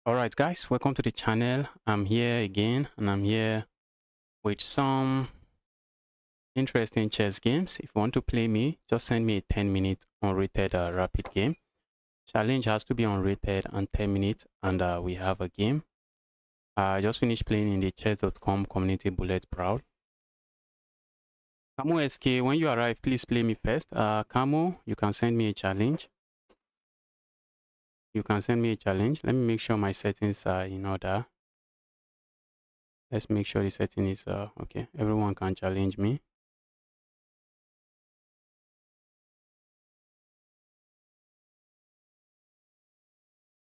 All right, guys, welcome to the channel. I'm here again, and I'm here with some interesting chess games. If you want to play me, just send me a 10-minute unrated rapid game. Challenge has to be unrated and 10 minutes, and we have a game. I just finished playing in the chess.com community bullet proud. Camo SK, when you arrive, please play me first. Camo, you can send me a challenge. You can send me a challenge. Let me make sure my settings are in order. Let's make sure the setting is okay. Everyone can challenge me.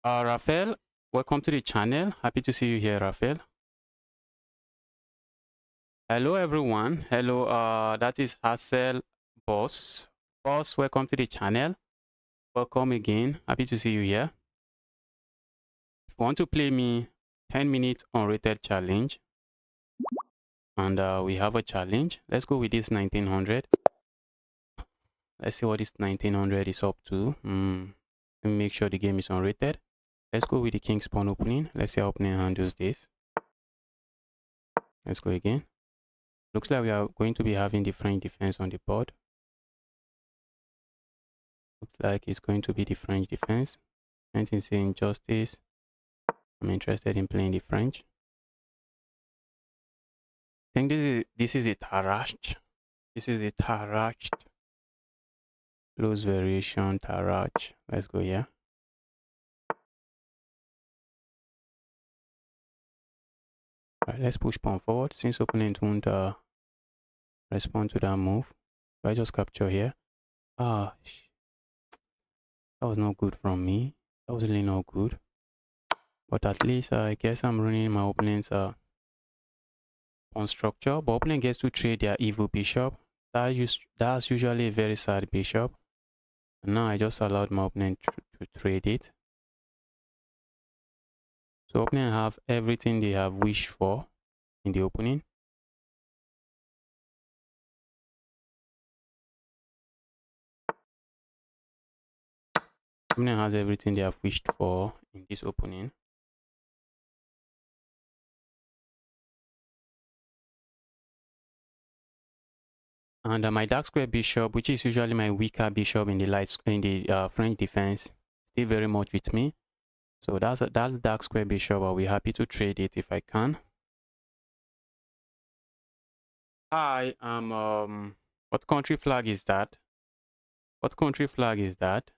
Rafael, welcome to the channel. Happy to see you here, Rafael. Hello, everyone. Hello, that is Hassel Boss. Boss, welcome to the channel. Welcome again. Happy to see you here. If you want to play me 10-minute unrated challenge, and we have a challenge. Let's go with this 1900. Let's see what this 1900 is up to. Let me make sure the game is unrated. Let's go with the king's pawn opening. Let's see how opening handles this. Let's go again. Looks like we are going to be having the French defense on the board. Looks like it's going to be the French defense. And in saying justice, I'm interested in playing the French. I think this is a Tarrasch. This is a Tarrasch. Close variation Tarrasch. Let's go here. Alright, let's push pawn forward. Since opponent won't respond to that move, so I just capture here. That was not good from me. That was really not good. But at least I guess I'm ruining my opponent's pawn structure. But opponent gets to trade their evil bishop. That's usually a very sad bishop. And now I just allowed my opponent to trade it. So opponent have everything they have wished for in the opening. Opponent has everything they have wished for in this opening. And my dark square bishop, which is usually my weaker bishop in the French defense, still very much with me. So that's dark square bishop. I'll be happy to trade it if I can. Hi, what country flag is that? What country flag is that?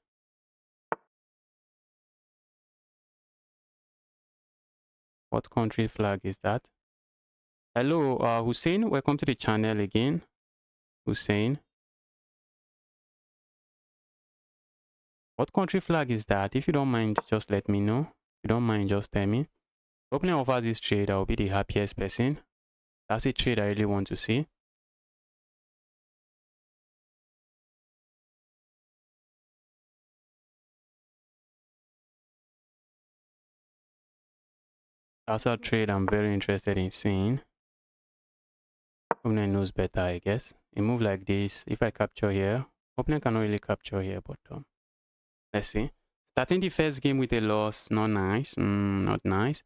What country flag is that? Hello, Hussein. Welcome to the channel again. Hussein. What country flag is that? If you don't mind, just let me know. If you don't mind, just tell me. Opening offers this trade, I'll be the happiest person. That's a trade I really want to see. That's a trade I'm very interested in seeing. Opponent knows better, I guess. A move like this, if I capture here, opponent cannot really capture here, but let's see. Starting the first game with a loss, not nice. Not nice.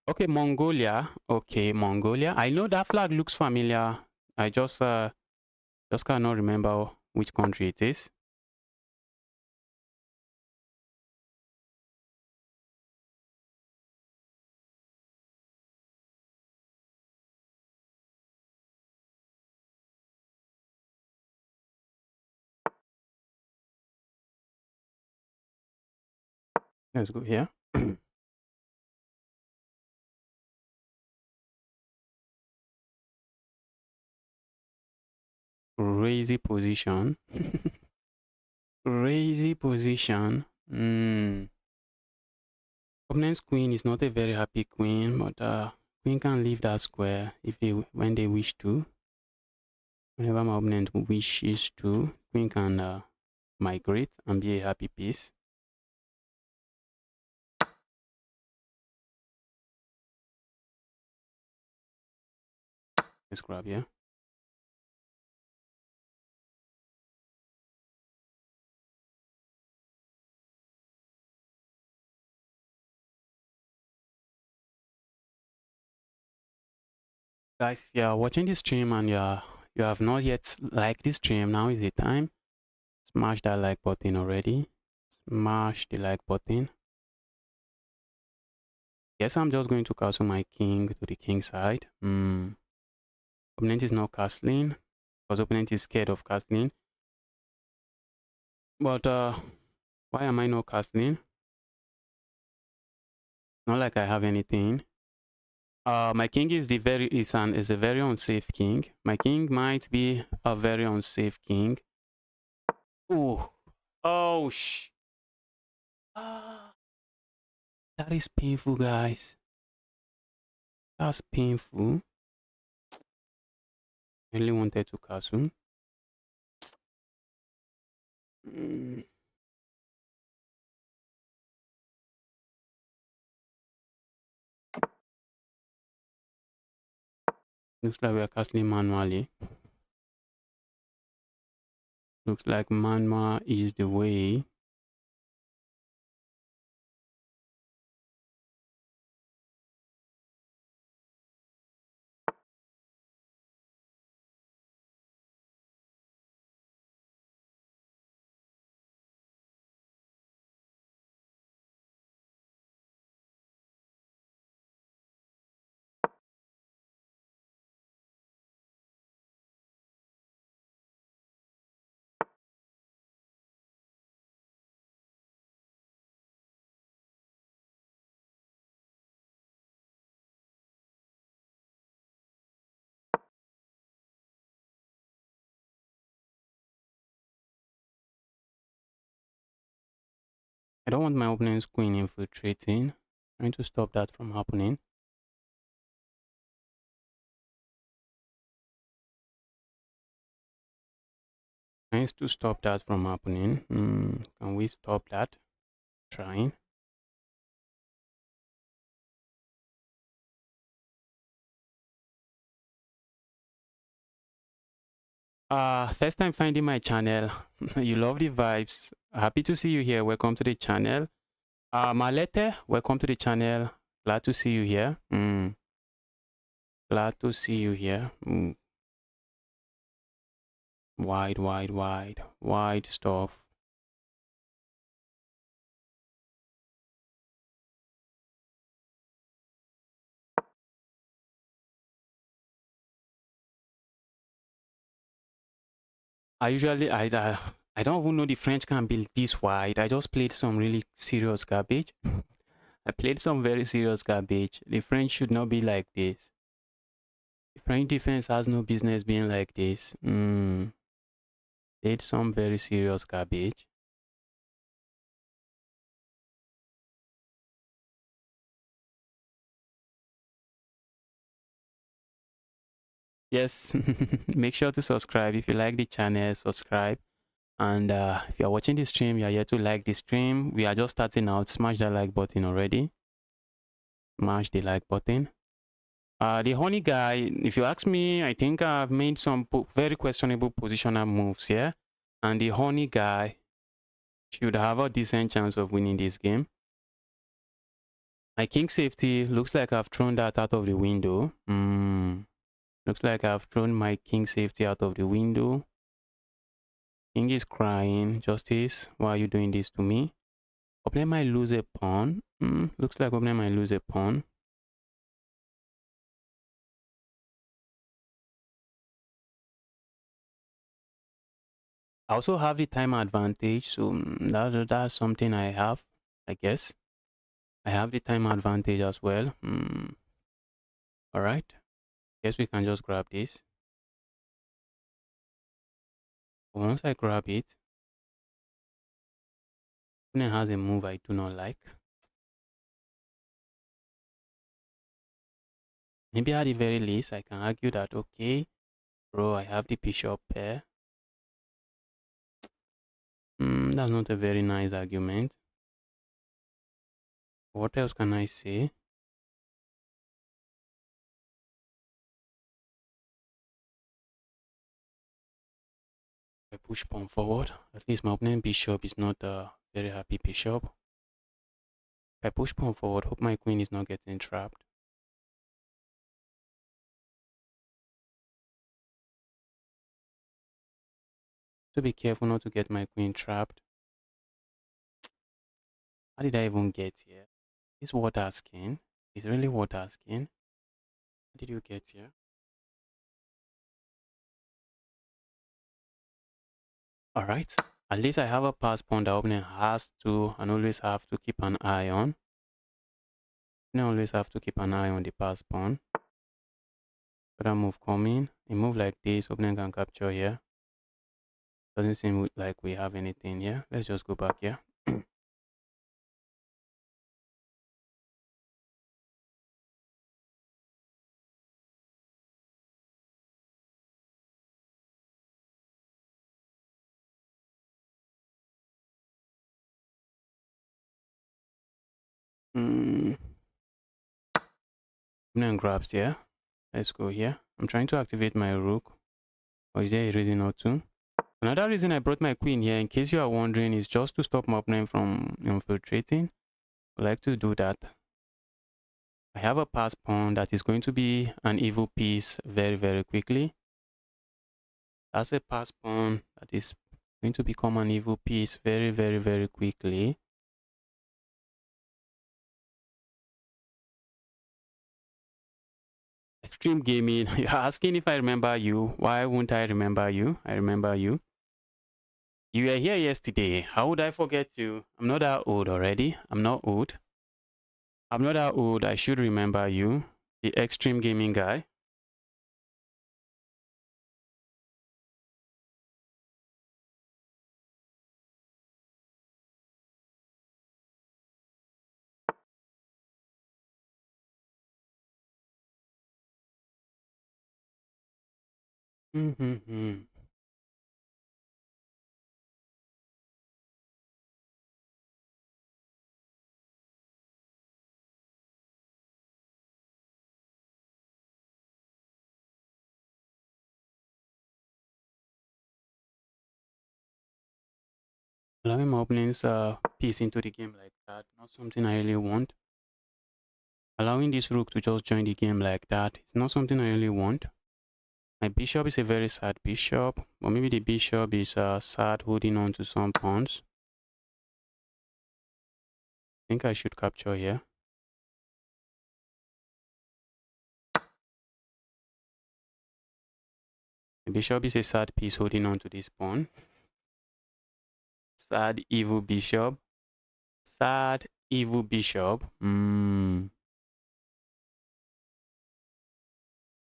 Okay, Mongolia. Okay, Mongolia. I know that flag looks familiar. I just cannot remember which country it is. Let's go here. Crazy position. Crazy position. Opponent's queen is not a very happy queen, but queen can leave that square when they wish to. Whenever my opponent wishes to, queen can migrate and be a happy piece. Let's grab here. Guys, if you are watching this stream and you have not yet liked this stream, now is the time. Smash that like button already. Smash the like button. Yes, I'm just going to castle my king to the king side. Opponent is not castling because opponent is scared of castling. But why am I not castling? Not like I have anything. My king is a very unsafe king. My king might be a very unsafe king. Oh, oh ah, that is painful, guys. That's painful. I really wanted to castle. Mm. Looks like we are castling manually. Looks like manual is the way. I don't want my opponent's queen infiltrating. Trying to stop that from happening. Trying to stop that from happening. Can we stop that? Trying. First time finding my channel. You love the vibes. Happy to see you here. Welcome to the channel. Malete, welcome to the channel. Glad to see you here. Glad to see you here. Wide stuff. I don't even know the French can be this wide. I just played some really serious garbage. I played some very serious garbage. The French should not be like this. The French defense has no business being like this. Played some very serious garbage. Yes, make sure to subscribe if you like the channel. Subscribe. And if you're watching this stream, you're here to like the stream. We are just starting out. Smash that like button already. Smash the like button. The honey guy, if you ask me, I think I've made some very questionable positional moves here. And the honey guy should have a decent chance of winning this game. My king safety looks like I've thrown that out of the window. Looks like I've thrown my king safety out of the window. King is crying. Justice, why are you doing this to me? Opponent might lose a pawn. Looks like opponent might lose a pawn. I also have the time advantage, so that's something I have, I guess. I have the time advantage as well. All right. Guess we can just grab this. Once I grab it, opponent has a move I do not like. Maybe at the very least, I can argue that, okay, bro, I have the bishop pair. That's not a very nice argument. What else can I say? I push pawn forward. At least my opponent bishop is not a very happy bishop. If I push pawn forward, hope my queen is not getting trapped. To be careful not to get my queen trapped. How did I even get here? Is water skin? Is really water skin? How did you get here? All right. At least I have a pass pawn that opponent has to and always have to keep an eye on. You always have to keep an eye on the pass pawn. Further move coming. A move like this, opponent can capture here. Doesn't seem like we have anything here. Let's just go back here. Opponent grabs here. Let's go here. I'm trying to activate my rook. Or is there a reason or two? Another reason I brought my queen here, in case you are wondering, is just to stop my opponent from infiltrating. I like to do that. I have a pass pawn that is going to be an evil piece very, very quickly. That's a pass pawn that is going to become an evil piece very, very, very quickly. Extreme Gaming, you're asking if I remember you. Why won't I remember you? I remember you. You were here yesterday. How would I forget you? I'm not that old already. I'm not old. I'm not that old. I should remember you. The Extreme Gaming guy. Allowing my opponent's piece into the game like that, not something I really want. Allowing this rook to just join the game like that, it's not something I really want. My bishop is a very sad bishop, or maybe the bishop is sad holding on to some pawns. I think I should capture here. The bishop is a sad piece holding on to this pawn. Sad evil bishop. Sad evil bishop.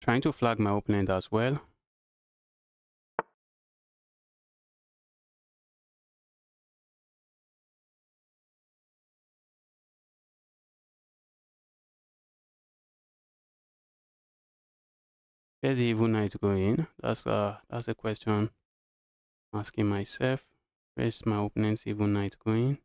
Trying to flag my opponent as well. Where's the evil knight going? That's a question I'm asking myself. Where's my opponent's evil knight going?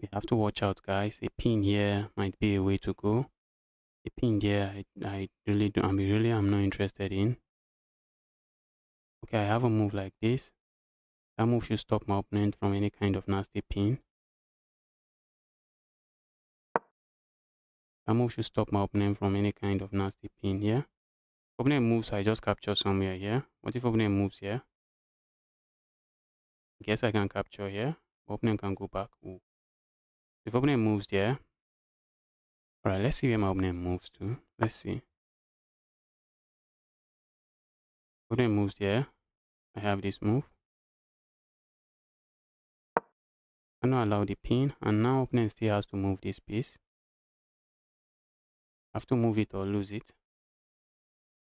We have to watch out, guys. A pin here might be a way to go. A pin here, I really don't. I'm not interested in. Okay, I have a move like this. That move should stop my opponent from any kind of nasty pin. That move should stop my opponent from any kind of nasty pin here. Opponent moves, I just capture somewhere here. What if opponent moves here? Guess I can capture here. Opponent can go back. Ooh. If opponent moves there. Alright, let's see where my opponent moves to. Let's see. Opponent moves there. I have this move. I now allow the pin, and now opponent still has to move this piece. Have to move it or lose it.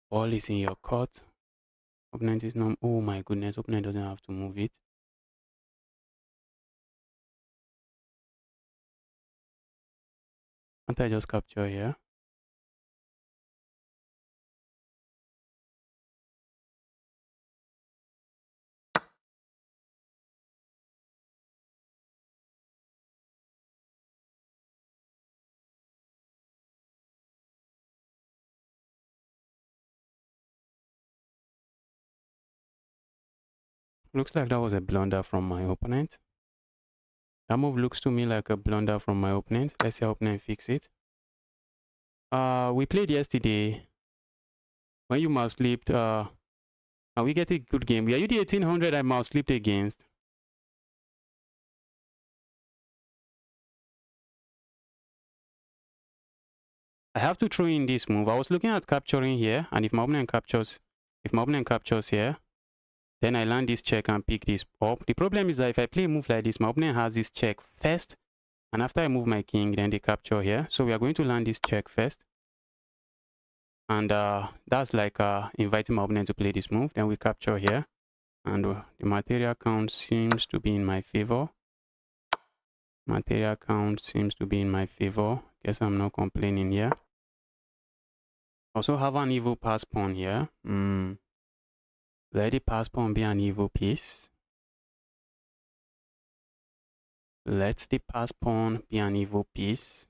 Ball is in your court. Opponent is not. Oh my goodness, opponent doesn't have to move it. Can't I just capture here? looks like that was a blunder from my opponent. That move looks to me like a blunder from my opponent. Let's see how opponent fix it. We played yesterday. When you mouse slipped, and we get a good game. Are you the 1800 I mouse slipped against? I have to throw in this move. I was looking at capturing here, and if my opponent captures here, then I land this check and pick this up. The problem is that if I play a move like this, my opponent has this check first, and after I move my king, then they capture here. So we are going to land this check first. And that's like inviting my opponent to play this move. Then we capture here. And the material count seems to be in my favor. Material count seems to be in my favor. Guess I'm not complaining here. Also have an evil pass pawn here. Let the pass pawn be an evil piece. Let the pass pawn be an evil piece.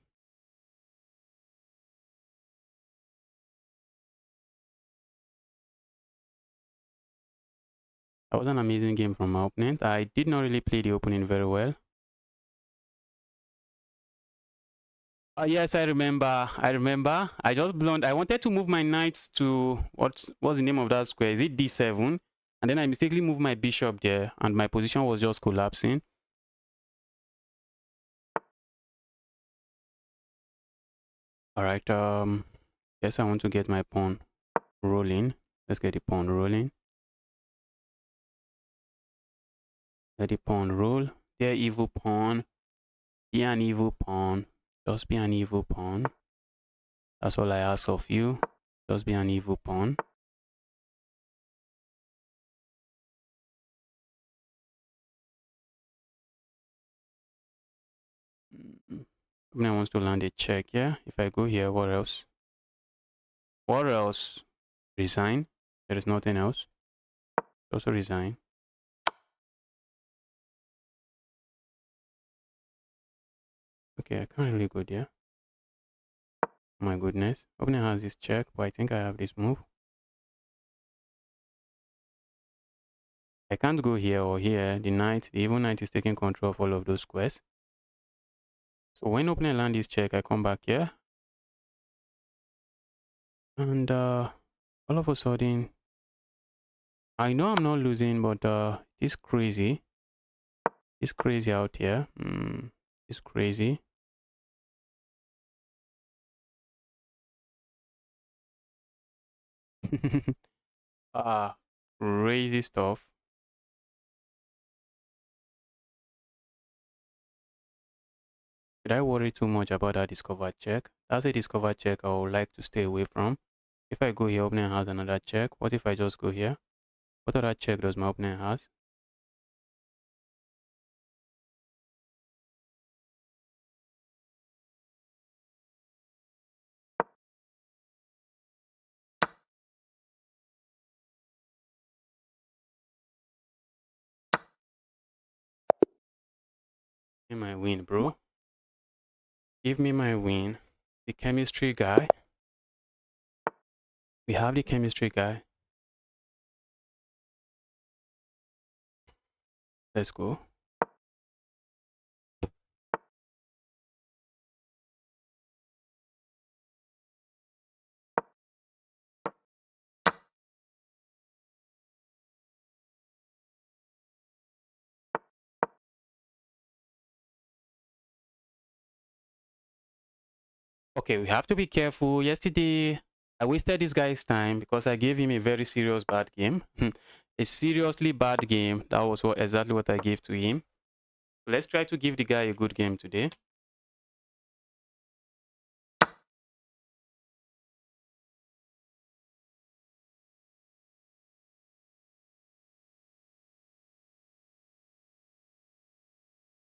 That was an amazing game from my opponent. I did not really play the opponent very well. Yes, I remember. I just blundered. I wanted to move my knight to what's the name of that square? Is it D7? And then I mistakenly moved my bishop there, and my position was just collapsing. All right. Yes, I want to get my pawn rolling. Let's get the pawn rolling. Let the pawn roll. There, evil pawn. Be an evil pawn. Just be an evil pawn. That's all I ask of you. Just be an evil pawn. Opponent wants to land a check here. If I go here, what else? What else? Resign. There is nothing else. Also resign. Okay, I can't really go there. Oh my goodness. Opponent has this check, but I think I have this move. I can't go here or here. The evil knight is taking control of all of those squares. So when opponent land this check, I come back here. And all of a sudden, I know I'm not losing, but it's crazy. It's crazy out here. It's crazy. Crazy stuff. Did I worry too much about that discovered check? That's a discovered check I would like to stay away from. If I go here, opponent has another check. What if I just go here? What other check does my opponent has? Give me my win, bro. Give me my win. The chemistry guy. We have the chemistry guy. Let's go. Okay, we have to be careful. Yesterday, I wasted this guy's time because I gave him a very serious bad game. A seriously bad game. That was exactly what I gave to him. Let's try to give the guy a good game today.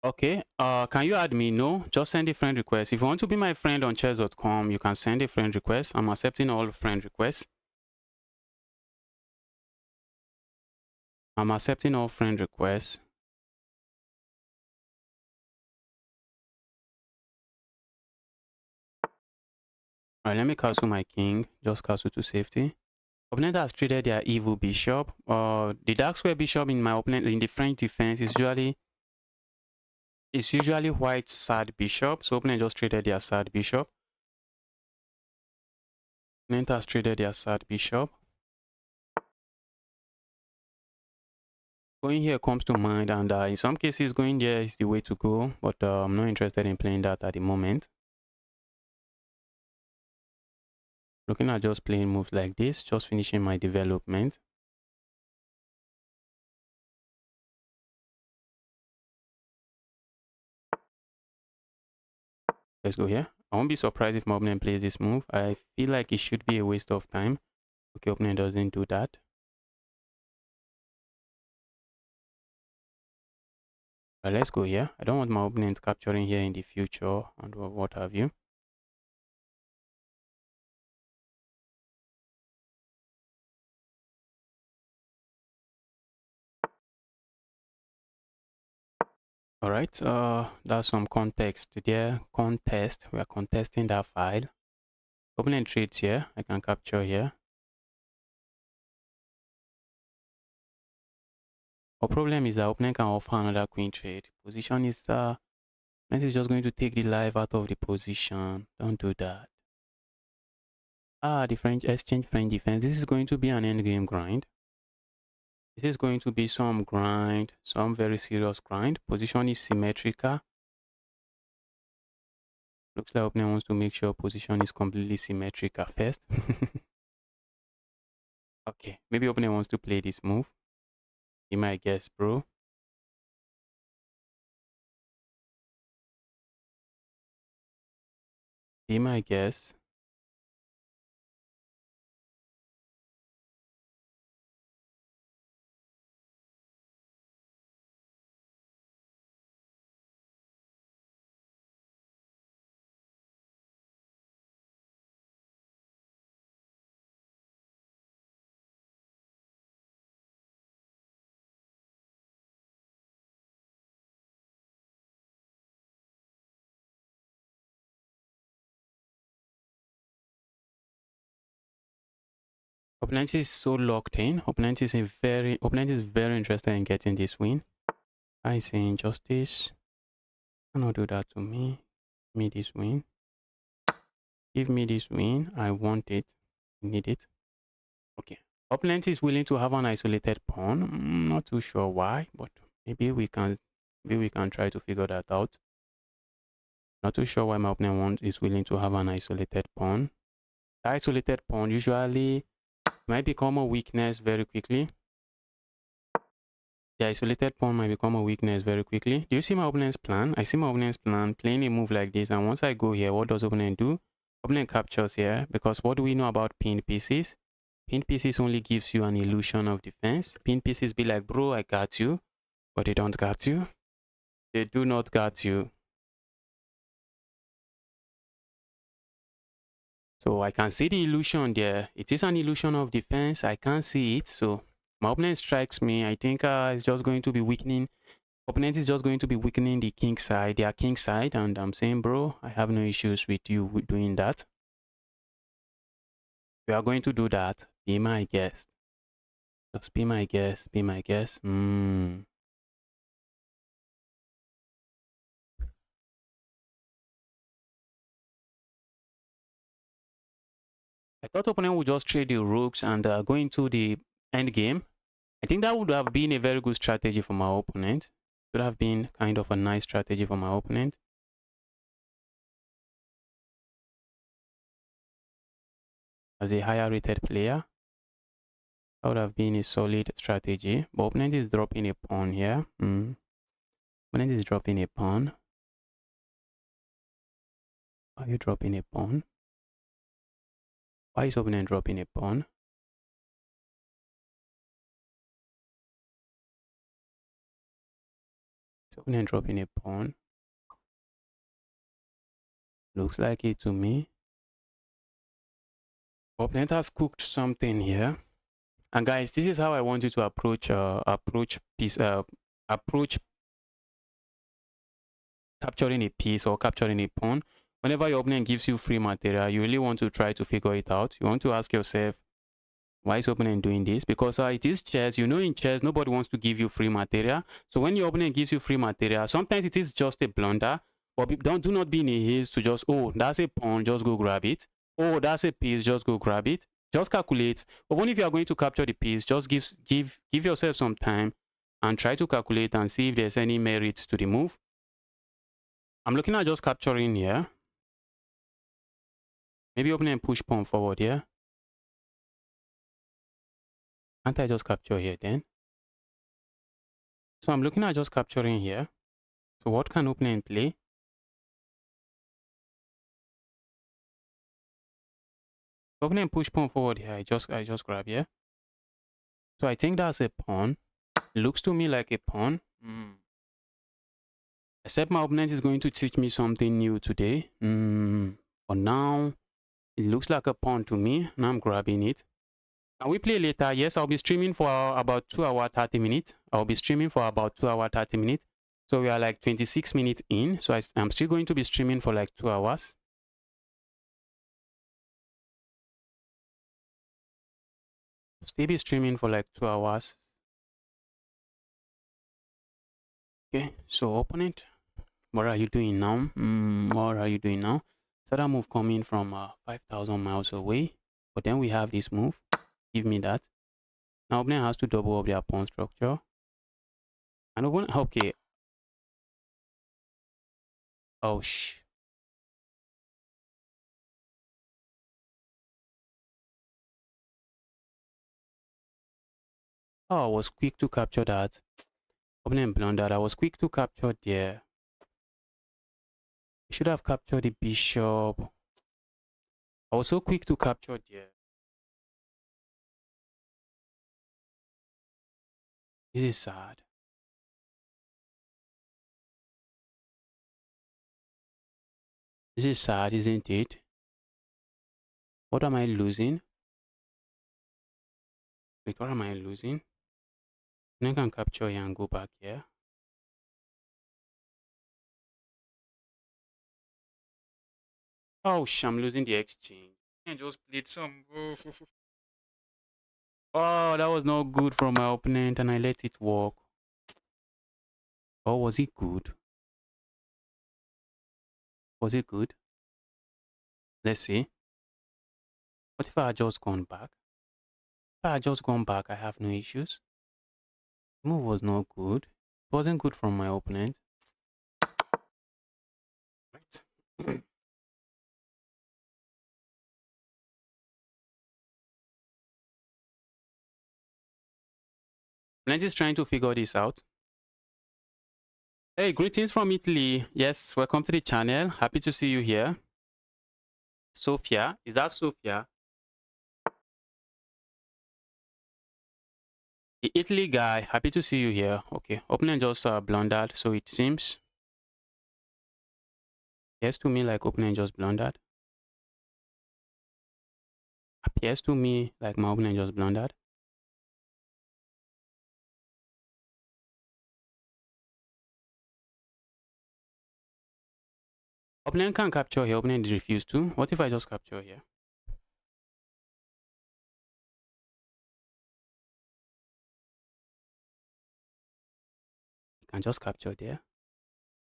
Okay, can you add me? No, just send a friend request. If you want to be my friend on chess.com, you can send a friend request. I'm accepting all friend requests. I'm accepting all friend requests. All right, let me castle my king. Just castle to safety. Opponent has traded their evil bishop. The dark square bishop in my opponent in the French defense is usually white sad bishop. So opponent just traded their sad bishop. Opponent has traded their sad bishop. Going here comes to mind, and in some cases going there is the way to go, but I'm not interested in playing that at the moment. Looking at just playing moves like this, just finishing my development. Let's go here. I won't be surprised if my opponent plays this move. I feel like it should be a waste of time. Okay, opponent doesn't do that. Let's go here. I don't want my opponent capturing here in the future and what have you. All right, that's some context there. Contest, we are contesting that file. Opponent trades here, I can capture here. Our problem is that opponent can offer another queen trade. Position is opponent is just going to take the life out of the position. Don't do that. The French exchange French defense. This is going to be an endgame grind. This is going to be some grind, some very serious grind. Position is symmetrical. Looks like opponent wants to make sure position is completely symmetrical first. Okay, maybe opponent wants to play this move. Be my guess, bro. Be my guess. Opponent is so locked in. Opponent is very interested in getting this win. I say injustice. Cannot do that to me. Give me this win. Give me this win. I want it. I need it. Okay. Opponent is willing to have an isolated pawn. Not too sure why, but maybe we can try to figure that out. Not too sure why my opponent is willing to have an isolated pawn. The isolated pawn usually might become a weakness very quickly. The isolated pawn might become a weakness very quickly. Do you see my opponent's plan? I see my opponent's plan playing a move like this, and once I go here, what does opponent do? Opponent captures here, because what do we know about pinned pieces? Pinned pieces only gives you an illusion of defense. Pinned pieces be like, bro, I got you, but they don't got you. They do not got you. So I can see the illusion there. It is an illusion of defense. I can't see it. So my opponent strikes me. I think it's just going to be weakening. Opponent is just going to be weakening the king side, their king side. And I'm saying, bro, I have no issues with you doing that. You are going to do that. Be my guest. Just be my guest. Be my guest. I thought opponent would just trade the rooks and go into the end game. I think that would have been a very good strategy for my opponent. It would have been kind of a nice strategy for my opponent. As a higher rated player, that would have been a solid strategy. But opponent is dropping a pawn here. Opponent is dropping a pawn. Why are you dropping a pawn? Why is opponent dropping a pawn? Is opponent dropping a pawn? Looks like it to me. Opponent has cooked something here. And guys, this is how I want you to approach capturing a piece or capturing a pawn. Whenever your opponent gives you free material, you really want to try to figure it out. You want to ask yourself, Why is opponent doing this? Because it is chess. You know, in chess, nobody wants to give you free material. So when your opponent gives you free material, sometimes it is just a blunder. But do not be in a haste to just, oh, that's a pawn, just go grab it. Oh, that's a piece, just go grab it. Just calculate. Even if you are going to capture the piece, just give yourself some time and try to calculate and see if there's any merit to the move. I'm looking at just capturing here. Maybe opponent push pawn forward here. Can't I just capture here then? So I'm looking at just capturing here. So what can opponent play? Opponent push pawn forward here. I just grab here. So I think that's a pawn. It looks to me like a pawn. Except my opponent is going to teach me something new today. For now, it looks like a pawn to me. Now I'm grabbing it. Can we play later? Yes, I'll be streaming for about 2 hours, 30 minutes. I'll be streaming for about 2 hours, 30 minutes. So we are like 26 minutes in. So I'm still going to be streaming for like 2 hours. Still be streaming for like 2 hours. Okay, so opponent, what are you doing now? What are you doing now? So that move coming from 5,000 miles away. But then we have this move. Give me that. Now opponent has to double up their pawn structure. And opponent, okay. Oh, Oh, I was quick to capture that. Opponent blundered. I was quick to capture there. I should have captured the bishop. I was so quick to capture there. This is sad. This is sad, isn't it? What am I losing? Wait, what am I losing? Then I can capture here and go back here. Oh, I'm losing the exchange. I just played some. Oh, that was not good from my opponent, and I let it work. Oh, was it good? Was it good? Let's see. What if I had just gone back? If I had just gone back, I have no issues. The move was not good. It wasn't good from my opponent. Right. Opponent is trying to figure this out. Hey, greetings from Italy. Yes, welcome to the channel. Happy to see you here. Sophia, is that Sophia? The Italy guy, happy to see you here. Okay, opponent just blundered, so it seems. Yes, to me like opponent just blundered. Appears to me like my opponent just blundered. Opponent can capture here, opponent refused to. What if I just capture here? Can just capture there.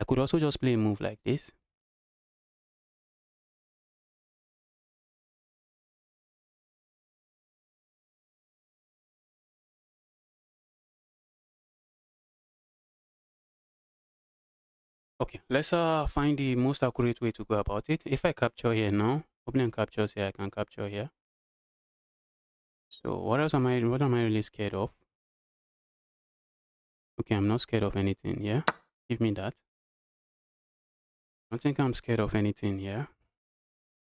I could also just play a move like this. Okay, let's find the most accurate way to go about it. If I capture here now, opponent captures here, I can capture here. So what am I really scared of? Okay, I'm not scared of anything here. Give me that. I don't think I'm scared of anything here.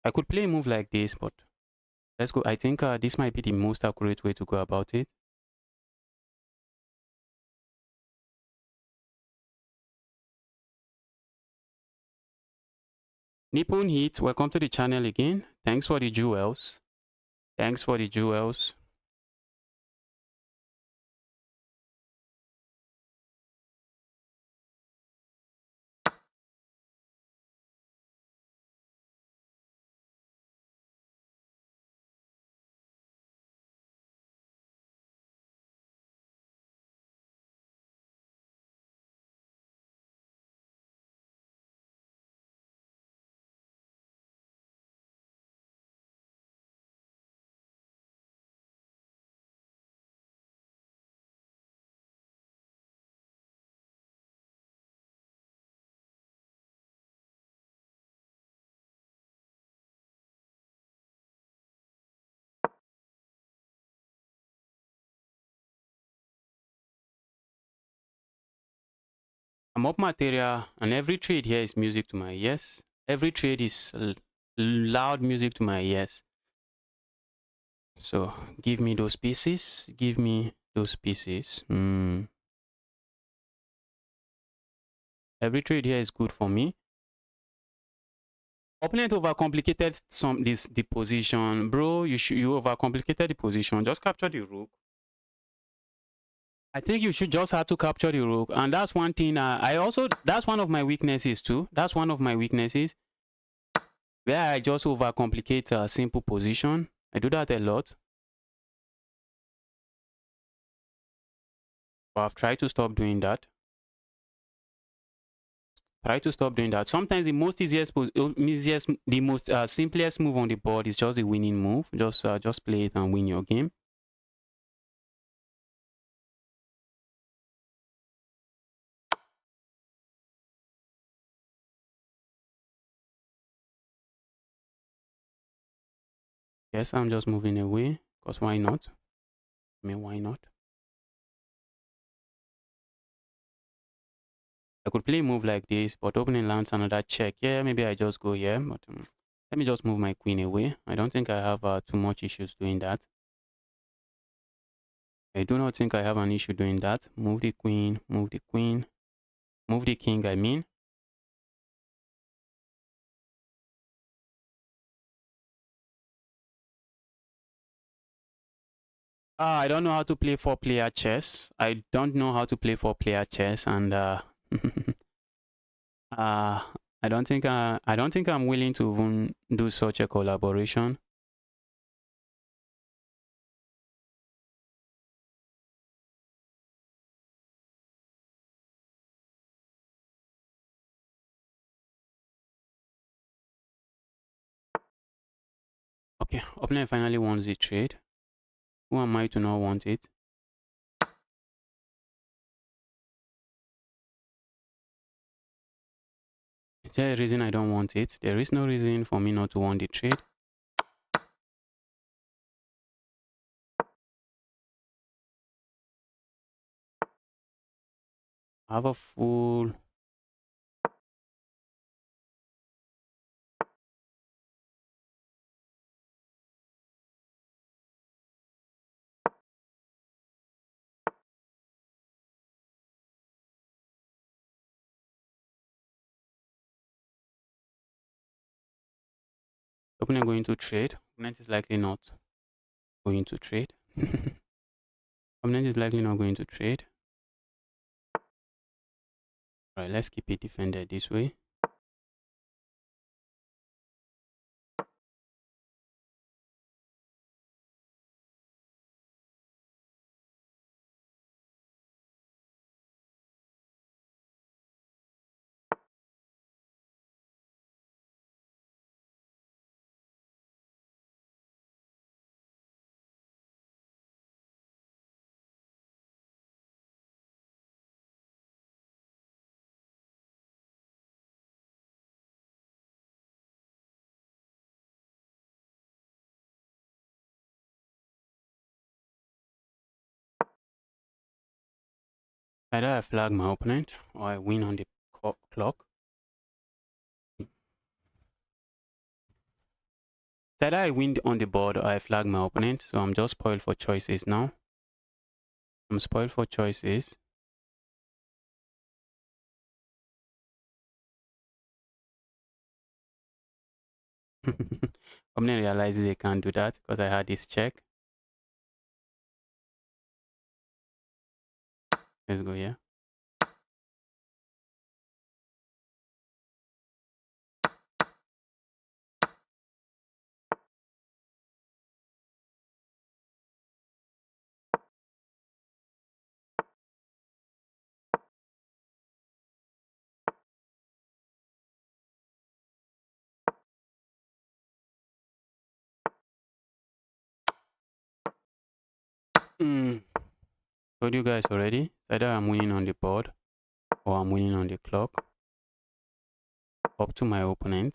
I could play a move like this, but let's go. I think this might be the most accurate way to go about it. Nippon Heat, welcome to the channel again. Thanks for the jewels. Thanks for the jewels. I'm up material, and every trade here is music to my ears. Every trade is loud music to my ears. So give me those pieces. Give me those pieces. Every trade here is good for me. Opponent overcomplicated the position, bro. You overcomplicated the position. Just capture the rook. I think you should just have to capture the rook, and that's one thing. That's one of my weaknesses too. That's one of my weaknesses where I just overcomplicate a simple position. I do that a lot. But I've tried to stop doing that. Try to stop doing that. Sometimes the most simplest move on the board is just the winning move. Just play it and win your game. Yes, I'm just moving away because why not? I mean, why not? I could play a move like this, but opening lands another check. Yeah, maybe I just go here, but let me just move my queen away. I don't think I have too much issues doing that. I do not think I have an issue doing that. Move the queen, move the queen, move the king, I mean. I don't know how to play 4-player chess. I don't know how to play 4-player chess, and I don't think I'm willing to even do such a collaboration. Okay, opponent finally wants the trade. Who am I to not want it? Is there a reason I don't want it? There is no reason for me not to want the trade. I have a full... Opponent going to trade. Opponent is likely not going to trade. Opponent is likely not going to trade. Alright, let's keep it defended this way. Either I flag my opponent or I win on the clock. Either I win on the board or I flag my opponent. So I'm just spoiled for choices now. I'm spoiled for choices. Opponent realizes they can't do that because I had this check. Let's go here. Told you guys already. Either I'm winning on the board or I'm winning on the clock. Up to my opponent.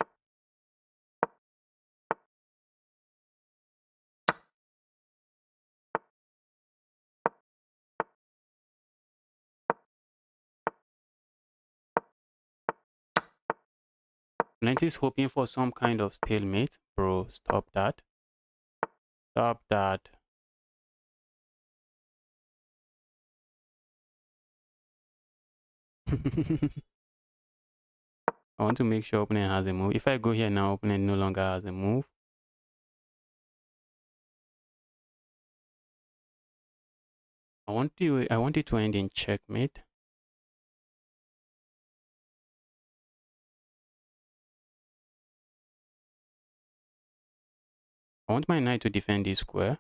Opponent is hoping for some kind of stalemate. Bro, stop that. Stop that. I want to make sure opponent has a move. If I go here now, opponent no longer has a move. I want it to end in checkmate. I want my knight to defend this square.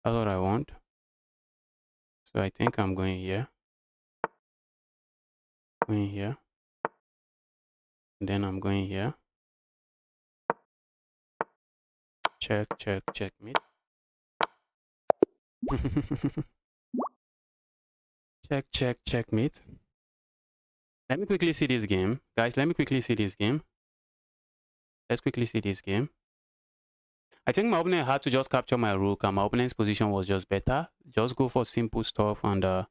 That's what I want. So I think I'm going here. Going here. And then I'm going here. Check, check, checkmate. Check, check, checkmate. Let me quickly see this game. Guys, let me quickly see this game. Let's quickly see this game. I think my opponent had to just capture my rook and my opponent's position was just better. Just go for simple stuff and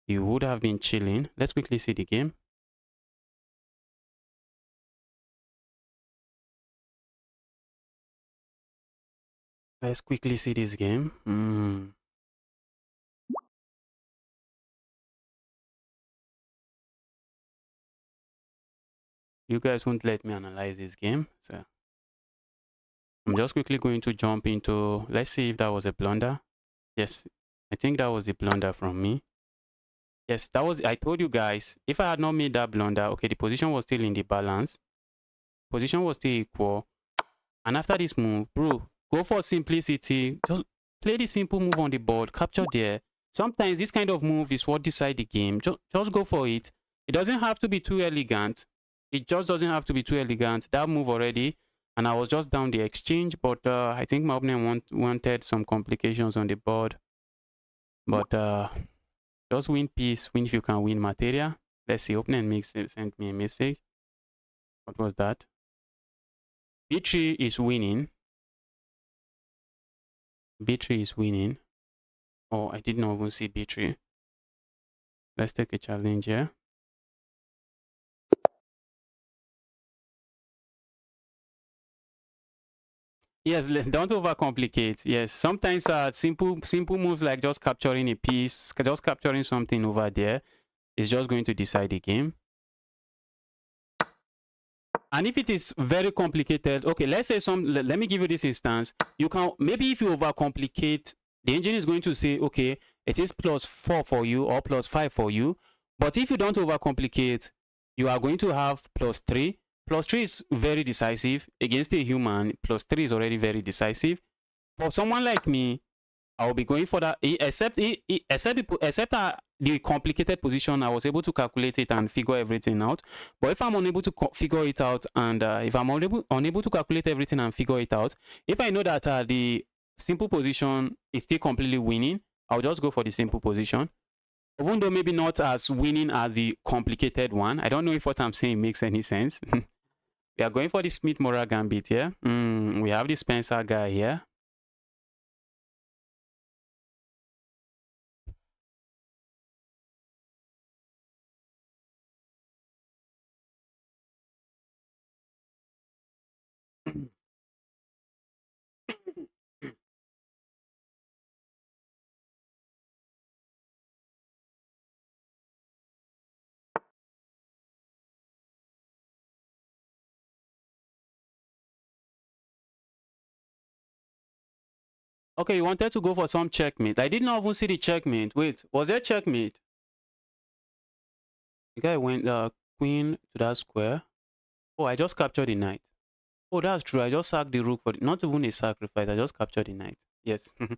you would have been chilling. Let's quickly see the game. Let's quickly see this game. You guys won't let me analyze this game. So I'm just quickly going to jump into, let's see if that was a blunder. Yes, I think that was a blunder from me. Yes, that was, I told you guys, if I had not made that blunder, okay, the position was still in the balance. Position was still equal. And after this move, bro, go for simplicity. Just play the simple move on the board, capture there. Sometimes this kind of move is what decide the game. Just go for it. It doesn't have to be too elegant. It just doesn't have to be too elegant. That move already, and I was just down the exchange, but I think my opponent wanted some complications on the board. But just win peace, win if you can win material. Let's see, opponent sent me a message. What was that? B3 is winning. B3 is winning. Oh, I did not even see B3. Let's take a challenge here. Yes, don't overcomplicate. Yes, sometimes simple moves like just capturing a piece, just capturing something over there is just going to decide the game. And if it is very complicated, okay, let's say let me give you this instance. You can, maybe if you overcomplicate, the engine is going to say, okay, it is +4 for you or +5 for you. But if you don't overcomplicate, you are going to have +3. +3 is very decisive against a human. +3 is already very decisive. For someone like me, I will be going for that, except the complicated position. I was able to calculate it and figure everything out. But if I'm unable to figure it out, and if I'm unable to calculate everything and figure it out, if I know that the simple position is still completely winning, I'll just go for the simple position. Even though maybe not as winning as the complicated one. I don't know if what I'm saying makes any sense. We are going for the Smith-Morra Gambit here. We have the Spencer guy here. Okay, you wanted to go for some checkmate. I did not even see the checkmate. Wait, was there checkmate? The guy went queen to that square. Oh, I just captured the knight. Oh, that's true. I just sacked the rook for not even a sacrifice. I just captured the knight. Yes. Now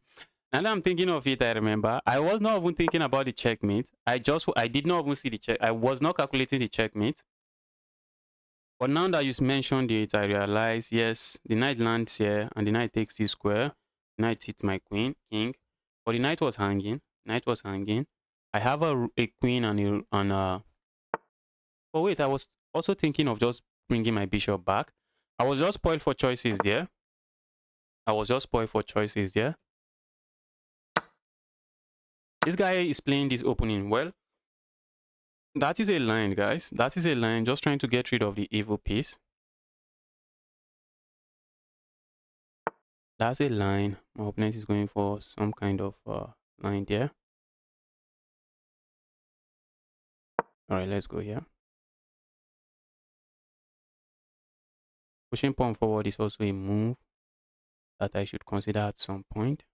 that I'm thinking of it, I remember. I was not even thinking about the checkmate. I did not even see the check. I was not calculating the checkmate. But now that you mentioned it, I realize, yes, the knight lands here and the knight takes this square. Knight hits my king. But the knight was hanging. Knight was hanging. I have a queen and a. Oh wait, I was also thinking of just bringing my bishop back. I was just spoiled for choices there. This guy is playing this opening well. That is a line, guys. That is a line. Just trying to get rid of the evil piece. That's a line. My opponent is going for some kind of line there. All right, let's go here. Pushing pawn forward is also a move that I should consider at some point.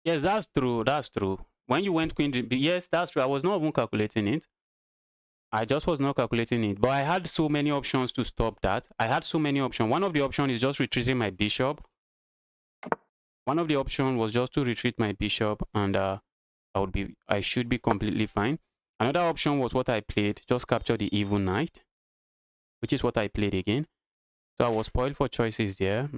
Yes, that's true. That's true. When you went queen, yes, that's true. I was not even calculating it. I just was not calculating it. But I had so many options to stop that. I had so many options. One of the options is just retreating my bishop. One of the options was just to retreat my bishop, and I should be completely fine. Another option was what I played, just capture the evil knight, which is what I played again. So I was spoiled for choices there.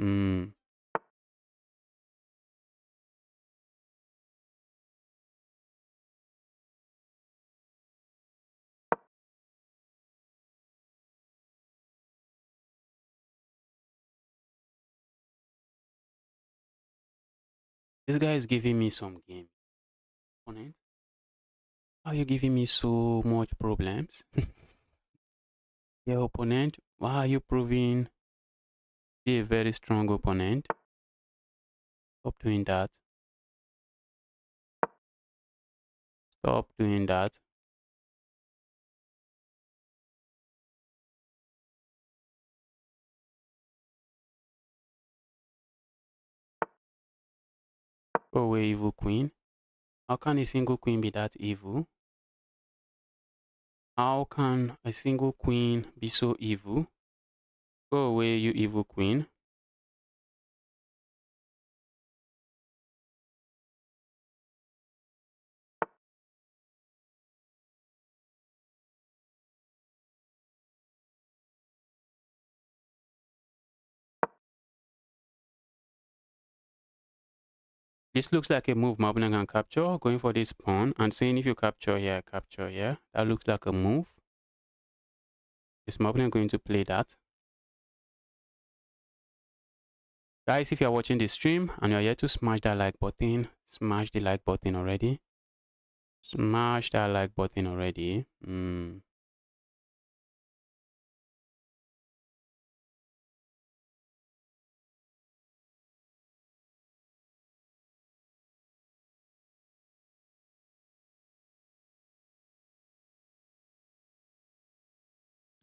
This guy is giving me some game. Opponent, why are you giving me so much problems? Your opponent, why are you proving to be a very strong opponent? Stop doing that. Stop doing that. Go away, evil queen. How can a single queen be that evil? How can a single queen be so evil? Go away, you evil queen. This looks like a move my opponent can capture. Going for this pawn and saying if you capture here, capture here. That looks like a move. Is my opponent going to play that? Guys, if you're watching the stream and you're yet to smash that like button, smash the like button already. Smash that like button already.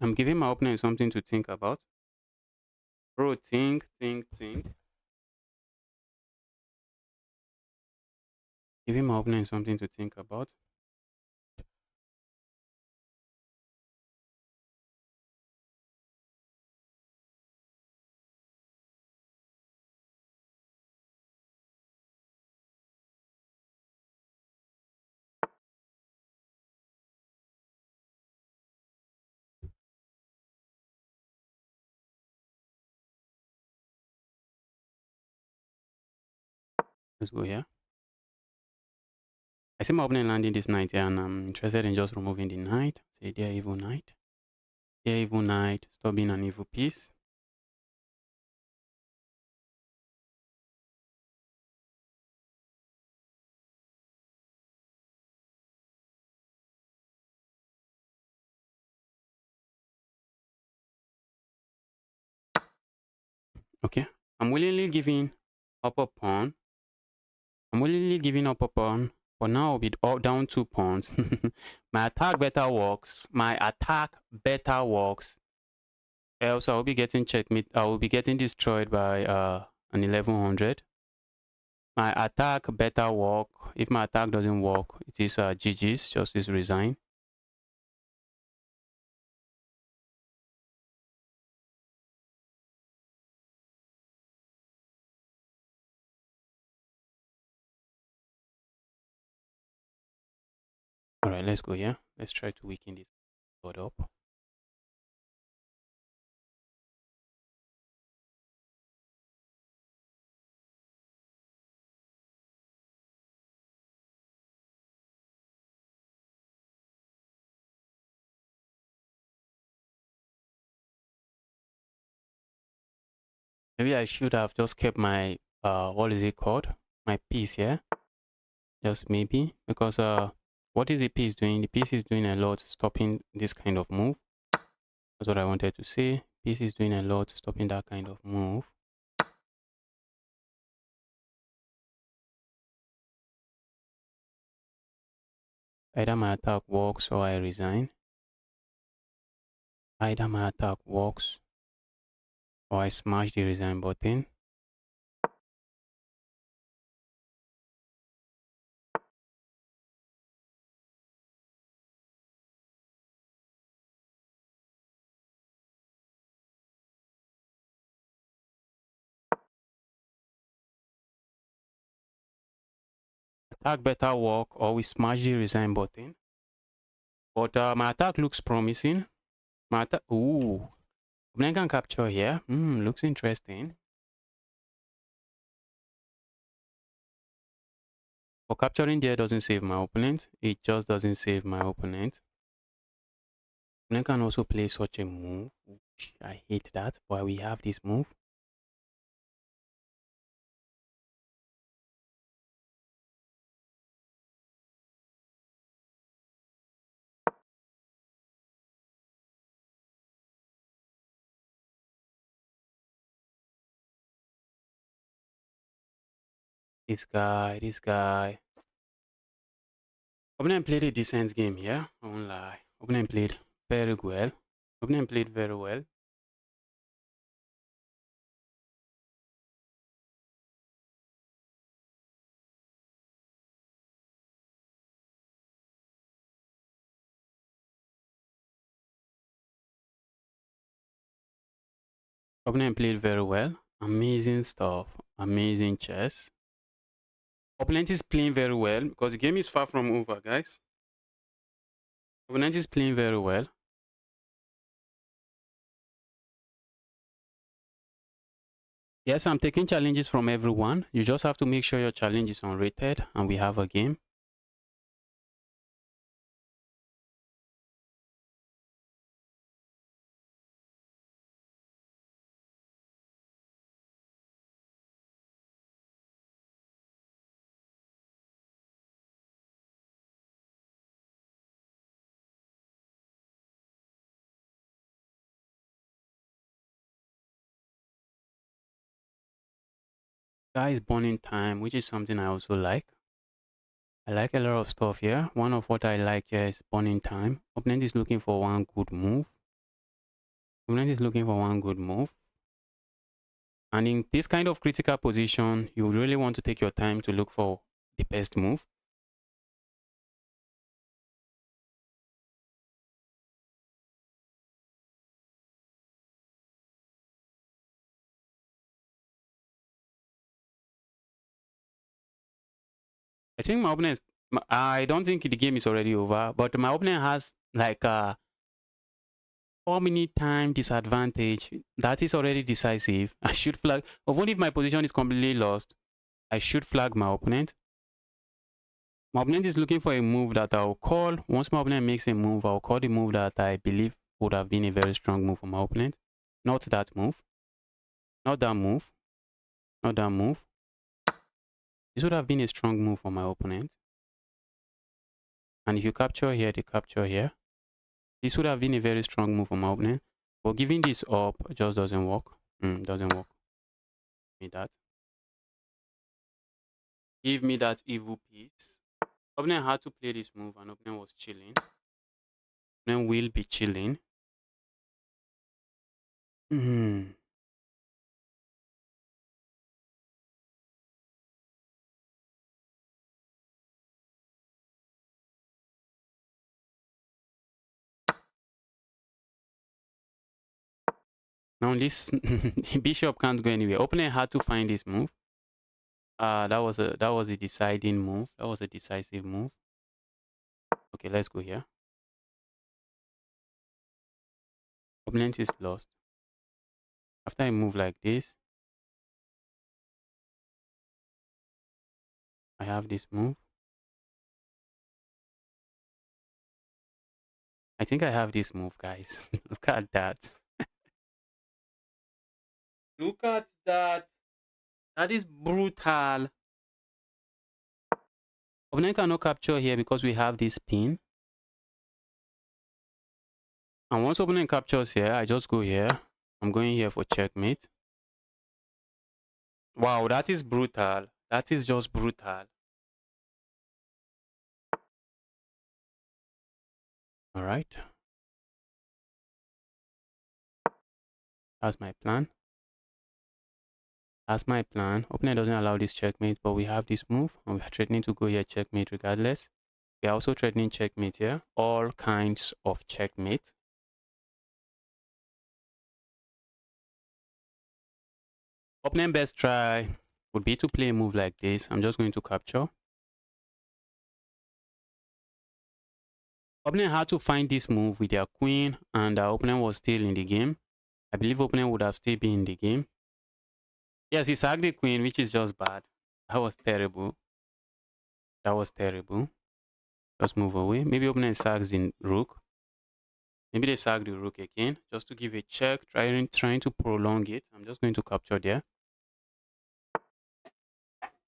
I'm giving my opponent something to think about. Bro, think. Giving my opponent something to think about. Let's go here. I see my opponent landing this knight here, and I'm interested in just removing the knight. Say, dear evil knight. Dear evil knight, stop being an evil piece. Okay. I'm willingly giving up a pawn. I'm willingly giving up a pawn. But now I'll be all down 2 pawns. My attack better works. My attack better works. Else I will be getting checkmate. I will be getting destroyed by an 1100. My attack better work. If my attack doesn't work, it is GG's. Justice resign. All right, let's go here. Let's try to weaken this board up. Maybe I should have just kept my what is it called? My piece here. just maybe, because what is the piece doing? The piece is doing a lot stopping this kind of move. That's what I wanted to say. Piece is doing a lot stopping that kind of move. Either my attack works or I resign. Either my attack works or I smash the resign button. Attack better work or we smash the resign button. But my attack looks promising. My attack, ooh, opponent can capture here. Looks interesting. But capturing there doesn't save my opponent. It just doesn't save my opponent. Opponent can also play such a move. I hate that, but we have this move. This guy. Opponent played a decent game here. I won't lie. Opponent played very well. Opponent played very well. Opponent played very well. Amazing stuff. Amazing chess. Opponent is playing very well because the game is far from over, guys. Opponent is playing very well. Yes, I'm taking challenges from everyone. You just have to make sure your challenge is unrated and we have a game. Guys, burning time, which is something I also like. I like a lot of stuff here. One of what I like here is burning time. Opponent is looking for one good move. Opponent is looking for one good move. And in this kind of critical position, you really want to take your time to look for the best move. I think my opponent, I don't think the game is already over, but my opponent has like a 4-minute time disadvantage. That is already decisive. I should flag, even if my position is completely lost, I should flag my opponent. My opponent is looking for a move that I'll call. Once my opponent makes a move, I'll call the move that I believe would have been a very strong move for my opponent. Not that move. Not that move. Not that move. This would have been a strong move for my opponent. And if you capture here, the capture here, this would have been a very strong move for my opponent. But giving this up just doesn't work. Doesn't work. Give me that. Give me that evil piece. Opponent had to play this move and opponent was chilling. Opponent will be chilling. Now this bishop can't go anywhere. Opponent had to find this move. That was a deciding move. That was a decisive move. Okay, let's go here. Opponent is lost. After I move like this, I have this move. I think I have this move, guys. Look at that. Look at that. That is brutal. Opponent cannot capture here because we have this pin. And once opponent captures here, I just go here. I'm going here for checkmate. Wow, that is brutal. That is just brutal. All right. That's my plan. That's my plan. Opponent doesn't allow this checkmate, but we have this move, and we're threatening to go here checkmate regardless. We're also threatening checkmate here. All kinds of checkmate. Opponent best try would be to play a move like this. I'm just going to capture. Opponent had to find this move with their queen, and our opponent was still in the game. I believe opponent would have still been in the game. Yes, he sacked the queen, which is just bad. That was terrible. That was terrible. Just move away. Maybe opponent sacks the rook. Maybe they sack the rook again, just to give a check, trying to prolong it. I'm just going to capture there.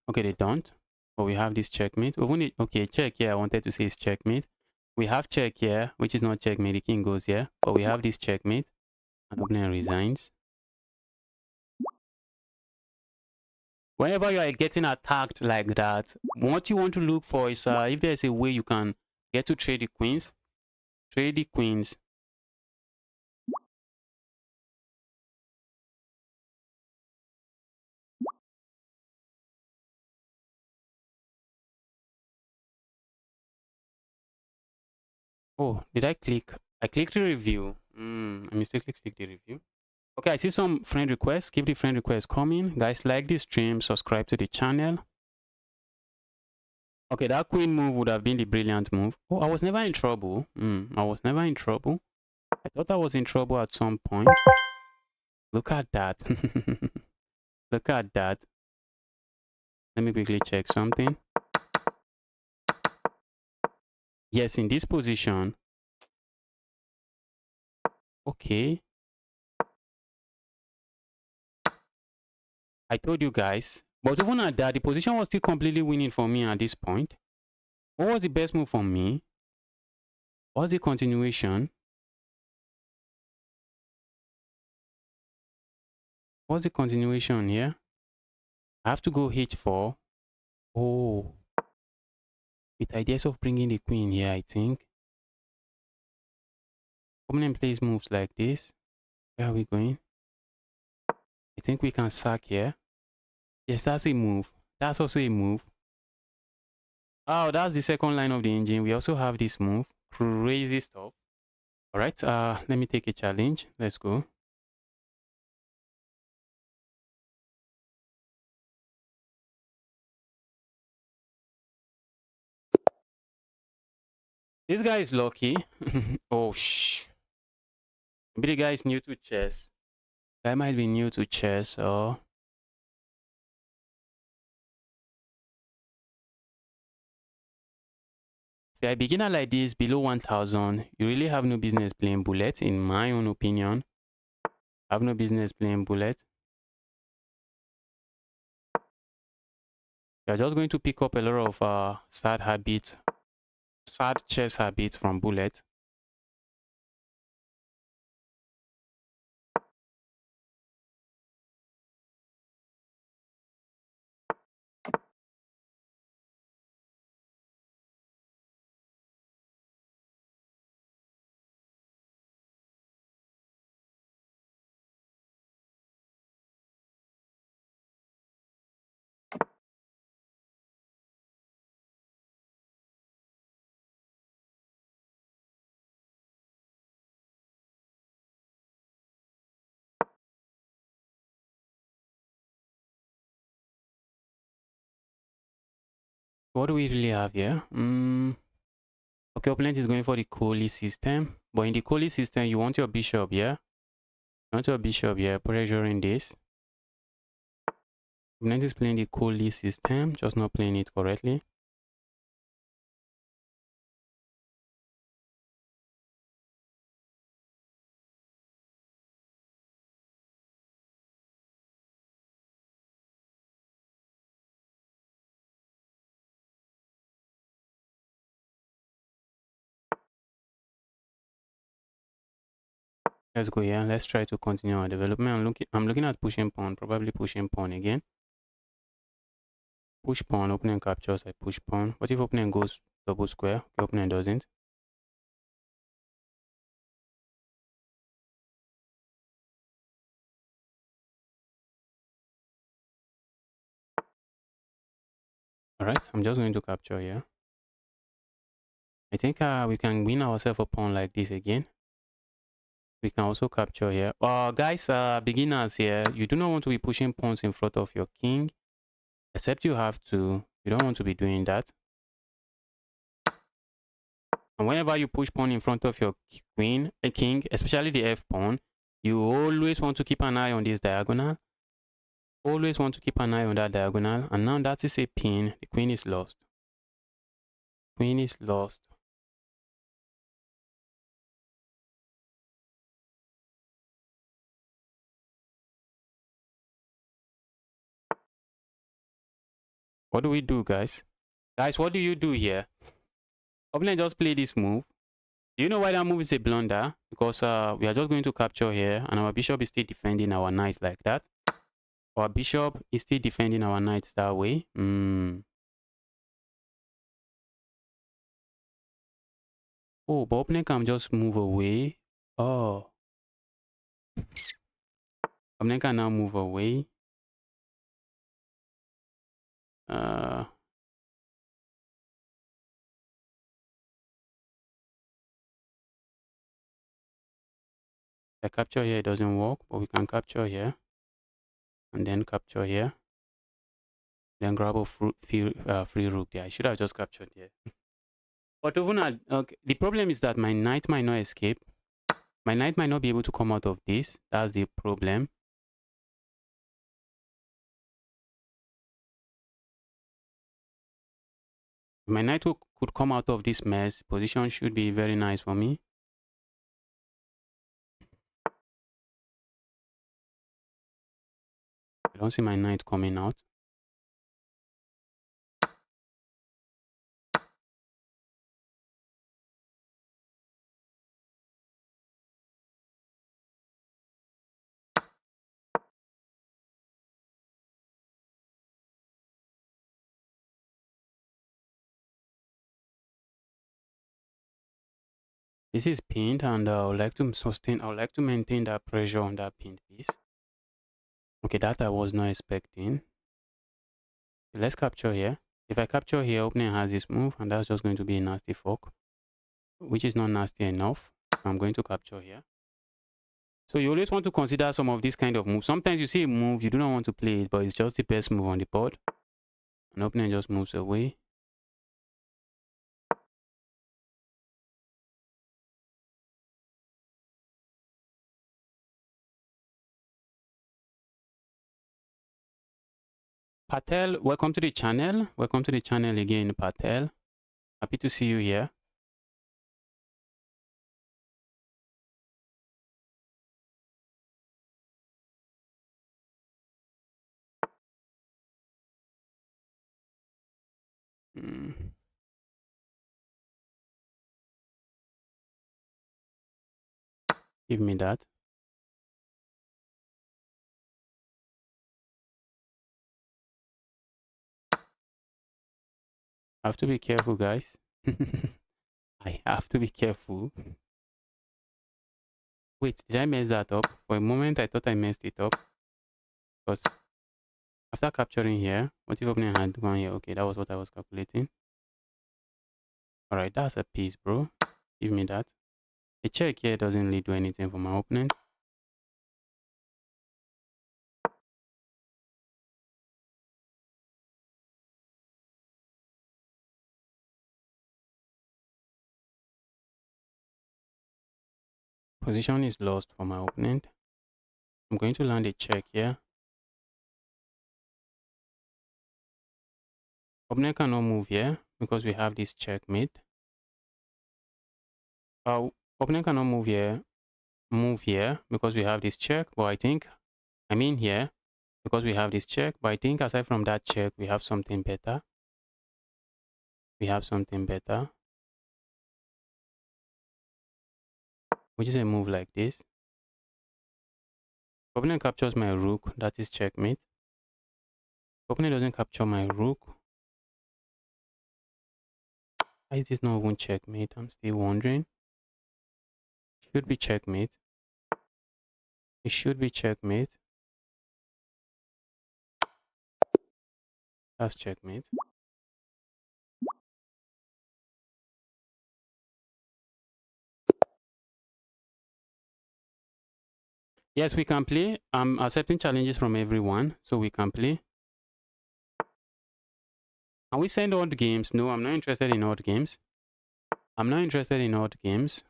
Okay, they don't. But we have this checkmate. Okay, check here. I wanted to say it's checkmate. We have check here, which is not checkmate. The king goes here. But we have this checkmate. And opponent resigns. Whenever you are getting attacked like that, what you want to look for is if there's a way you can get to trade the queens. Trade the queens. Oh, did I click? I clicked the review. I mistakenly clicked the review. Okay, I see some friend requests. Keep the friend requests coming. Guys, like this stream, subscribe to the channel. Okay, that queen move would have been the brilliant move. Oh, I was never in trouble. I was never in trouble. I thought I was in trouble at some point. Look at that. Look at that. Let me quickly check something. Yes, in this position. Okay. I told you guys. But even at that, the position was still completely winning for me at this point. What was the best move for me? What's the continuation? What's the continuation here? I have to go h4. Oh. With ideas of bringing the queen here, I think. Opponent plays moves like this. Where are we going? I think we can sack here. Yes, that's a move. That's also a move. Oh, that's the second line of the engine. We also have this move. Crazy stuff. All right, let me take a challenge. Let's go. This guy is lucky. Oh, maybe the guy is new to chess. Guy might be new to chess or... If you're a beginner like this, below 1000, you really have no business playing bullet, in my own opinion. I have no business playing bullet. You're just going to pick up a lot of sad chess habits from bullet. What do we really have here? Okay, opponent is going for the Coley system. But in the Coley system, you want your bishop here. You want your bishop here, pressuring this. Opponent is playing the Coley system, just not playing it correctly. Let's go here. Let's try to continue our development. I'm looking at pushing pawn, probably pushing pawn again. Push pawn, opponent captures, I push pawn. What if opponent goes double square? Okay, opponent doesn't. Alright, I'm just going to capture here. I think we can win ourselves a pawn like this again. We can also capture here. Guys, beginners here, you do not want to be pushing pawns in front of your king. Except you have to. You don't want to be doing that. And whenever you push pawn in front of your queen, a king, especially the f pawn, you always want to keep an eye on this diagonal. Always want to keep an eye on that diagonal. And now that is a pin. The queen is lost. Queen is lost. What do we do, guys? Guys, what do you do here? Opponent just play this move. Do you know why that move is a blunder? Because we are just going to capture here, and our bishop is still defending our knight like that. Our bishop is still defending our knight that way. Oh, but opponent can just move away. Oh. Opponent can now move away. The capture here doesn't work, but we can capture here. And then capture here. Then grab a free rook there. I should have just captured here. But even at, okay, the problem is that my knight might not escape. My knight might not be able to come out of this. That's the problem. If my knight could come out of this mess, position should be very nice for me. I don't see my knight coming out. This is pinned, and I would like to sustain. I would like to maintain that pressure on that pinned piece. Okay, that I was not expecting. Let's capture here. If I capture here, opponent has this move, and that's just going to be a nasty fork, which is not nasty enough. I'm going to capture here. So you always want to consider some of these kind of moves. Sometimes you see a move, you do not want to play it, but it's just the best move on the board. And opponent just moves away. Patel, welcome to the channel. Welcome to the channel again, Patel. Happy to see you here. Give me that. I have to be careful, guys. I have to be careful. Wait, did I mess that up? For a moment, I thought I messed it up. Because after capturing here, what if opponent had one here? Okay, that was what I was calculating. Alright, that's a piece, bro. Give me that. A check here doesn't really do anything for my opponent. Position is lost for my opponent. I'm going to land a check here. Opponent cannot move here because we have this checkmate. Opponent cannot move here because we have this check. But I mean here because we have this check. But I think aside from that check, we have something better. We have something better, which is a move like this. Opponent captures my rook. That is checkmate. Opponent doesn't capture my rook. Why is this not even checkmate? I'm still wondering. Should be checkmate. It should be checkmate. That's checkmate. Yes, we can play. I'm accepting challenges from everyone, so we can play. Can we send odd games? No, I'm not interested in odd games. I'm not interested in odd games.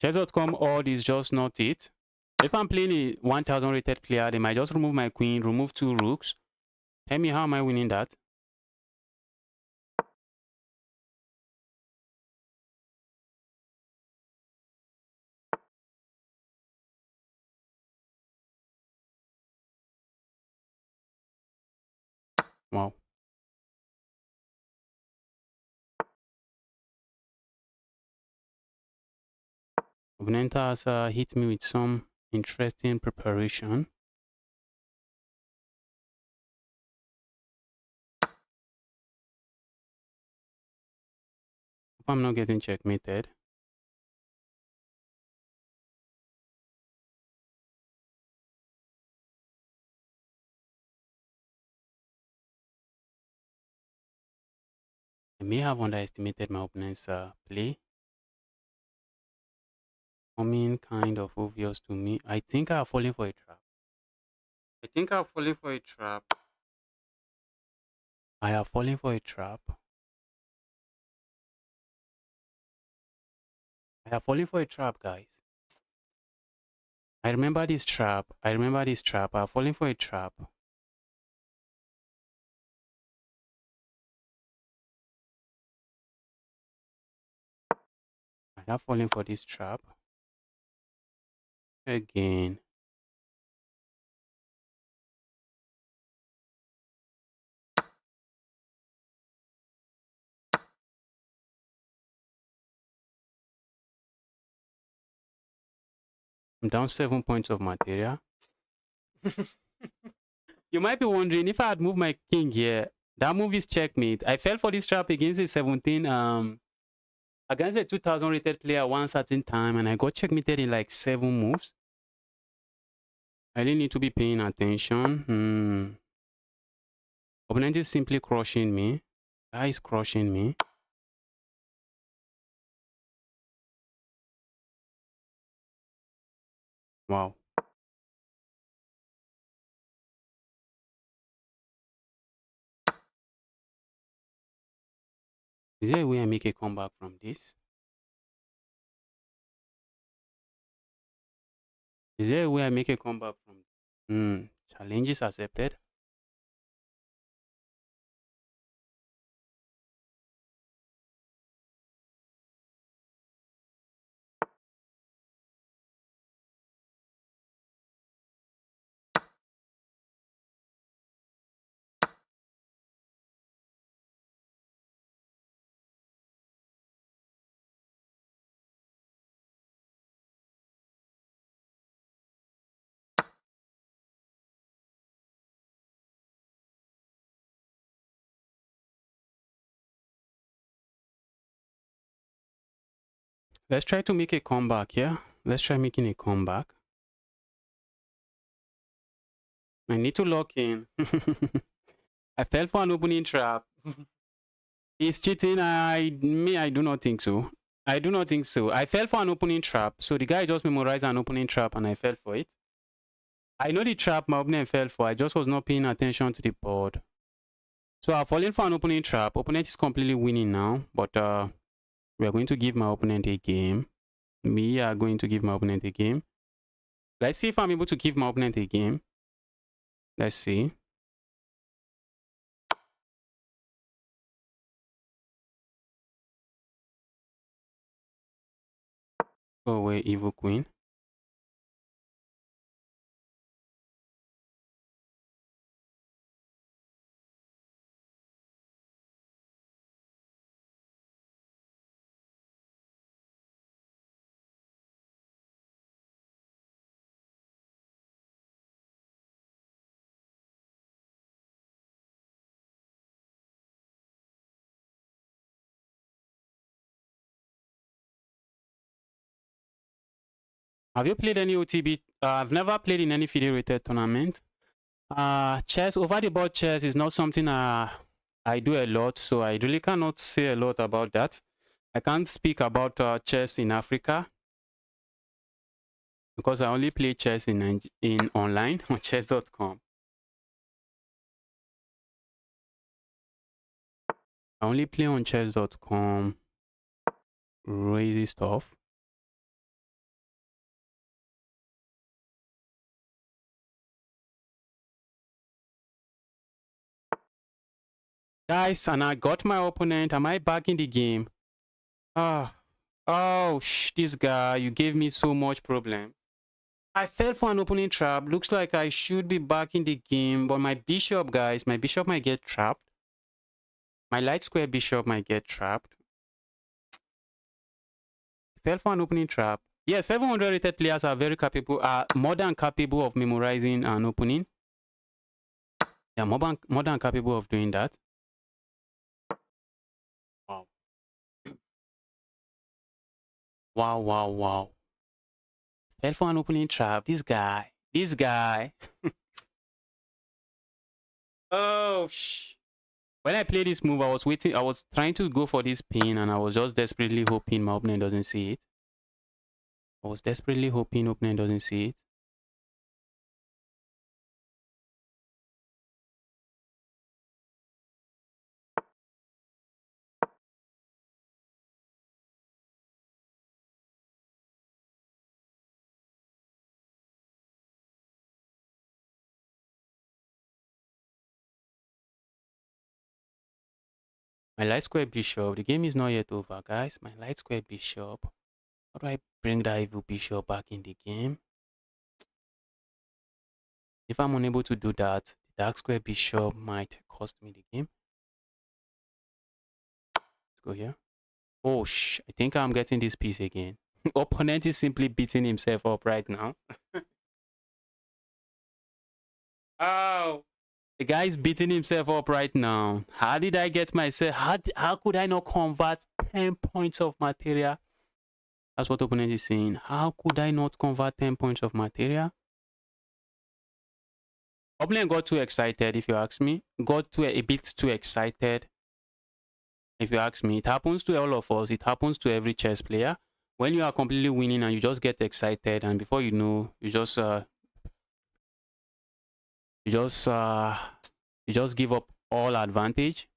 Chess.com odd is just not it. If I'm playing a 1000 rated player, they might just remove my queen, remove 2 rooks. Tell me, how am I winning that? Wow. Opponent has hit me with some interesting preparation. Hope I'm not getting checkmated. I may have underestimated my opponent's play. Coming kind of obvious to me. I think I have fallen for a trap. I think I've fallen for a trap. I have fallen for a trap. I have fallen for a trap, guys. I remember this trap. I remember this trap. I have fallen for a trap. I have fallen for this trap. Again. I'm down 7 points of material. You might be wondering, if I had moved my king here, that move is checkmate. I fell for this trap against a 17 against a 2000 rated player one certain time, and I got checkmated in like 7 moves. I really need to be paying attention. Opponent is simply crushing me. Guy is crushing me. Wow. Is there a way I make a comeback from this? Is there a way I make a comeback from? Challenges accepted. Let's try to make a comeback, yeah? Let's try making a comeback. I need to lock in. I fell for an opening trap. He's cheating. I do not think so. I do not think so. I fell for an opening trap. So the guy just memorized an opening trap and I fell for it. I know the trap my opponent fell for. I just was not paying attention to the board. So I've fallen for an opening trap. Opponent is completely winning now. But we are going to give my opponent a game. We are going to give my opponent a game. Let's see if I'm able to give my opponent a game. Let's see. Go away, evil queen. Have you played any OTB? I've never played in any FIDE rated tournament. Chess, over the board chess is not something I do a lot, so I really cannot say a lot about that. I can't speak about chess in Africa because I only play chess in online on chess.com. I only play on chess.com, crazy stuff. Guys, and I got my opponent. Am I back in the game? Oh, this guy, you gave me so much problem. I fell for an opening trap. Looks like I should be back in the game, but my bishop, guys, my bishop might get trapped. My light square bishop might get trapped. Fell for an opening trap. Yeah, 700 rated players are very capable, are more than capable of memorizing an opening. They are more than capable of doing that. Wow. Wow. Fell for an opening trap. This guy. Oh, when I play this move, I was waiting. I was trying to go for this pin, and I was just desperately hoping my opponent doesn't see it. I was desperately hoping opponent doesn't see it. My light square bishop. The game is not yet over, guys. My light square bishop. How do I bring that evil bishop back in the game? If I'm unable to do that, the dark square bishop might cost me the game. Let's go here. Oh, I think I'm getting this piece again. Opponent is simply beating himself up right now. Oh, the guy is beating himself up right now. How did I get myself? How could I not convert 10 points of material? That's what opponent is saying. How could I not convert 10 points of material? Opponent got too excited, if you ask me. Got a bit too excited, if you ask me. It happens to all of us. It happens to every chess player. When you are completely winning and you just get excited, and before you know, you just give up all advantage.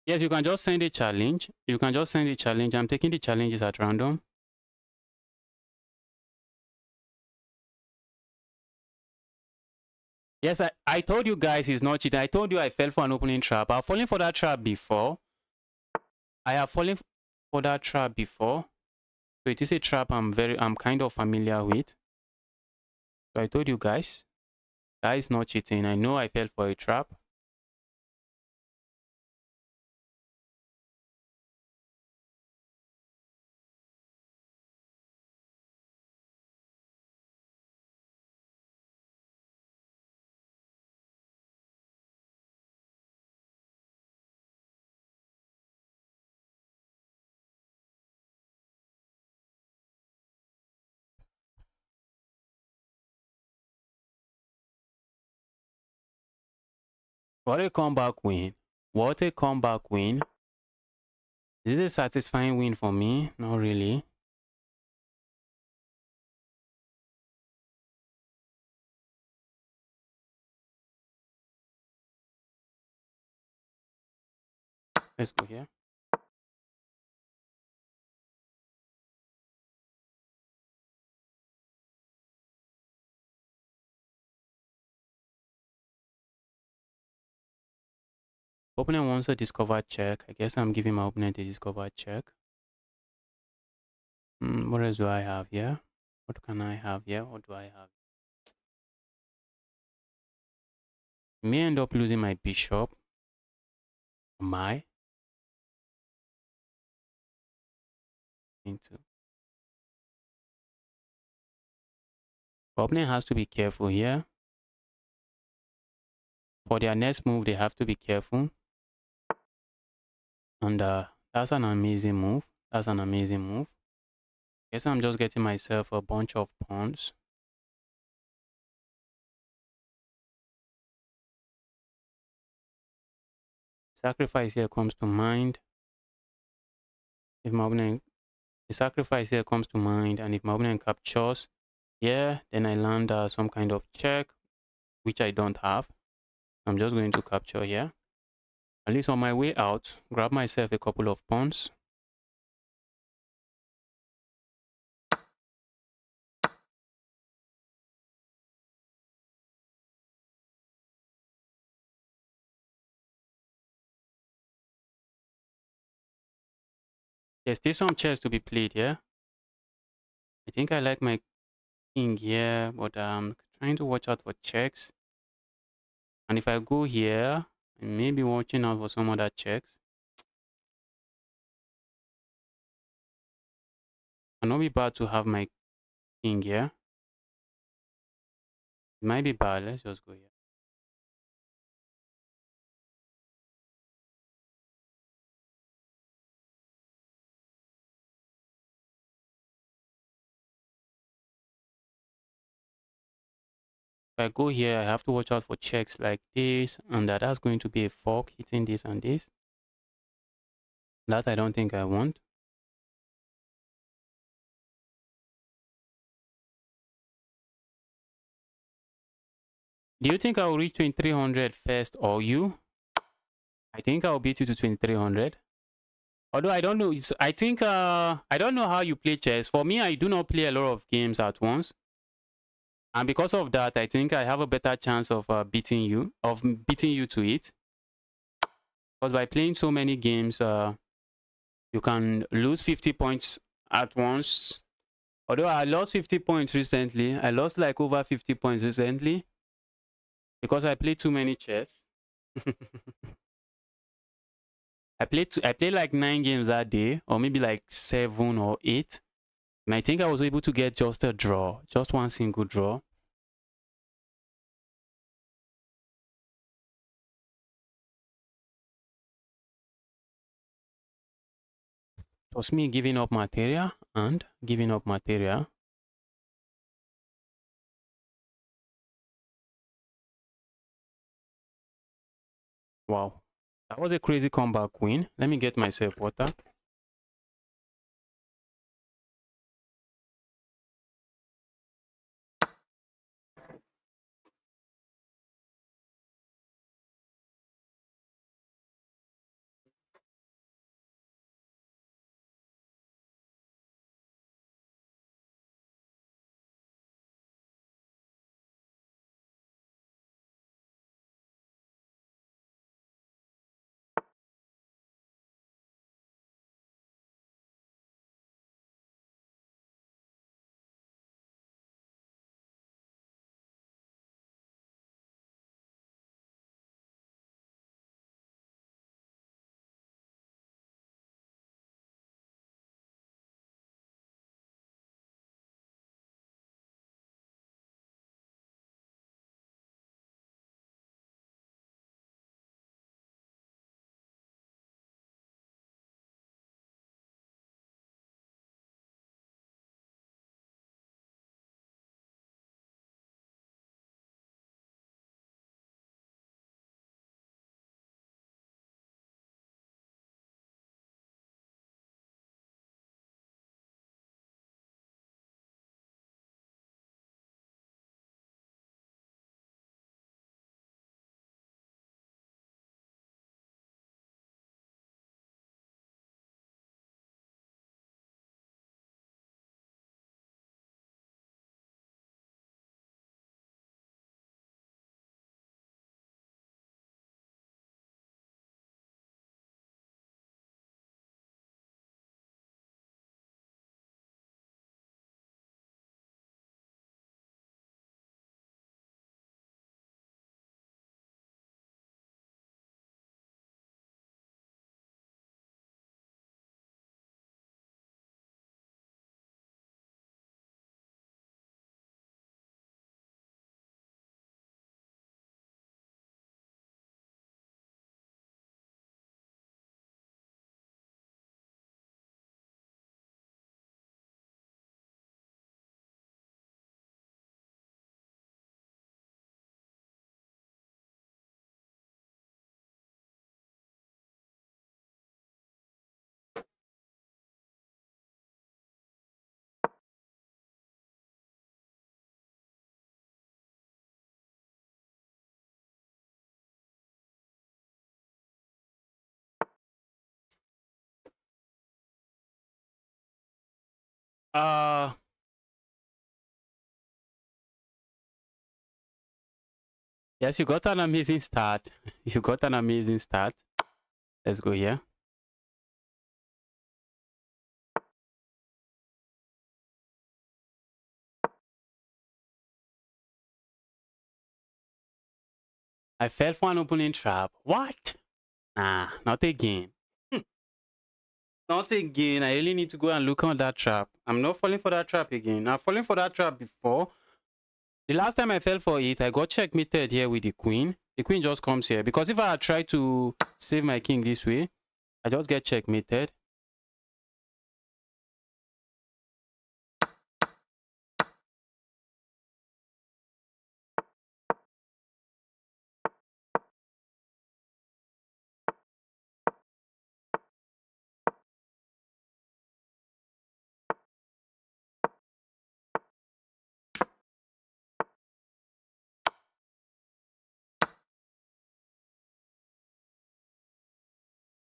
Yes, you can just send a challenge. You can just send a challenge. I'm taking the challenges at random. Yes, I told you guys it's not cheating. I told you I fell for an opening trap. I've fallen for that trap before. I have fallen for that trap before. So it is a trap I'm kind of familiar with. So I told you guys, that is not cheating. I know I fell for a trap. What a comeback win. What a comeback win. Is it a satisfying win for me? Not really. Let's go here. Opponent wants a discovered check. I guess I'm giving my opponent a discovered check. What else do I have here? What can I have here? What do I have? May end up losing my bishop. My into opponent has to be careful here. For their next move, they have to be careful. And that's an amazing move. That's an amazing move. Guess I'm just getting myself a bunch of pawns. Sacrifice here comes to mind. If my opponent, the sacrifice here comes to mind, and if my opponent captures, yeah, then I land some kind of check, which I don't have. I'm just going to capture here. At least on my way out, grab myself a couple of pawns. There's still some chess to be played here. I think I like my king here, but I'm trying to watch out for checks. And if I go here, I may be watching out for some other checks. It cannot be bad to have my king here. It might be bad. Let's just go here. If I go here, I have to watch out for checks like this and that. That's going to be a fork hitting this and this. That I don't think I want. Do you think I will reach 2300 first or you? I think I'll beat you to 2300. Although I don't know, I think I don't know how you play chess. For me, I do not play a lot of games at once, and because of that, I think I have a better chance of beating you to it. Because by playing so many games, you can lose 50 points at once. Although I lost 50 points recently, I lost like over 50 points recently because I played too many chess. I played like 9 games that day, or maybe like 7 or 8. And I think I was able to get just a draw, just one single draw. It was me giving up materia and giving up materia. Wow. That was a crazy comeback win. Let me get myself water. Uh, yes, you got an amazing start. You got an amazing start. Let's go here. I fell for an opening trap. What? Nah, not again. Not again. I really need to go and look on that trap. I'm not falling for that trap again. I've fallen for that trap before. The last time I fell for it, I got checkmated here with the queen. The queen just comes here. Because if I had tried to save my king this way, I just get checkmated.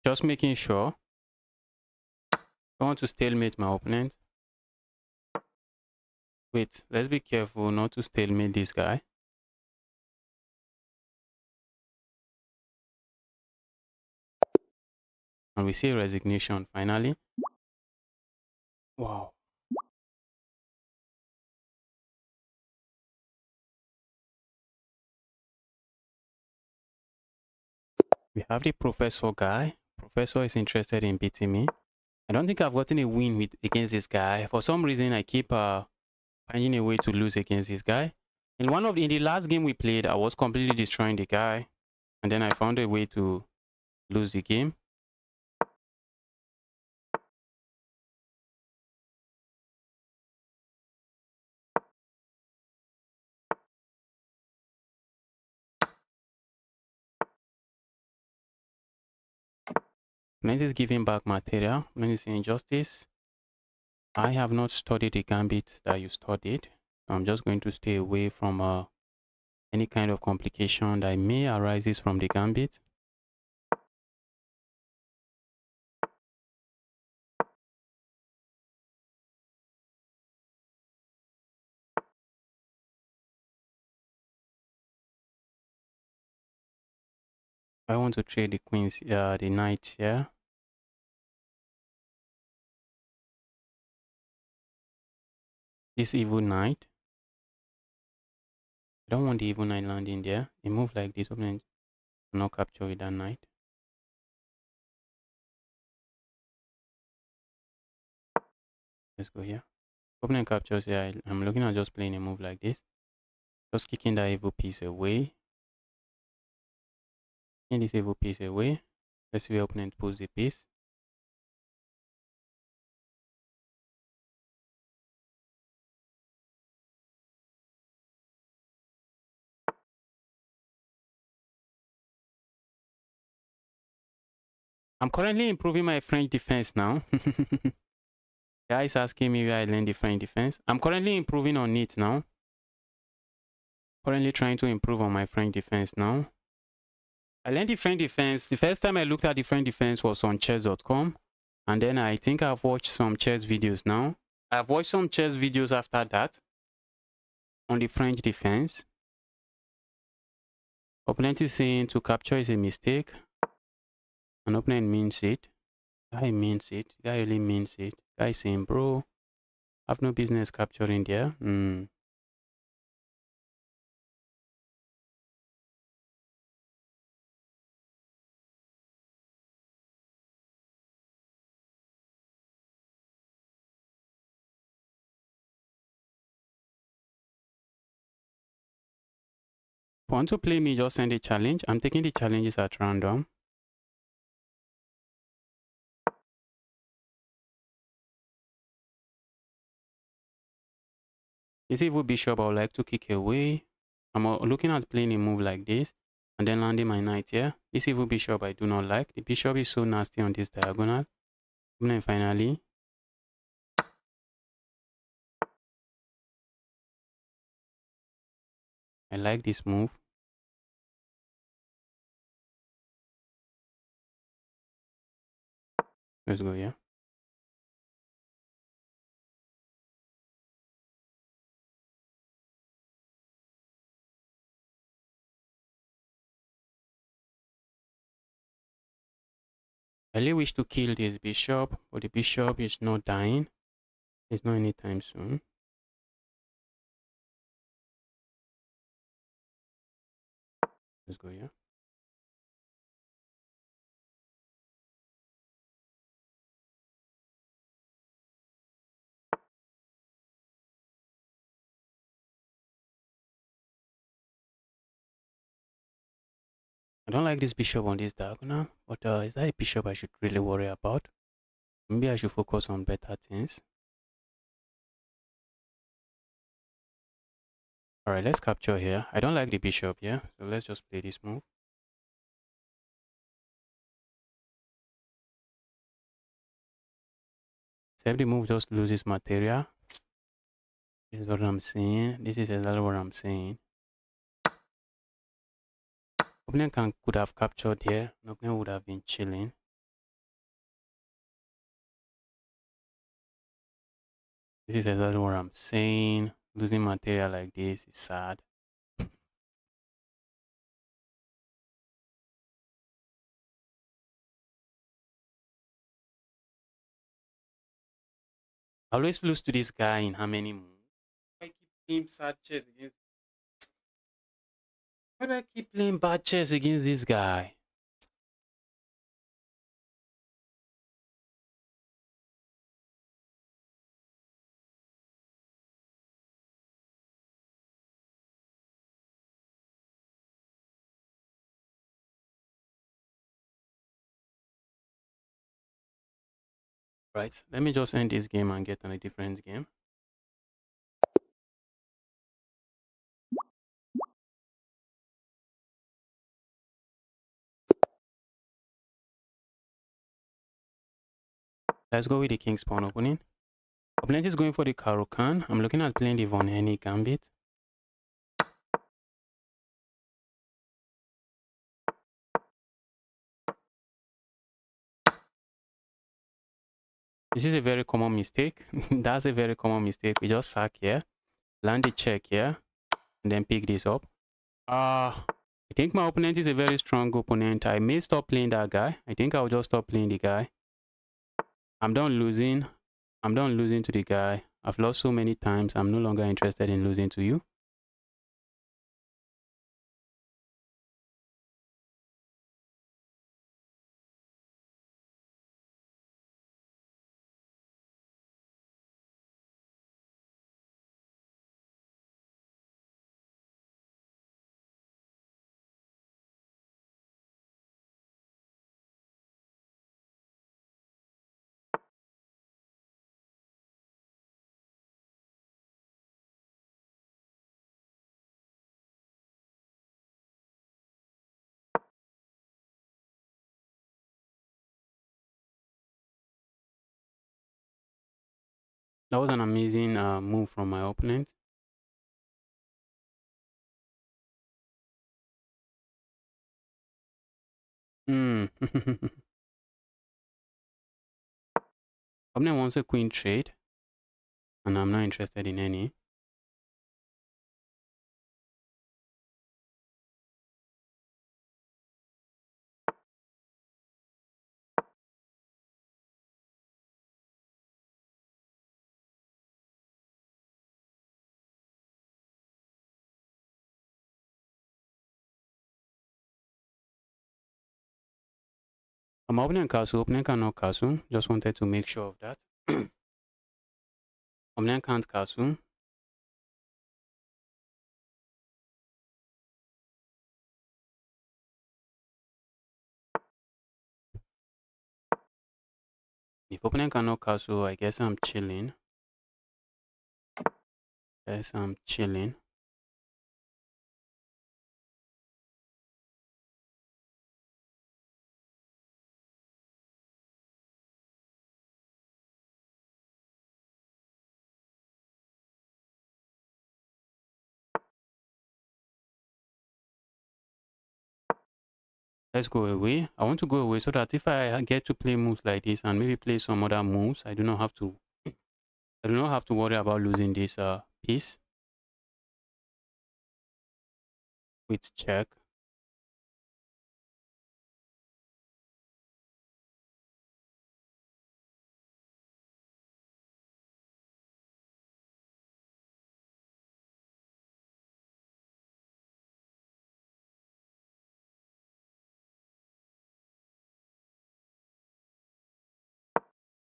Just making sure. I want to stalemate my opponent. Wait, let's be careful not to stalemate this guy. And we see resignation finally. Wow. We have the professor guy. Professor is interested in beating me. I don't think I've gotten a win with against this guy. For some reason, I keep finding a way to lose against this guy. In the last game we played, I was completely destroying the guy, and then I found a way to lose the game. Opponent is giving back material. Opponent is injustice. I have not studied the gambit that you studied. I'm just going to stay away from any kind of complication that may arises from the gambit. I want to trade the queens, the knight here. This evil knight. I don't want the evil knight landing there. A move like this, opponent will not capture with that knight. Let's go here. Opponent captures here. I'm looking at just playing a move like this. Just kicking that evil piece away. Kicking this evil piece away. Let's see where opponent pulls the piece. I'm currently improving my French defense now. Guys asking me where I learned the French defense. I'm currently improving on it now. Currently trying to improve on my French defense now. I learned the French defense. The first time I looked at the French defense was on chess.com. And then I think I've watched some chess videos now. I've watched some chess videos after that on the French defense. Opponent is saying to capture is a mistake. An opponent means it. Guy means it. Guy really means it. Guy saying, bro, I have no business capturing there. Want to play me, just send a challenge. I'm taking the challenges at random. This evil bishop I would like to kick away. I'm looking at playing a move like this and then landing my knight here. This evil bishop I do not like. The bishop is so nasty on this diagonal. And then finally, I like this move. Let's go here. I really wish to kill this bishop, but the bishop is not dying. It's not anytime soon. Let's go here. I don't like this bishop on this diagonal, but is that a bishop I should really worry about? Maybe I should focus on better things. Alright, let's capture here. I don't like the bishop here, so let's just play this move. Except the move just loses material. This is what I'm saying. This is exactly what I'm saying. Opponent could have captured here. Opponent would have been chilling. This is exactly what I'm saying. Losing material like this is sad. I always lose to this guy in how many moves? I keep playing sad chess against. Why do I keep playing bad chess against this guy? Right, let me just end this game and get on a different game. Let's go with the king's pawn opening. Opponent is going for the Caro-Kann. I'm looking at playing the Von Henny gambit. This is a very common mistake. That's a very common mistake. We just sack here, land the check here, and then pick this up. I think my opponent is a very strong opponent. I may stop playing that guy. I think I'll just stop playing the guy. I'm done losing. I'm done losing to the guy. I've lost so many times. I'm no longer interested in losing to you. That was an amazing move from my opponent. Hmm. Opponent wants a queen trade, and I'm not interested in any. I'm opening castle. Opponent cannot castle. Just wanted to make sure of that. Opponent can't castle. If opponent cannot castle, I guess I'm chilling. Guess I'm chilling. Let's go away. I want to go away so that if I get to play moves like this and maybe play some other moves, I do not have to worry about losing this piece with check.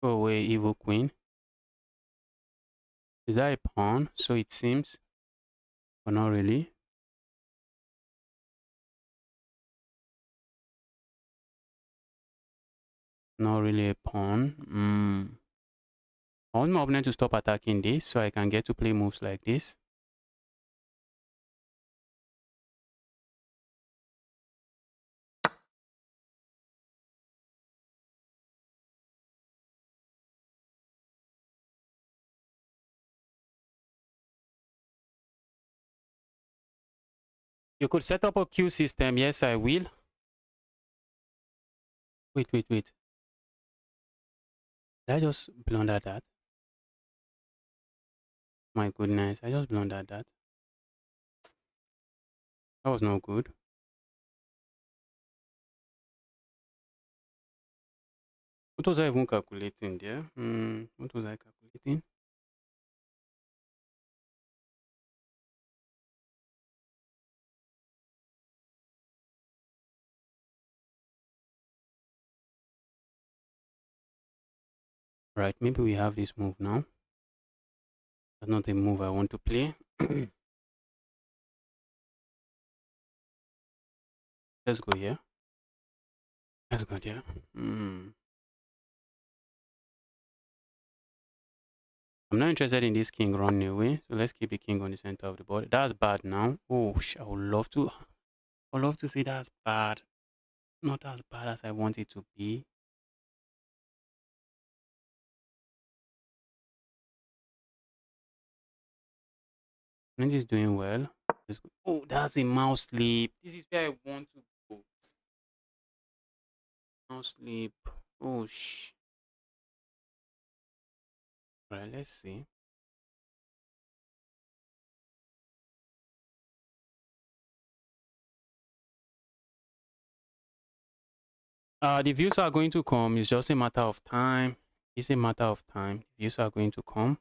Go away, evil queen. Is that a pawn? So it seems, but not really. Not really a pawn. I want my opponent to stop attacking this so I can get to play moves like this. You could set up a queue system. Yes, I will. Wait. Did I just blunder that? My goodness, I just blundered that. That was not good. What was I even calculating there? What was I calculating? Right, maybe we have this move now. That's not a move I want to play. Let's go here. Let's go there. I'm not interested in this king running away, so let's keep the king on the center of the board. That's bad now. Oh, I would love to. I would love to say that's bad. Not as bad as I want it to be. And is doing well. Let's go. Oh, that's a mouse sleep. This is where I want to go. Mouse sleep. Oh, Right, let's see. The views are going to come. It's just a matter of time. It's a matter of time. The views are going to come.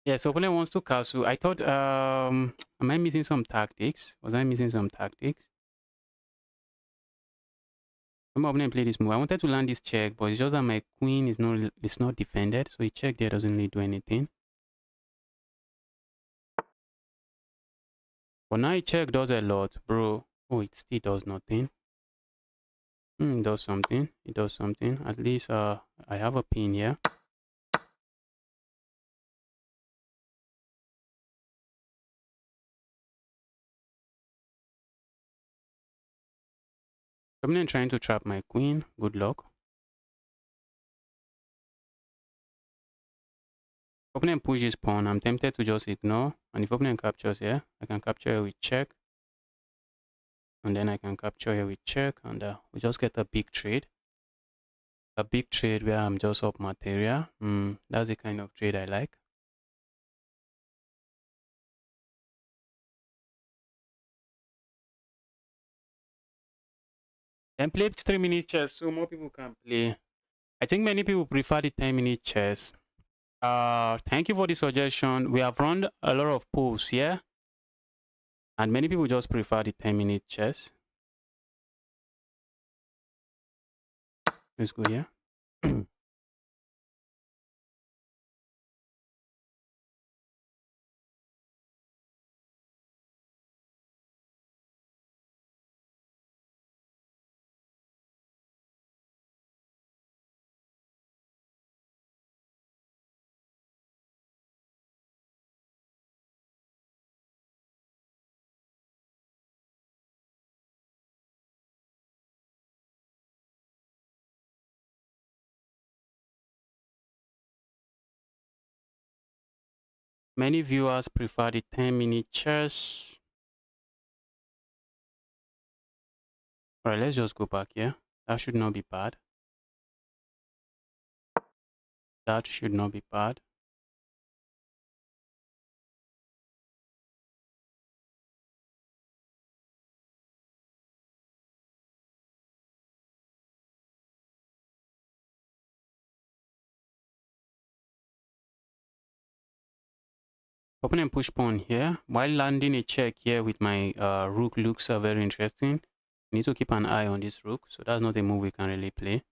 Yes, opponent wants to castle. I thought, am I missing some tactics? Was I missing some tactics? My opponent played this move. I wanted to land this check, but it's just that my queen is not defended, so a check there doesn't really do anything. But now a check does a lot, bro. Oh, it still does nothing. It does something. It does something. At least I have a pin here. Opponent trying to trap my queen. Good luck. Opponent pushes pawn. I'm tempted to just ignore. And if opponent captures here, I can capture here with check. And then I can capture here with check. And we just get a big trade. A big trade where I'm just up material. That's the kind of trade I like. Then play 3-minute chess so more people can play. I think many people prefer the 10-minute chess. Thank you for the suggestion. We have run a lot of polls here. And many people just prefer the 10-minute chess. Let's go here. Many viewers prefer the 10-minute chess. All right, let's just go back here. That should not be bad. That should not be bad. Open and push pawn here. While landing a check here with my rook looks very interesting. We need to keep an eye on this rook. So that's not a move we can really play.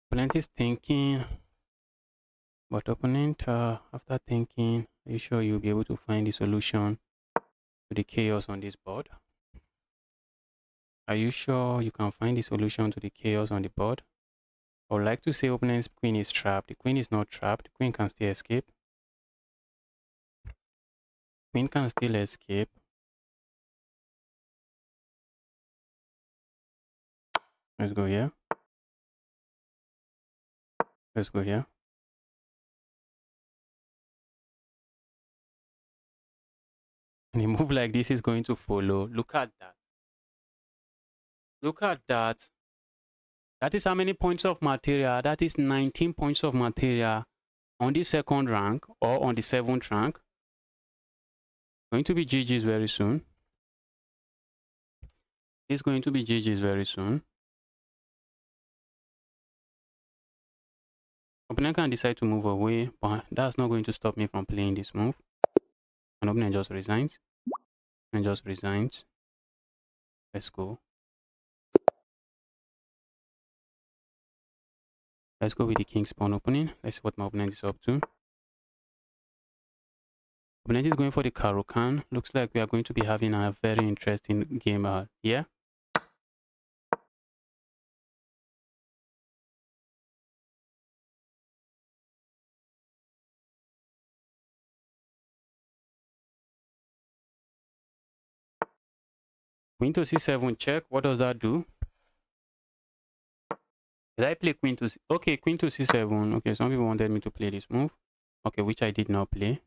Opponent is thinking, but opponent, after thinking, are you sure you'll be able to find the solution to the chaos on this board? Are you sure you can find the solution to the chaos on the board? I would like to say opponent's queen is trapped. The queen is not trapped. The queen can still escape. Queen can still escape. Let's go here. Let's go here. And a move like this is going to follow. Look at that. Look at that. That is how many points of material? That is 19 points of material on the second rank or on the 7th rank. Going to be GG's very soon. It's going to be GG's very soon. Opponent can decide to move away, but that's not going to stop me from playing this move. And opponent just resigns. And just resigns. Let's go. Let's go with the king's pawn opening. Let's see what my opponent is up to. Opponent is going for the Caro-Kann. Looks like we are going to be having a very interesting game here. Queen to c7 check. What does that do? Did I play queen to okay, queen to c7. Okay, some people wanted me to play this move. Okay, which I did not play.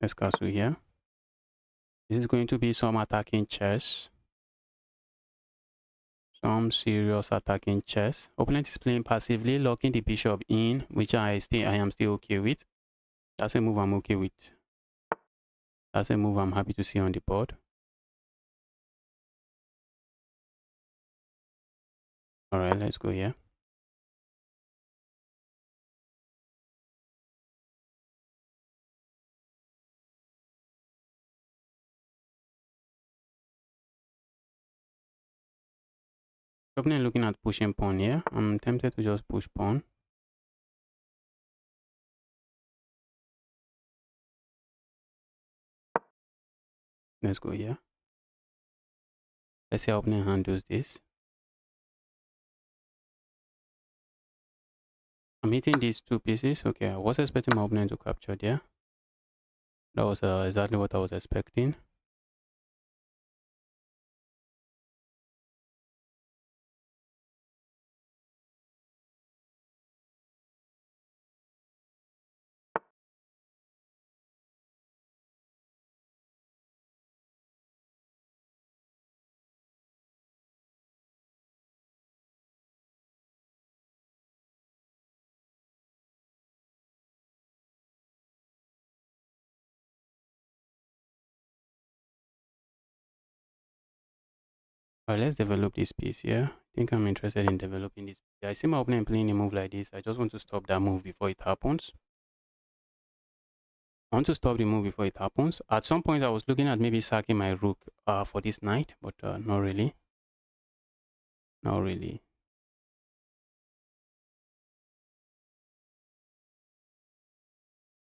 Let's castle here. This is going to be some attacking chess. Some serious attacking chess. Opponent is playing passively, locking the bishop in, which I am still okay with. That's a move I'm okay with. That's a move I'm happy to see on the board. Alright, let's go here. Opponent looking at pushing pawn here. I'm tempted to just push pawn. Let's go here. Let's see how opponent handles this. I'm hitting these two pieces. Okay, I was expecting my opponent to capture there. That was exactly what I was expecting. Alright, let's develop this piece here. I think I'm interested in developing this. I see my opponent playing a move like this. I just want to stop that move before it happens. I want to stop the move before it happens. At some point, I was looking at maybe sacking my rook for this knight, but not really. Not really.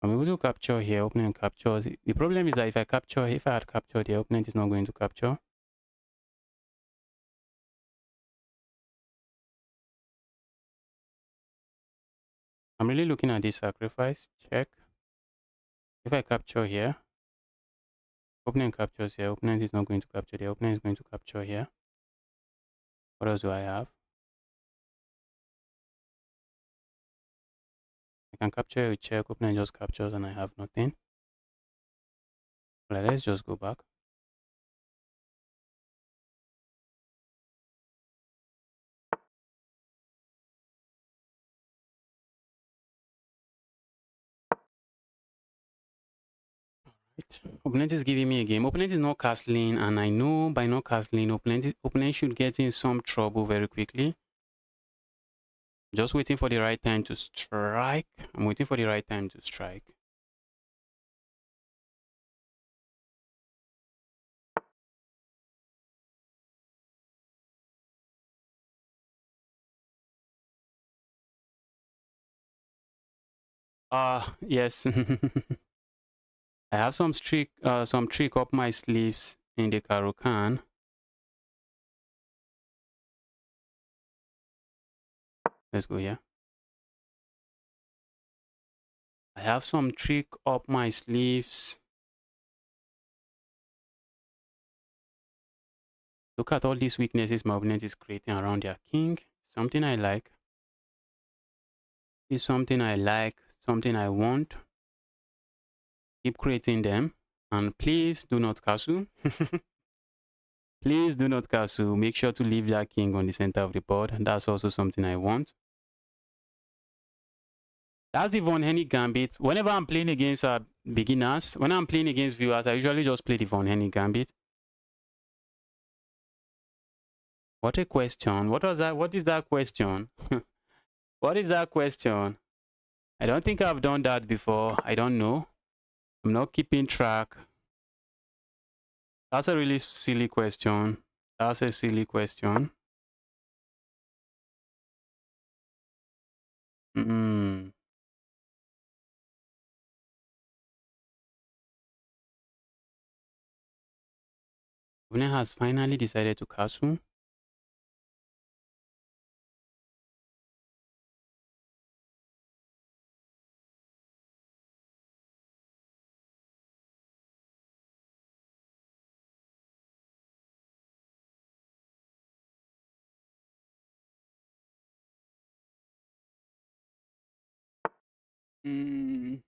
I'm able to capture here. Opponent captures. The problem is that if I had captured here, opponent is not going to capture. I'm really looking at this sacrifice. Check. If I capture here, opponent captures here. Opponent is not going to capture there. Opponent is going to capture here. What else do I have? I can capture a check. Opponent just captures and I have nothing. Well, let's just go back. Right. Opponent is giving me a game. Opponent is not castling, and I know by not castling, opponent should get in some trouble very quickly. Just waiting for the right time to strike. I'm waiting for the right time to strike. Yes. I have some trick up my sleeves in the Karukan. Let's go here. I have some trick up my sleeves. Look at all these weaknesses my opponent is creating around their king. Something I like. It's something I like, something I want. Keep creating them. And please do not castle. Please do not castle. Make sure to leave that king on the center of the board. And that's also something I want. That's the Von Henny Gambit. Whenever I'm playing against beginners, when I'm playing against viewers, I usually just play the Von Henny Gambit. What a question. What was that? What is that question? What is that question? I don't think I've done that before. I don't know. I'm not keeping track. That's a really silly question. That's a silly question. Mm. Opponent has finally decided to castle. Mm.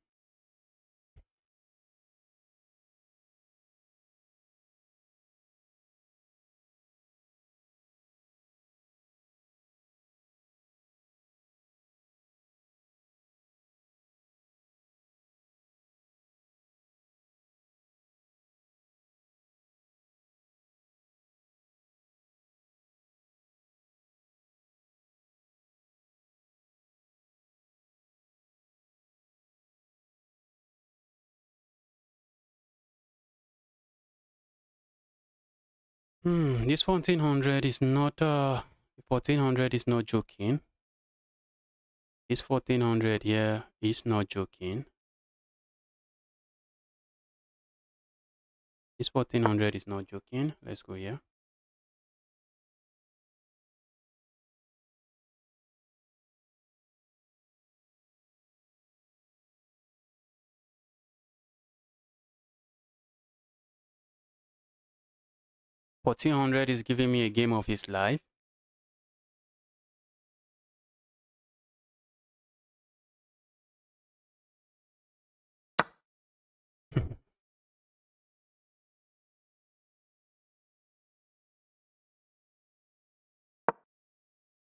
This 1400 is not 1400 is not joking. This 1400 here is not joking. This 1400 is not joking. Let's go here. $1,400 is giving me a game of his life.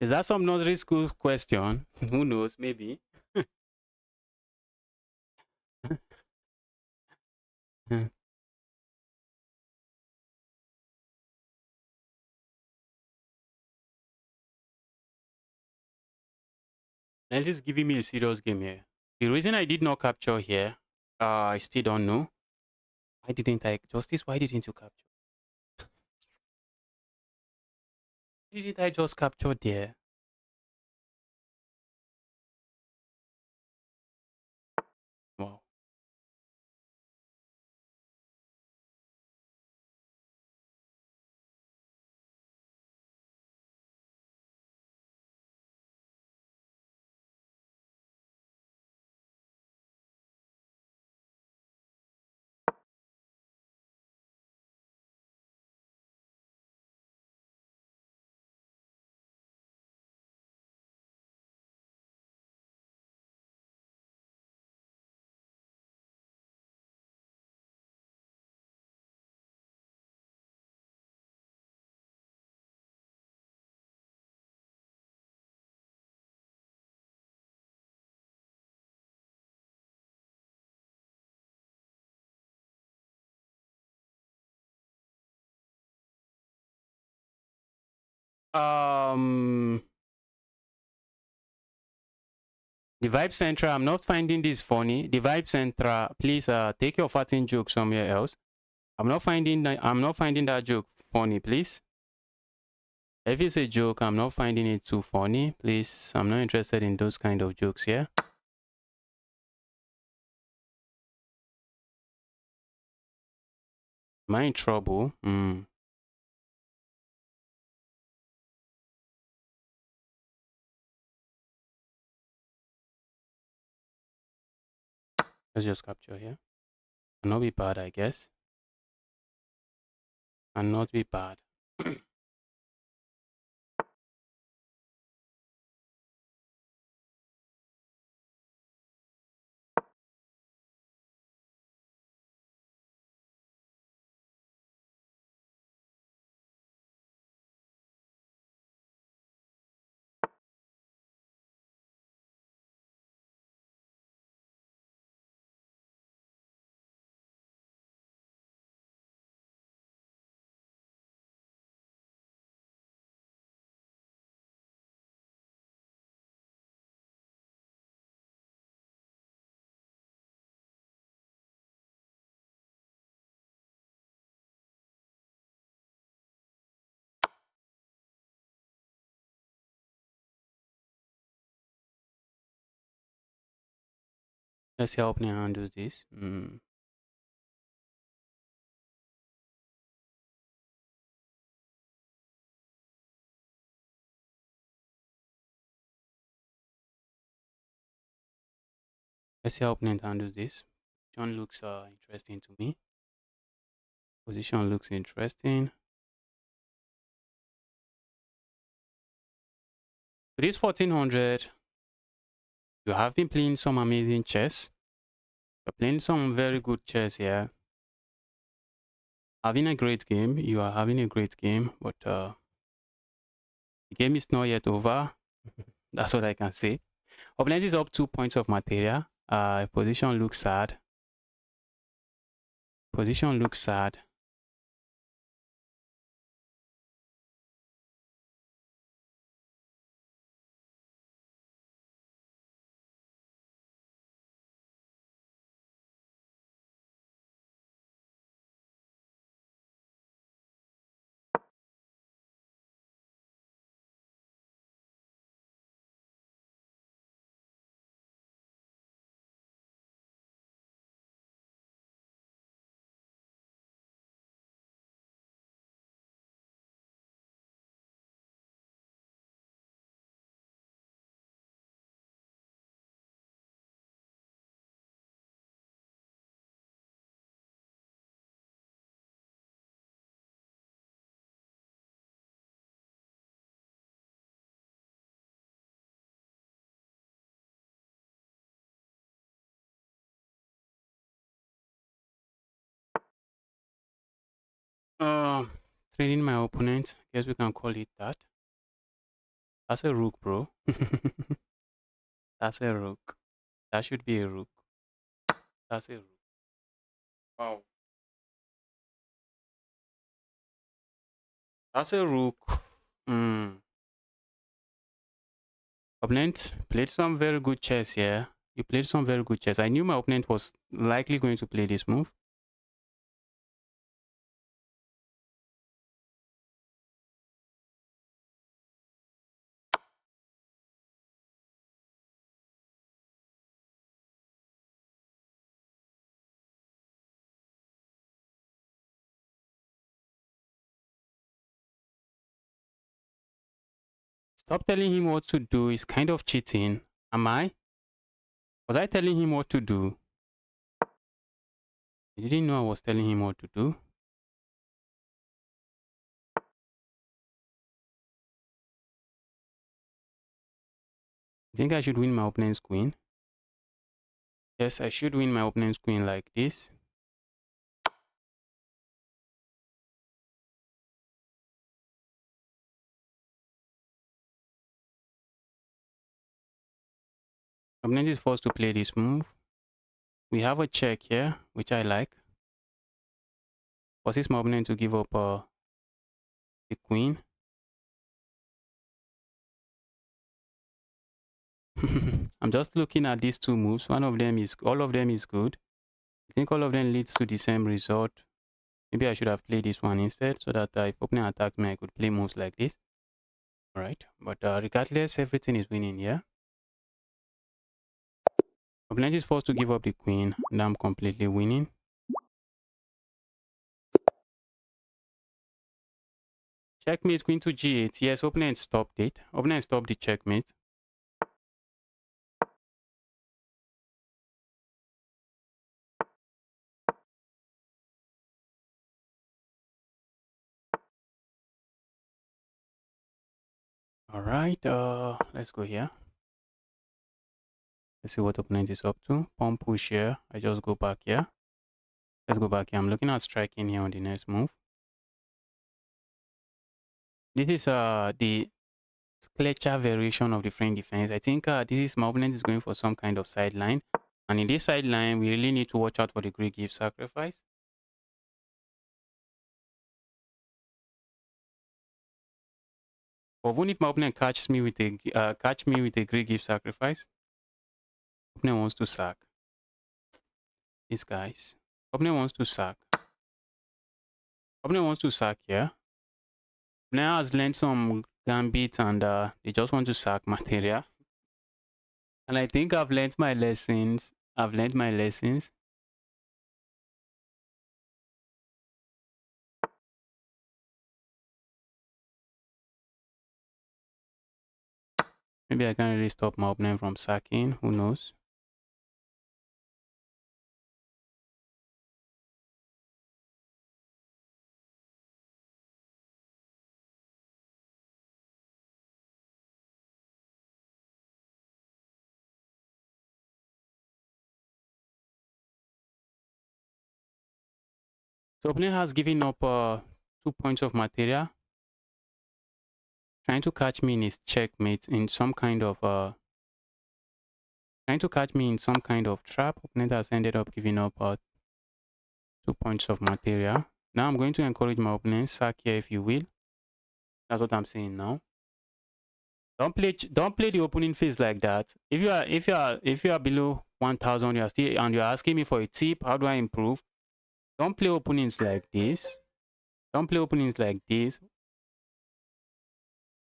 Is that some nursery school question? Who knows? Maybe. That is giving me a serious game here. The reason I did not capture here, I still don't know. Why didn't I? Justice, why didn't you capture? Why didn't I just capture there? Wow. The Vibe Central, I'm not finding this funny. The Vibe Central, please take your farting joke somewhere else. I'm not finding that joke funny, please. If it's a joke, I'm not finding it too funny. Please, I'm not interested in those kind of jokes here. Am I in trouble? Let's just capture here. Cannot be bad, I guess. Cannot be bad. Let's see how opening handles this. Let's see how opening handles this. Position looks interesting to me. Position looks interesting. With this 1400, you have been playing some amazing chess. You're playing some very good chess here. Having a great game. You are having a great game, but the game is not yet over. That's what I can say. Opponent is up 2 points of material. Position looks sad. Position looks sad. Uh, Training my opponent. Guess we can call it that. That's a rook, bro. That's a rook. That should be a rook. That's a rook. Wow. That's a rook. Opponent played some very good chess here. You played some very good chess. I knew my opponent was likely going to play this move. Stop telling him what to do. Is kind of cheating. Am I? Was I telling him what to do? He didn't know I was telling him what to do. I think I should win my opponent's queen. Yes, I should win my opponent's queen like this. Opponent is forced to play this move. We have a check here, which I like. Forces my opponent to give up the queen. I'm just looking at these two moves. All of them is good. I think all of them leads to the same result. Maybe I should have played this one instead so that if opponent attacks me, I could play moves like this. All right, but regardless, everything is winning here. Opponent is forced to give up the queen, and I'm completely winning. Checkmate, queen to g8. Yes, opponent stopped it. Opponent stopped the checkmate. All right, let's go here. Let's see what opponent is up to. Pawn push here. I just go back here. Let's go back here. I'm looking at striking here on the next move. This is the Skletcher variation of the frame defense. I think this is my opponent is going for some kind of sideline. And in this sideline, we really need to watch out for the Greek gift sacrifice. But even if my opponent catches me with a Greek gift sacrifice, opponent wants to sack. These guys. Opponent wants to sack. Opponent wants to sack here. Opponent has learned some gambit and they just want to sack material. And I think I've learned my lessons. Maybe I can't really stop my opponent from sacking. Who knows? So opponent has given up 2 points of material, trying to catch me in his checkmate in some kind of trap. Opponent has ended up giving up 2 points of material. Now I'm going to encourage my opponent, sack here if you will. That's what I'm saying now. Don't play the opening phase like that. If you are below 1000, you're asking me for a tip. How do I improve? Don't play openings like this. Don't play openings like this.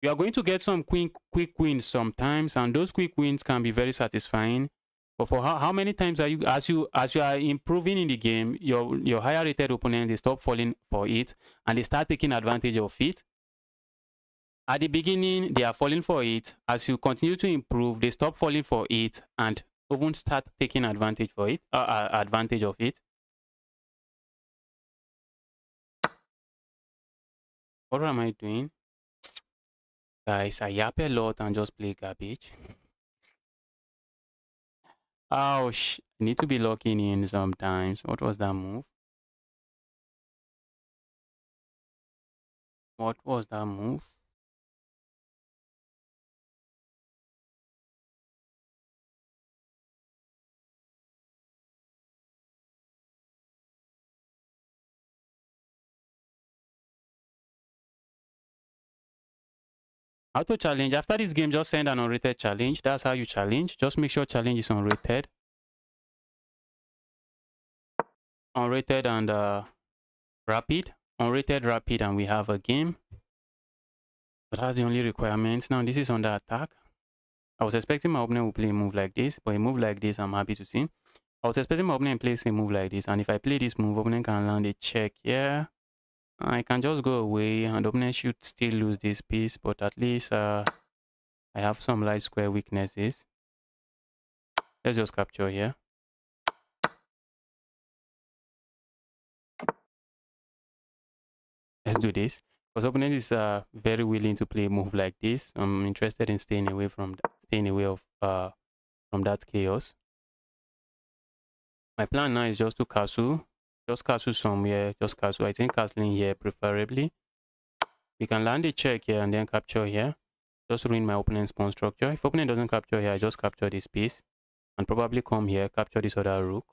You are going to get some quick wins sometimes, and those quick wins can be very satisfying. But for how many times are you as you are improving in the game, your higher rated opponent, they stop falling for it and they start taking advantage of it. At the beginning, they are falling for it. As you continue to improve, they stop falling for it and even start taking advantage for it. Advantage of it. What am I doing? Guys, I yap a lot and just play garbage. Ouch. I need to be locking in sometimes. What was that move? What was that move? How to challenge? After this game, just send an unrated challenge. That's how you challenge. Just make sure challenge is unrated. Unrated and rapid. Unrated, rapid, and we have a game. But that's the only requirement. Now, this is under attack. I was expecting my opponent would play a move like this, but a move like this, I'm happy to see. I was expecting my opponent plays a move like this, and if I play this move, opponent can land a check here. I can just go away, and opponent should still lose this piece, but at least I have some light square weaknesses. Let's just capture here. Let's do this. Because opponent is very willing to play a move like this. I'm interested in staying away from that chaos. My plan now is just to castle. Just castle somewhere. Just castle. I think castling here preferably. We can land a check here and then capture here. Just ruin my opponent's pawn structure. If opponent doesn't capture here, I just capture this piece. And probably come here, capture this other rook.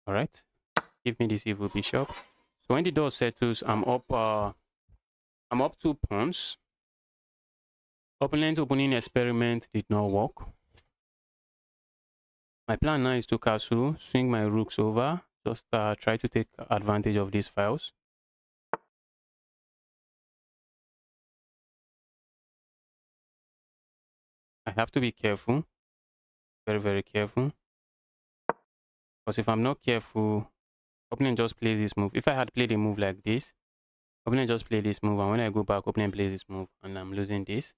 All right. Give me this evil bishop. So when the dust settles, I'm up 2 pawns. Opponent opening experiment did not work. My plan now is to castle, swing my rooks over, just try to take advantage of these files. I have to be careful, very, very careful. Because if I'm not careful, opponent just plays this move. If I had played a move like this, opponent just play this move, and when I go back, opponent plays this move, and I'm losing this.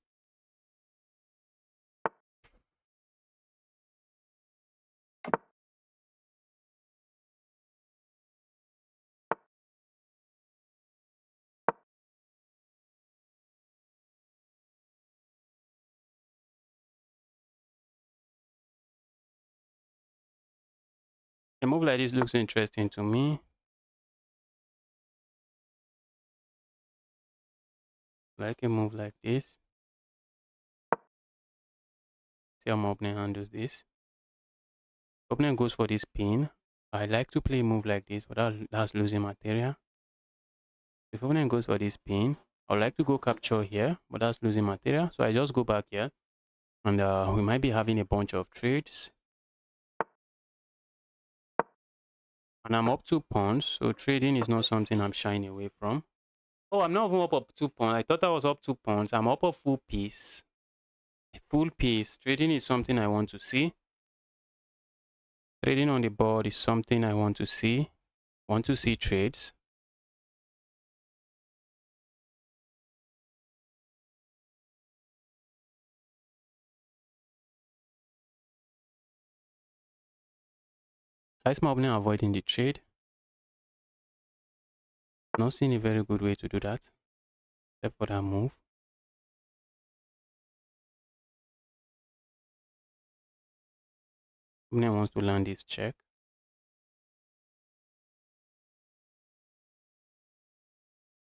A move like this looks interesting to me. Like a move like this. See how my opponent handles this. Opponent goes for this pin. I like to play a move like this, but that's losing material. If opponent goes for this pin, I would like to go capture here, but that's losing material. So I just go back here, and we might be having a bunch of trades. And I'm up 2 pawns, so trading is not something I'm shying away from. Oh, I'm not even up 2 pawns. I thought I was up 2 pawns. I'm up a full piece. A full piece. Trading is something I want to see. Trading on the board is something I want to see. Want to see trades. Ice Mob now avoiding the trade. Not seeing a very good way to do that, except for that move. Opponent wants to land this check.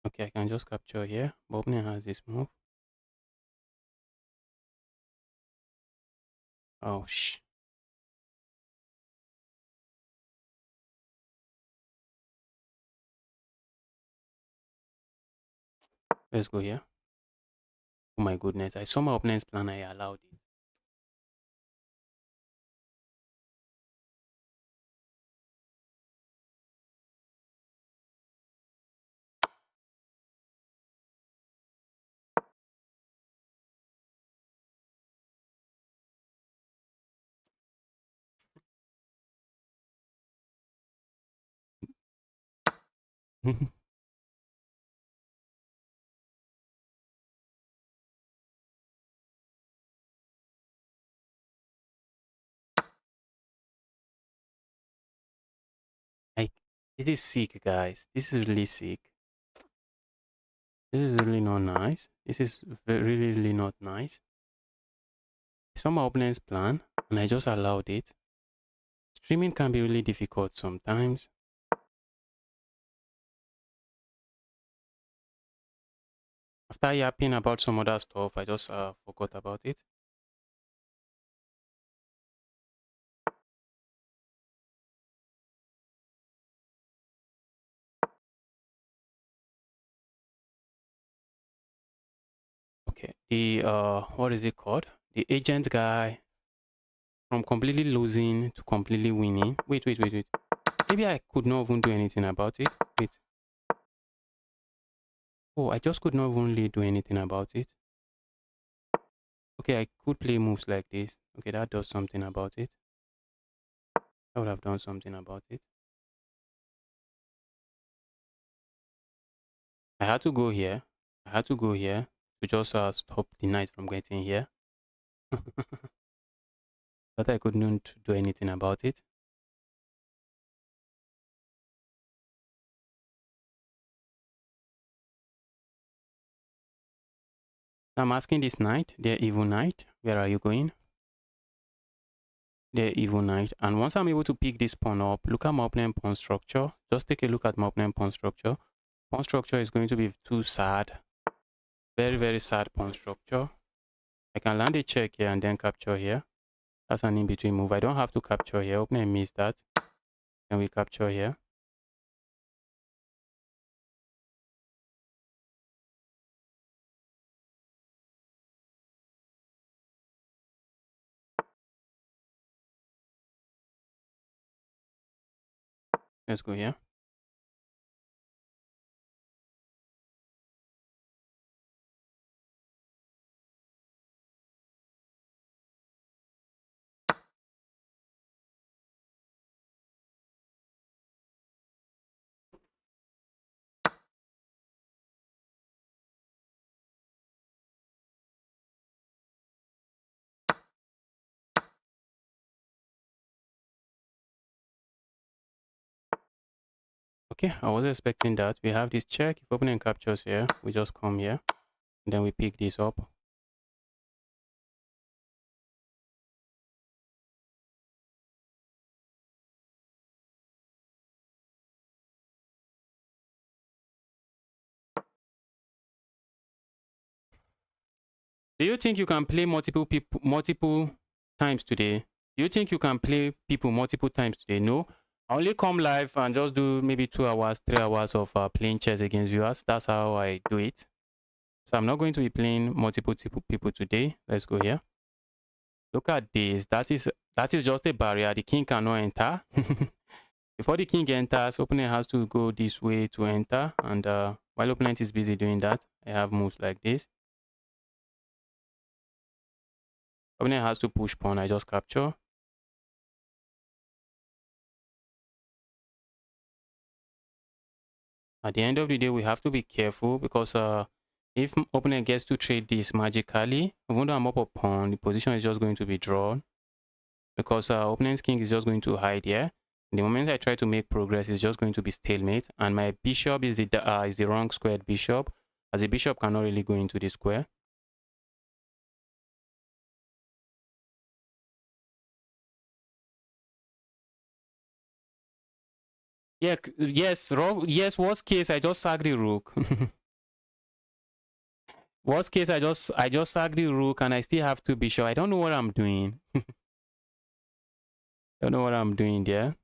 Okay, I can just capture here. But opponent has this move. Oh, shh. Let's go here. Oh my goodness, I saw my opponent's plan, I allowed it. Like, this is sick, guys. This is really sick. This is really not nice. This is really, really not nice. I saw my opponent's plan, and I just allowed it. Streaming can be really difficult sometimes. After yapping about some other stuff, I just forgot about it. Okay, the what is it called? The agent guy, from completely losing to completely winning. Wait. Maybe I could not even do anything about it. Wait. Oh, I just could not even really do anything about it. Okay, I could play moves like this. Okay, that does something about it. I would have done something about it. I had to go here. I had to go here to just stop the knight from getting here. But I couldn't do anything about it. I'm asking this knight, their evil knight, where are you going? Their evil knight. And once I'm able to pick this pawn up, look at my opponent pawn structure. Just take a look at my opponent pawn structure. Pawn structure is going to be too sad. Very, very sad pawn structure. I can land a check here and then capture here. That's an in-between move. I don't have to capture here. Opponent missed that. Can we capture here? Let's go here. Okay, I was expecting that. We have this check. If opening captures here, we just come here and then we pick this up. Do you think you can play multiple people multiple times today? Do you think you can play people multiple times today? No. I only come live and just do maybe 2 hours, 3 hours of playing chess against viewers. That's how I do it. So I'm not going to be playing multiple people today. Let's go here. Look at this. That is just a barrier. The king cannot enter. Before the king enters, opponent has to go this way to enter. And while opponent is busy doing that, I have moves like this. Opponent has to push pawn. I just capture. At the end of the day, we have to be careful because if opponent gets to trade this magically, even though I'm up a pawn, the position is just going to be drawn because opponent's king is just going to hide here. The moment I try to make progress, it's just going to be stalemate, and my bishop is the wrong squared bishop, as the bishop cannot really go into the square. Yeah, yes, yes. Worst case, I just sack the rook. Worst case, I just sack the rook, and I still have two bishop. I don't know what I'm doing. Don't know what I'm doing there.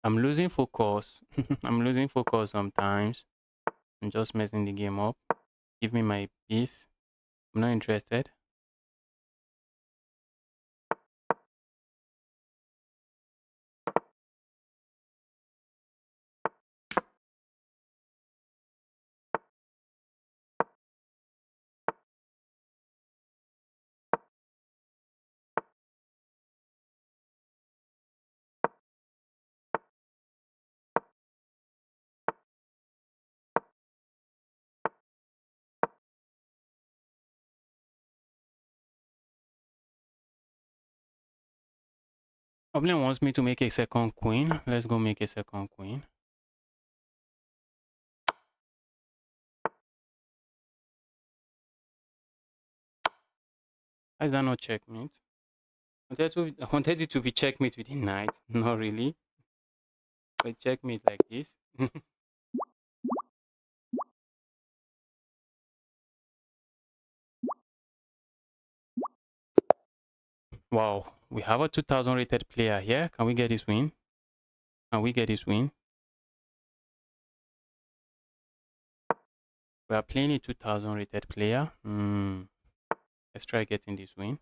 I'm losing focus. I'm losing focus sometimes. I'm just messing the game up. Give me my piece. I'm not interested. Opponent wants me to make a second queen. Let's go make a second queen. Why is that not checkmate? I wanted it to be checkmate with the knight. Not really. But checkmate like this. Wow. We have a 2000 rated player here. Can we get this win? Can we get this win? We are playing a 2000 rated player. Let's try getting this win.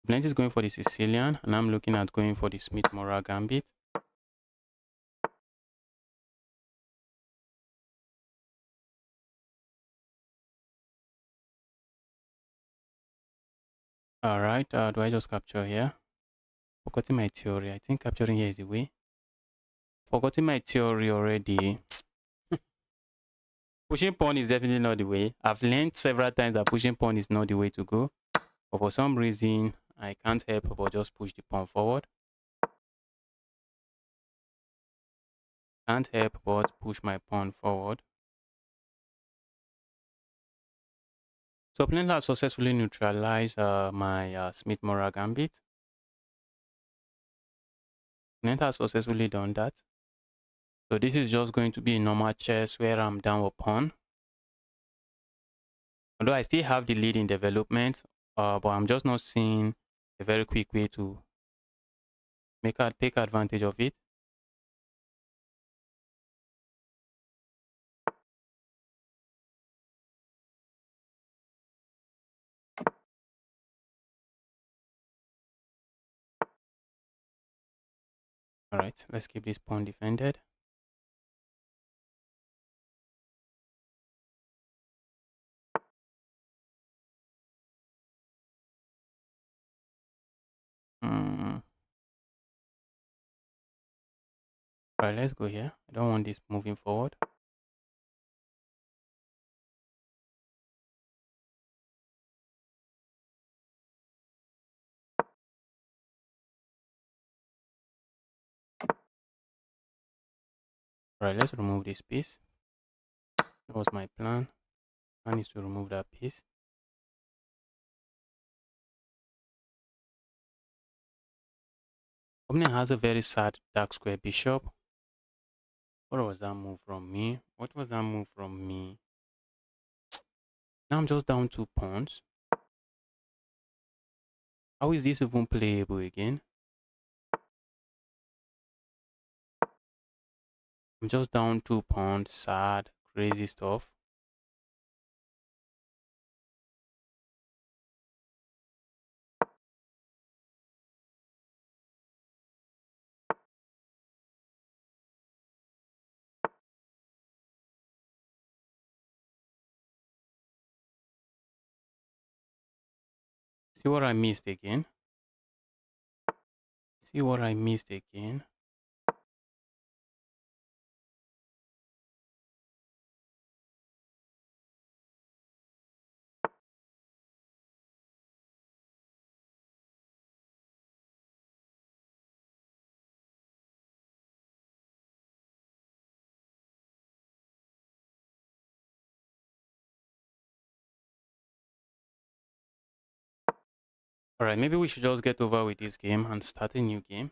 Blend is going for the Sicilian, and I'm looking at going for the Smith-Morra Gambit. All right, do I just capture here? Forgetting my theory. I think capturing here is the way. Forgetting my theory already. Pushing pawn is definitely not the way. I've learned several times that pushing pawn is not the way to go. But for some reason, I can't help but just push the pawn forward. Can't help but push my pawn forward. So opponent has successfully neutralized my Smith-Morra gambit. Opponent has successfully done that. So this is just going to be a normal chess where I'm down a pawn. Although I still have the lead in development, but I'm just not seeing a very quick way to take advantage of it. All right, let's keep this pawn defended. All right, let's go here. I don't want this moving forward. All right, let's remove this piece. That was my plan. I need to remove that piece. Opponent has a very sad dark square bishop. What was that move from me? What was that move from me? Now I'm just down 2 pawns. How is this even playable again? I'm just down 2 pawns, sad, crazy stuff. See what I missed again? See what I missed again? Alright, maybe we should just get over with this game and start a new game.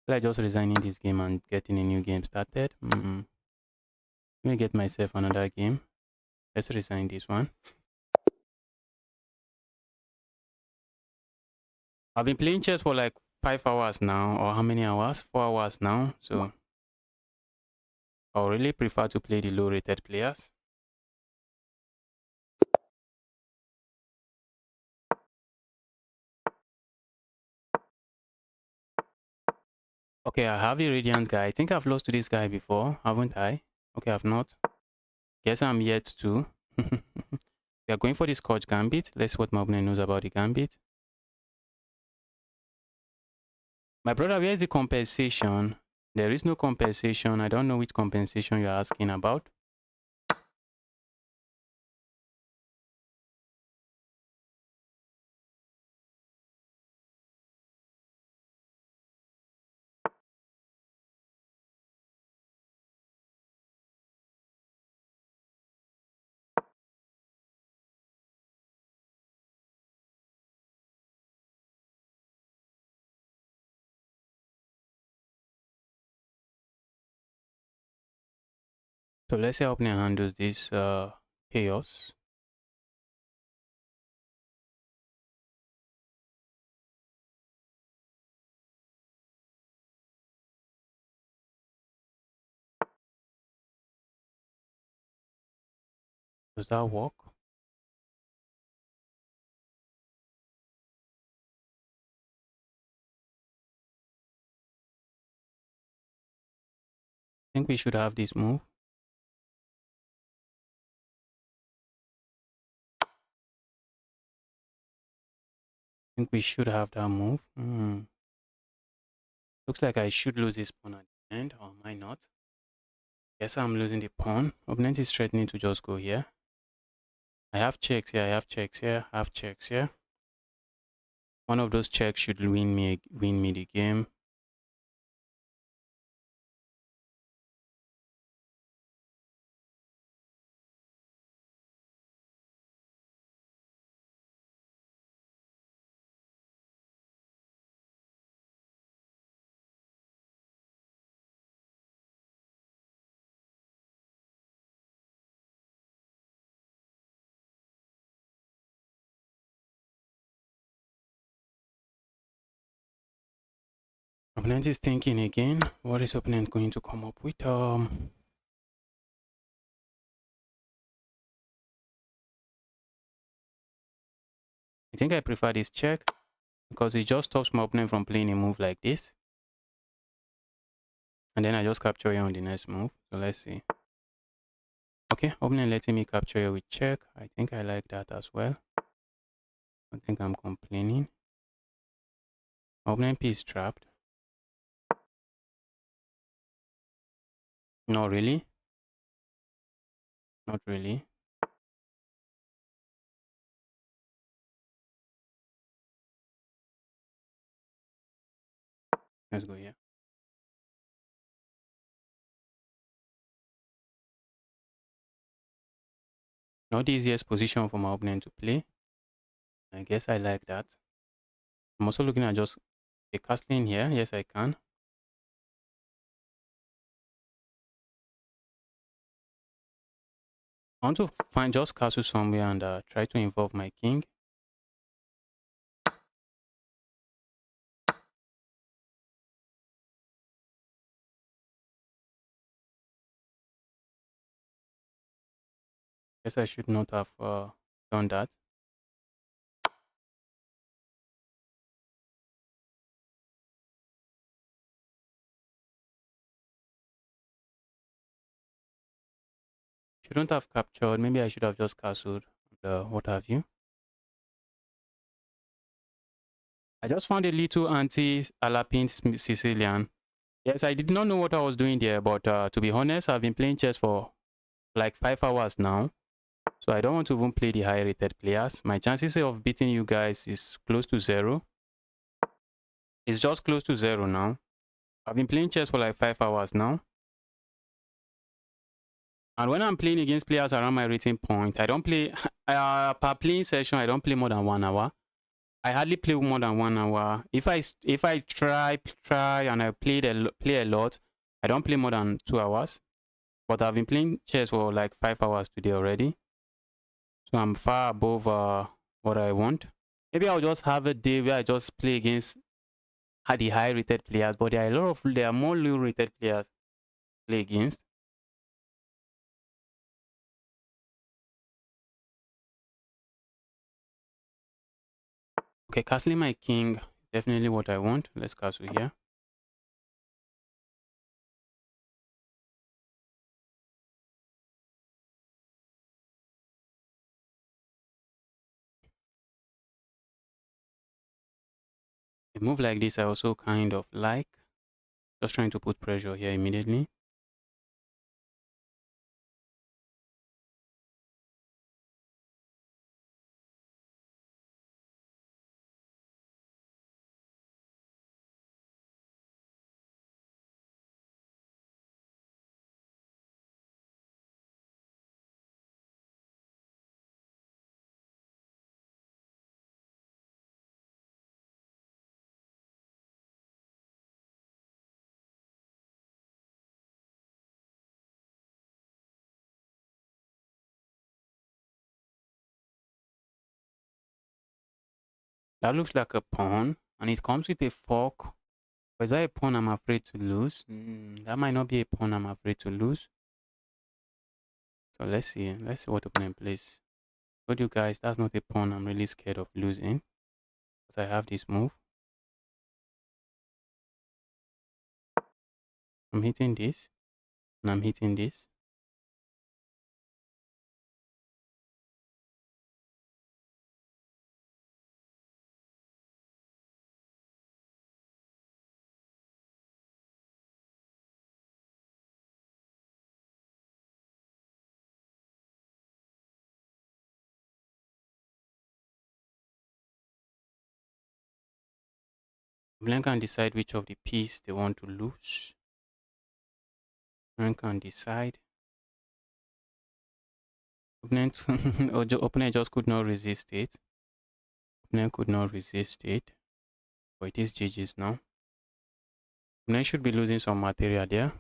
Like just resigning this game and getting a new game started. Let me get myself another game. Let's resign this one. I've been playing chess for like 5 hours now, or how many hours? 4 hours now. So I would really prefer to play the low rated players. Okay, I have the Radiant guy. I think I've lost to this guy before, haven't I? Okay, I've not. Guess I'm yet to. We are going for the Scotch Gambit. Let's see what my opponent knows about the Gambit. My brother, where is the compensation? There is no compensation. I don't know which compensation you're asking about. So let's say opponent handles this chaos. Does that work? I think we should have this move. I think we should have that move. Looks like I should lose this pawn at the end, or might not. Guess I'm losing the pawn. Opponent is threatening to just go here. I have checks here, I have checks here, I have checks here. One of those checks should win me the game. Opponent is thinking again. What is opponent going to come up with? I think I prefer this check because it just stops my opponent from playing a move like this. And then I just capture here on the next move. So let's see. Okay, opponent letting me capture here with check. I think I like that as well. I think I'm complaining. Opponent piece trapped. Not really. Not really. Let's go here. Not the easiest position for my opponent to play. I guess I like that. I'm also looking at just a castling here. Yes, I can. I want to find just castle somewhere and try to involve my king. Guess I should not have done that. Shouldn't have captured. Maybe I should have just castled. What have you? I just found a little anti-Alapine Sicilian. Yes, I did not know what I was doing there, but to be honest, I've been playing chess for like 5 hours now. So I don't want to even play the high rated players. My chances of beating you guys is close to 0. It's just close to 0 now. I've been playing chess for like 5 hours now. And when I'm playing against players around my rating point, I don't play, per playing session, I don't play more than 1 hour. I hardly play more than 1 hour. If I try and I play a lot, I don't play more than 2 hours. But I've been playing chess for like 5 hours today already. So I'm far above what I want. Maybe I'll just have a day where I just play against the high rated players, but there are more low rated players to play against. Okay, castling my king, definitely what I want. Let's castle here. A move like this I also kind of like. Just trying to put pressure here immediately. That looks like a pawn, and it comes with a fork. But is that a pawn I'm afraid to lose? That might not be a pawn I'm afraid to lose. So let's see. Let's see what opponent plays. Told you guys, that's not a pawn I'm really scared of losing. Because I have this move. I'm hitting this. And I'm hitting this. Opponent can decide which of the piece they want to lose. Opponent can decide. Opponent, opponent just could not resist it. Opponent could not resist it. But it is GG's now. Opponent should be losing some material there.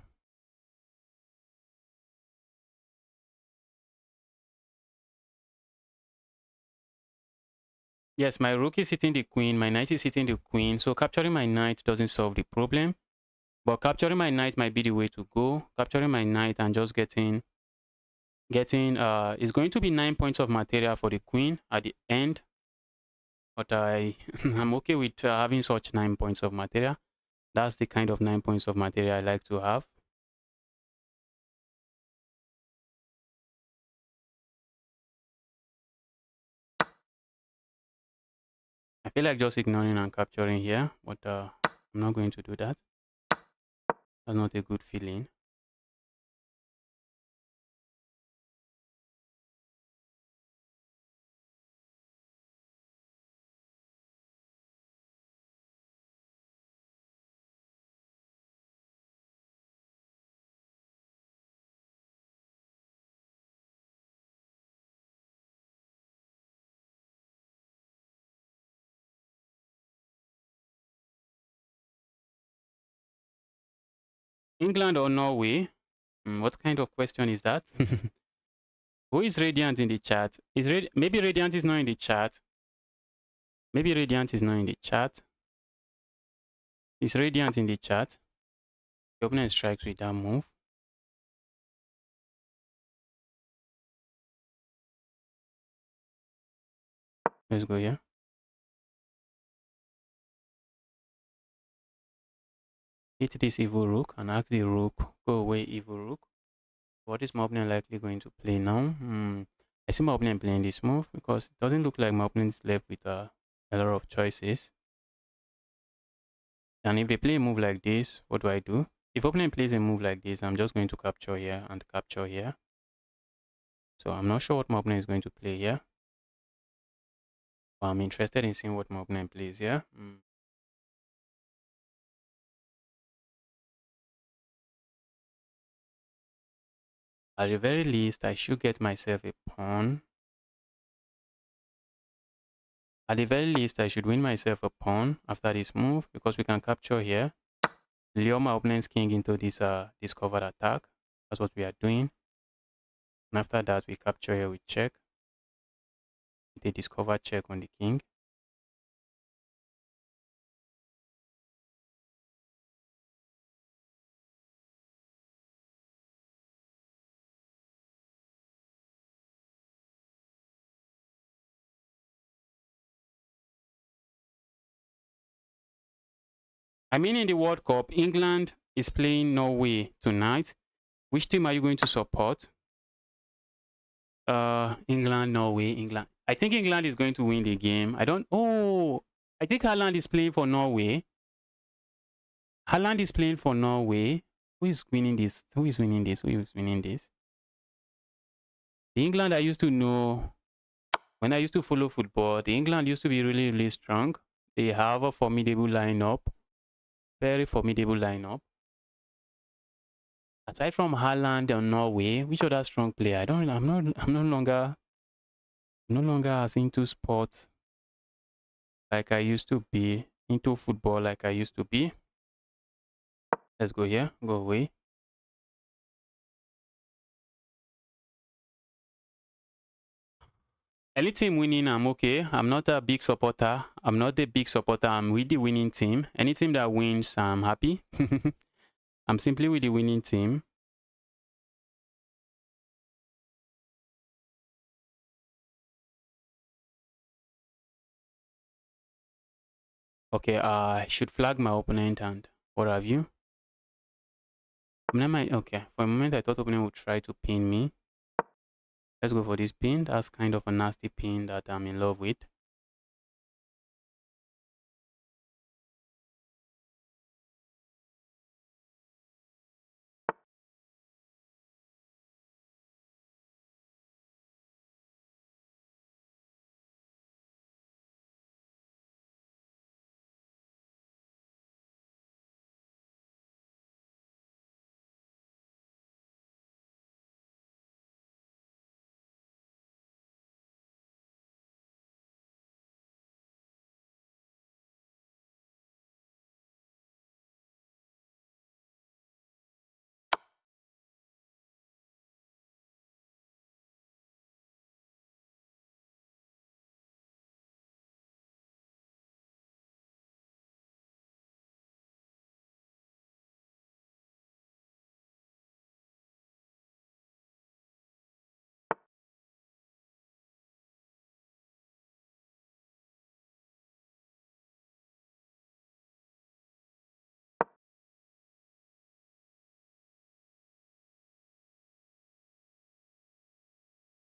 Yes, my rook is hitting the queen, my knight is hitting the queen. So capturing my knight doesn't solve the problem. But capturing my knight might be the way to go. Capturing my knight and just getting is going to be 9 points of material for the queen at the end. But I'm okay with having such 9 points of material. That's the kind of 9 points of material I like to have. I feel like just ignoring and capturing here, but I'm not going to do that. That's not a good feeling. England or Norway? What kind of question is that? Who is Radiant in the chat? Maybe Radiant is not in the chat. Maybe Radiant is not in the chat. Is Radiant in the chat? The opponent strikes with that move. Let's go here. Hit this evil rook and ask the rook, go away, evil rook. What is my opponent likely going to play now? I see my opponent playing this move because it doesn't look like my opponent is left with a lot of choices. And if they play a move like this, what do I do? If opponent plays a move like this, I'm just going to capture here and capture here. So I'm not sure what my opponent is going to play here. But I'm interested in seeing what my opponent plays here. At the very least, I should get myself a pawn. At the very least, I should win myself a pawn after this move because we can capture here. Lure my opponent's king into this discovered attack. That's what we are doing. And after that, we capture here with check. With a discovered check on the king. I mean, in the World Cup, England is playing Norway tonight. Which team are you going to support? England, Norway, England. I think England is going to win the game. I think Haaland is playing for Norway. Haaland is playing for Norway. Who is winning this? Who is winning this? Who is winning this? The England I used to know, when I used to follow football, the England used to be really, really strong. They have a formidable lineup. Very formidable lineup. Aside from Haaland and Norway, which other strong player? I'm no longer as into sports like I used to be, into football like I used to be. Let's go here, go away. Any team winning, I'm okay. I'm not a big supporter. I'm not a big supporter. I'm with the winning team. Any team that wins, I'm happy. I'm simply with the winning team. Okay, I should flag my opponent and what have you. Okay, for a moment I thought opponent would try to pin me. Let's go for this pin. That's kind of a nasty pin that I'm in love with.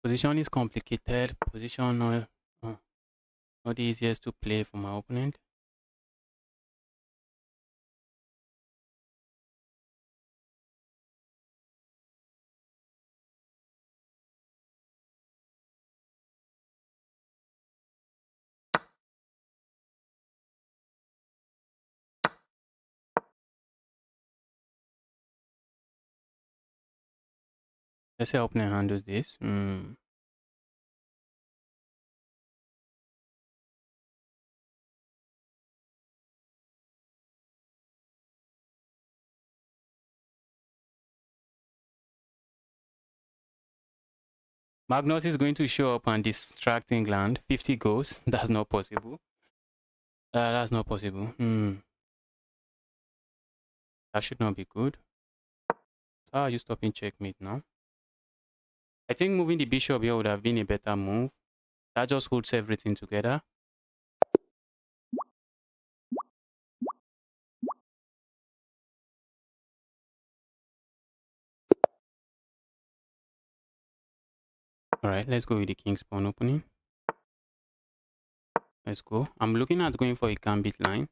Position is complicated. Position not the easiest to play for my opponent. Let's say opponent handles this. Magnus is going to show up and distract England. 50 goals. That's not possible. That's not possible. That should not be good. So are you stopping checkmate now? I think moving the bishop here would have been a better move. That just holds everything together. Alright, let's go with the king's pawn opening. Let's go. I'm looking at going for a gambit line.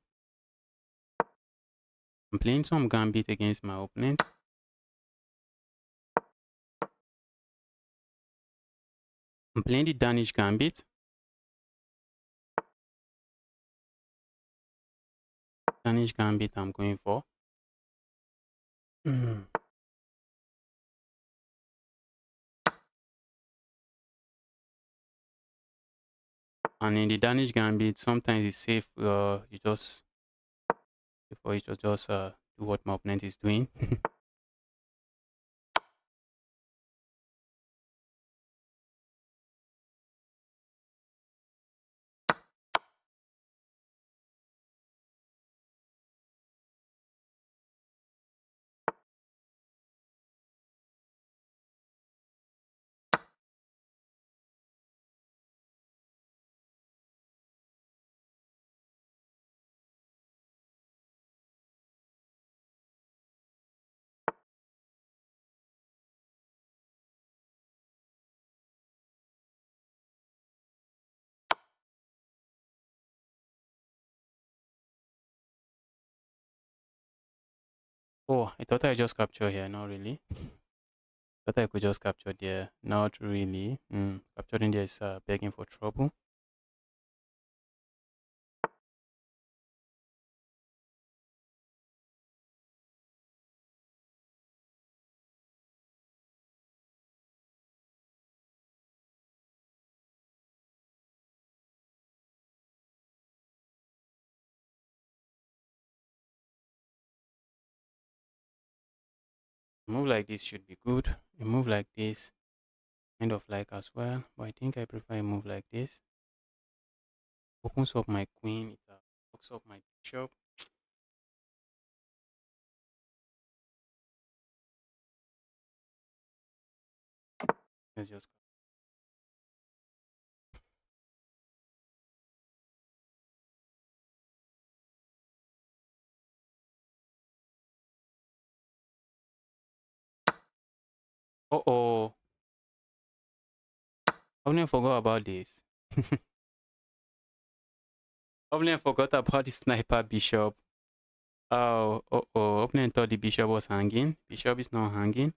I'm playing some gambit against my opponent. I'm playing the Danish gambit. Danish gambit I'm going for. And in the Danish gambit, sometimes it's safe. You just before you just do what my opponent is doing. Oh, I thought I just captured here. Not really. Thought I could just capture there. Not really. Capturing there is begging for trouble. A move like this should be good. A move like this, kind of like as well. But I think I prefer a move like this. Opens up my queen. It locks up my bishop. Let's just. Oh. I forgot about this. I forgot about the sniper bishop. Oh. Opponent thought the bishop was hanging. Bishop is not hanging.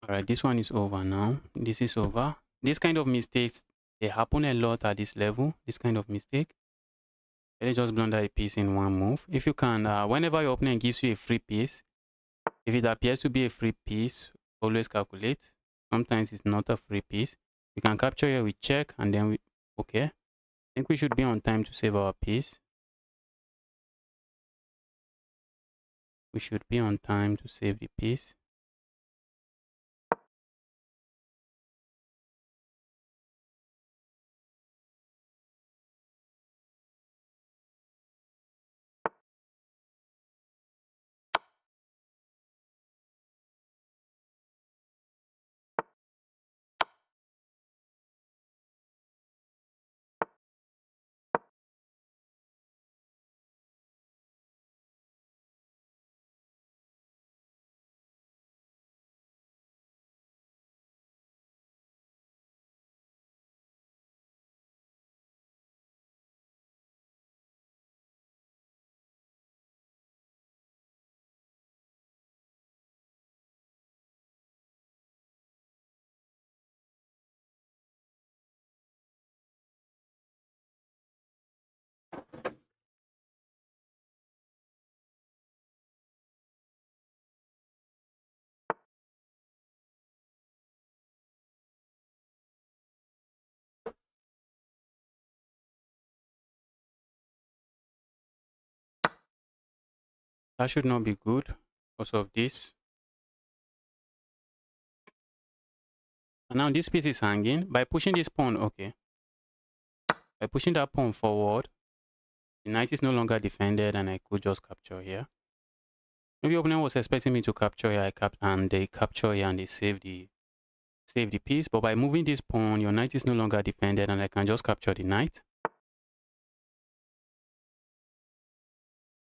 Alright, this one is over now. This is over. This kind of mistakes, they happen a lot at this level. This kind of mistake. They just blunder a piece in one move. If you can, whenever your opponent gives you a free piece, if it appears to be a free piece, always calculate. Sometimes it's not a free piece. We can capture here, we check, and then we, okay. I think we should be on time to save our piece. We should be on time to save the piece. That should not be good because of this. And now this piece is hanging. By pushing this pawn, okay. By pushing that pawn forward, the knight is no longer defended and I could just capture here. Maybe opponent was expecting me to capture here, and they capture here and they save the piece. But by moving this pawn, your knight is no longer defended and I can just capture the knight.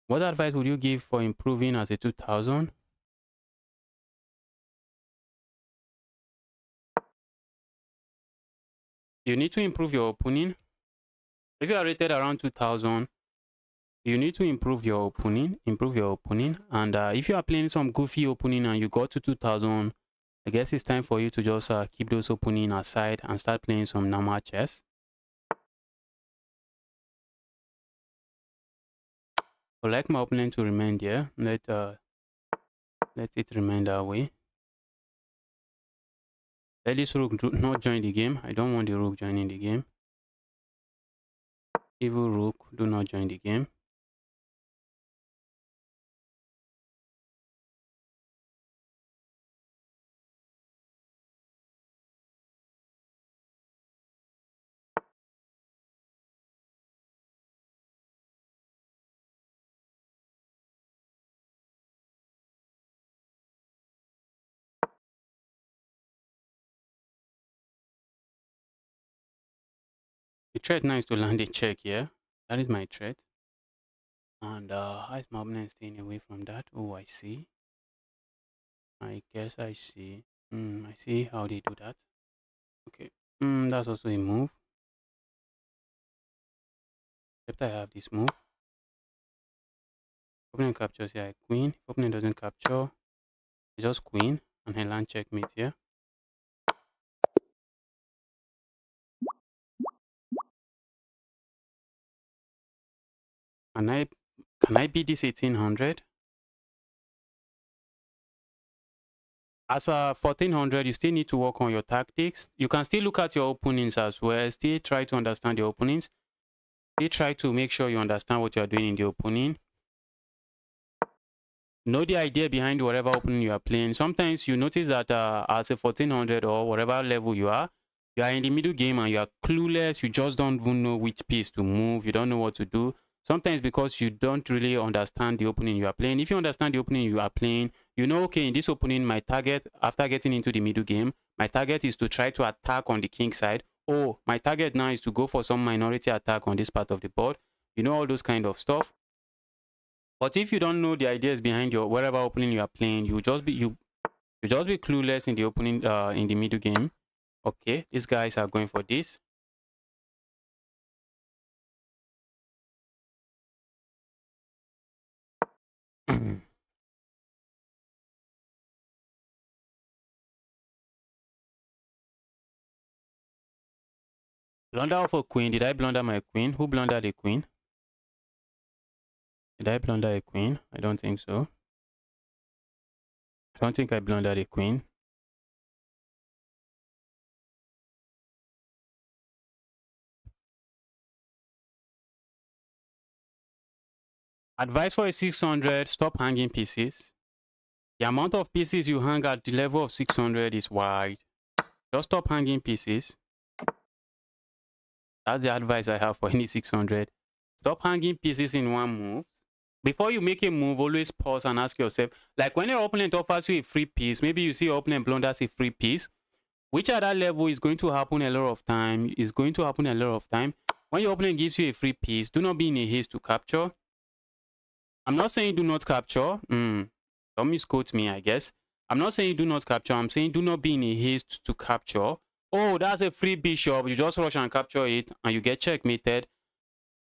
What advice would you give for improving as a 2000? You need to improve your opening. If you are rated around 2000, you need to improve your opening. And if you are playing some goofy opening and you got to 2000, I guess it's time for you to just keep those opening aside and start playing some normal chess. I like my opponent to remain there. Let it remain that way. Let this rook not join the game. I don't want the rook joining the game. Evil rook, do not join the game. The threat now is to land a check here. That is my threat. And how is my opponent staying away from that? Oh, I see. I guess I see. I see how they do that. Okay. That's also a move. Except I have this move. Opponent captures here, queen. If opponent doesn't capture, just queen and I land checkmate here. Can I beat this 1800? As a 1400, you still need to work on your tactics. You can still look at your openings as well. Still try to understand the openings. Still try to make sure you understand what you are doing in the opening. Know the idea behind whatever opening you are playing. Sometimes you notice that as a 1400 or whatever level you are in the middle game and you are clueless. You just don't even know which piece to move. You don't know what to do. Sometimes because you don't really understand the opening you are playing. If you understand the opening you are playing, you know, okay, in this opening, my target, after getting into the middle game, my target is to try to attack on the king side. Oh, my target now is to go for some minority attack on this part of the board. You know, all those kind of stuff. But if you don't know the ideas behind your whatever opening you are playing, you just be clueless in the opening in the middle game. Okay, these guys are going for this. Blunder of a queen. Did I blunder my queen? Who blundered a queen? Did I blunder a queen? I don't think so. I don't think I blundered a queen. Advice for a 600, stop hanging pieces. The amount of pieces you hang at the level of 600 is wide. Just stop hanging pieces. That's the advice I have for any 600. Stop hanging pieces in one move. Before you make a move, always pause and ask yourself, like when your opponent offers you a free piece, maybe you see your opponent blunders a free piece, which at that level is going to happen a lot of time, When your opponent gives you a free piece, do not be in a haste to capture. I'm not saying do not capture. Don't misquote me, I guess. I'm not saying do not capture. I'm saying do not be in a haste to capture. Oh, that's a free bishop. You just rush and capture it and you get checkmated.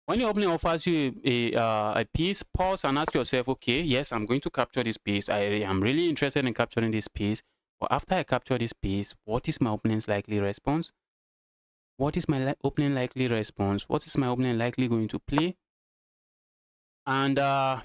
When your opponent offers you a piece, pause and ask yourself, okay, yes, I'm going to capture this piece. I am really interested in capturing this piece. But after I capture this piece, what is my opponent's likely response? What is my opponent likely response? What is my opponent likely going to play? And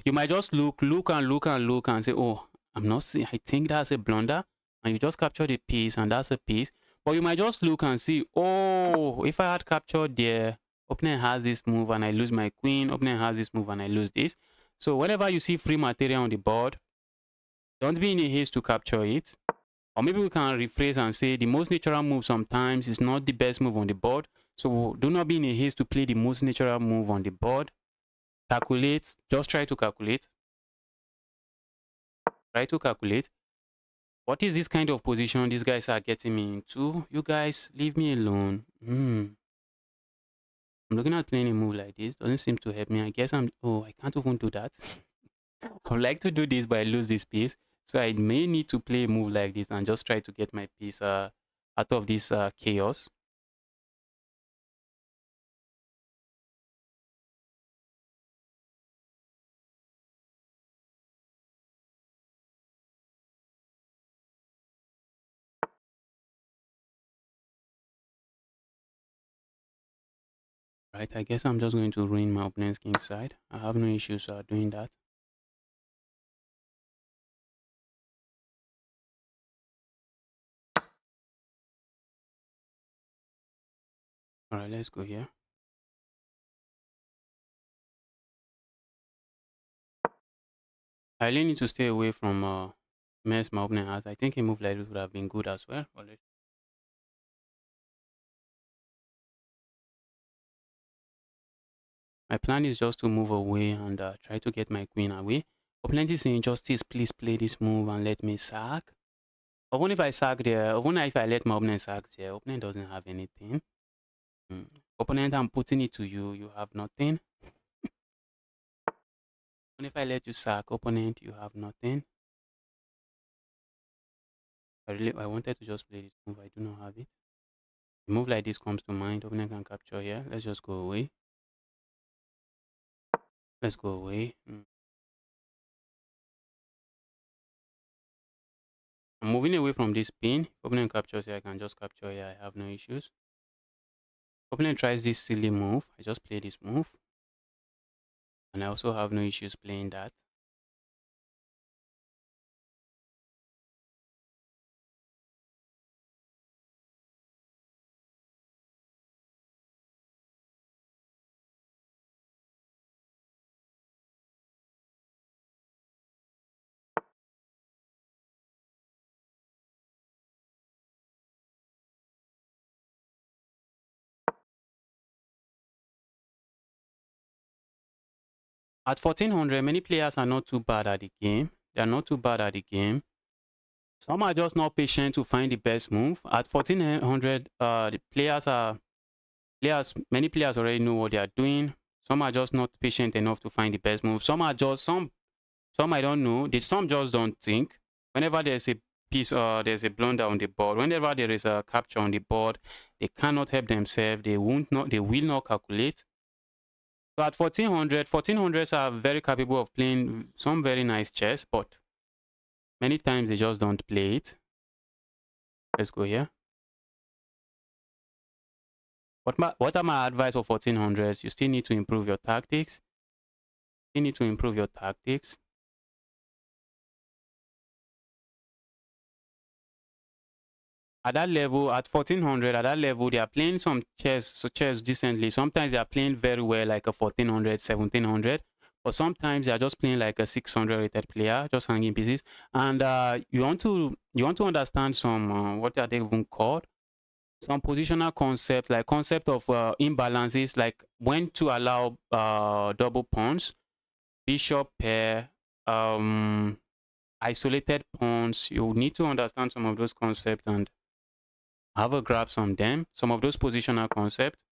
you might just look and say, oh, I'm not seeing, I think that's a blunder. And you just capture the piece and that's a piece. But you might just look and see, oh, if I had captured there, opponent has this move and I lose my queen. Opponent has this move and I lose this. So whenever you see free material on the board, don't be in a haste to capture it. Or maybe we can rephrase and say the most natural move sometimes is not the best move on the board. So do not be in a haste to play the most natural move on the board. Calculate, just try to calculate. Try to calculate. What is this kind of position these guys are getting me into? You guys, leave me alone. I'm looking at playing a move like this. Doesn't seem to help me. I guess I can't even do that. I would like to do this, but I lose this piece. So I may need to play a move like this and just try to get my piece out of this chaos. Right, I guess I'm just going to ruin my opponent's king side. I have no issues doing that. All right, let's go here. I really need to stay away from mess my opponent has. I think a move like this would have been good as well. My plan is just to move away and try to get my queen away. Opponent is saying, Justice, please play this move and let me sack. Even if I sack there, even if I let my opponent sack there, opponent doesn't have anything. Opponent, I'm putting it to you. You have nothing. And if I let you sack, opponent, you have nothing. I wanted to just play this move. I do not have it. A move like this comes to mind. Opponent can capture here. Let's just go away. Let's go away. I'm moving away from this pin. If opponent captures here, I can just capture here. I have no issues. Opponent tries this silly move. I just play this move. And I also have no issues playing that. At 1400, many players are not too bad at the game. They are not too bad at the game. Some are just not patient to find the best move. At 1400, the many players already know what they are doing. Some are just not patient enough to find the best move. Some I don't know. Some just don't think. Whenever there's a piece there's a blunder on the board, whenever there is a capture on the board, they cannot help themselves. They will not calculate. So at 1400, 1400s are very capable of playing some very nice chess, but many times they just don't play it. Let's go here. What are my advice for 1400s? You still need to improve your tactics. You need to improve your tactics. At that level, at 1400, at that level, they are playing some chess decently. Sometimes they are playing very well, like a 1400, 1700. But sometimes they are just playing like a 600 rated player, just hanging pieces. And you want to understand some what are they even called? Some positional concept, like concept of imbalances, like when to allow double pawns, bishop pair, isolated pawns. You need to understand some of those concepts and have a grasp on them, some of those positional concepts.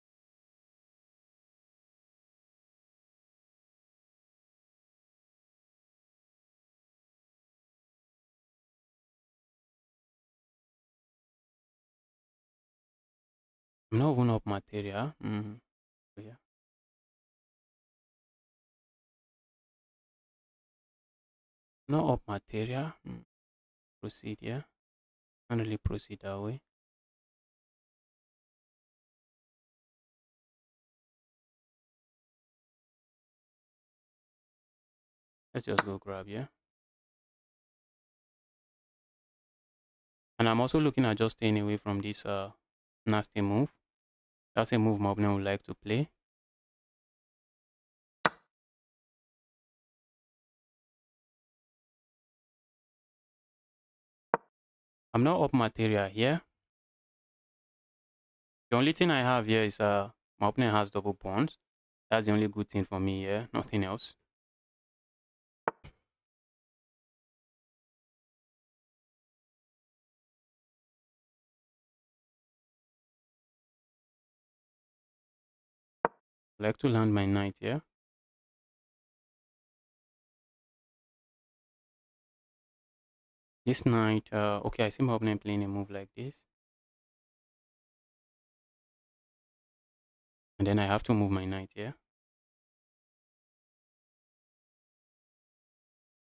I'm not even up material. Yeah. Not up material. Proceed, yeah. Can't really proceed that way. Let's just go grab, yeah. And I'm also looking at just staying away from this nasty move. That's a move my opponent would like to play. I'm not up material here. The only thing I have here is my opponent has double pawns. That's the only good thing for me here, nothing else. I like to land my knight here. This knight, okay, I see my opponent playing a move like this. And then I have to move my knight here.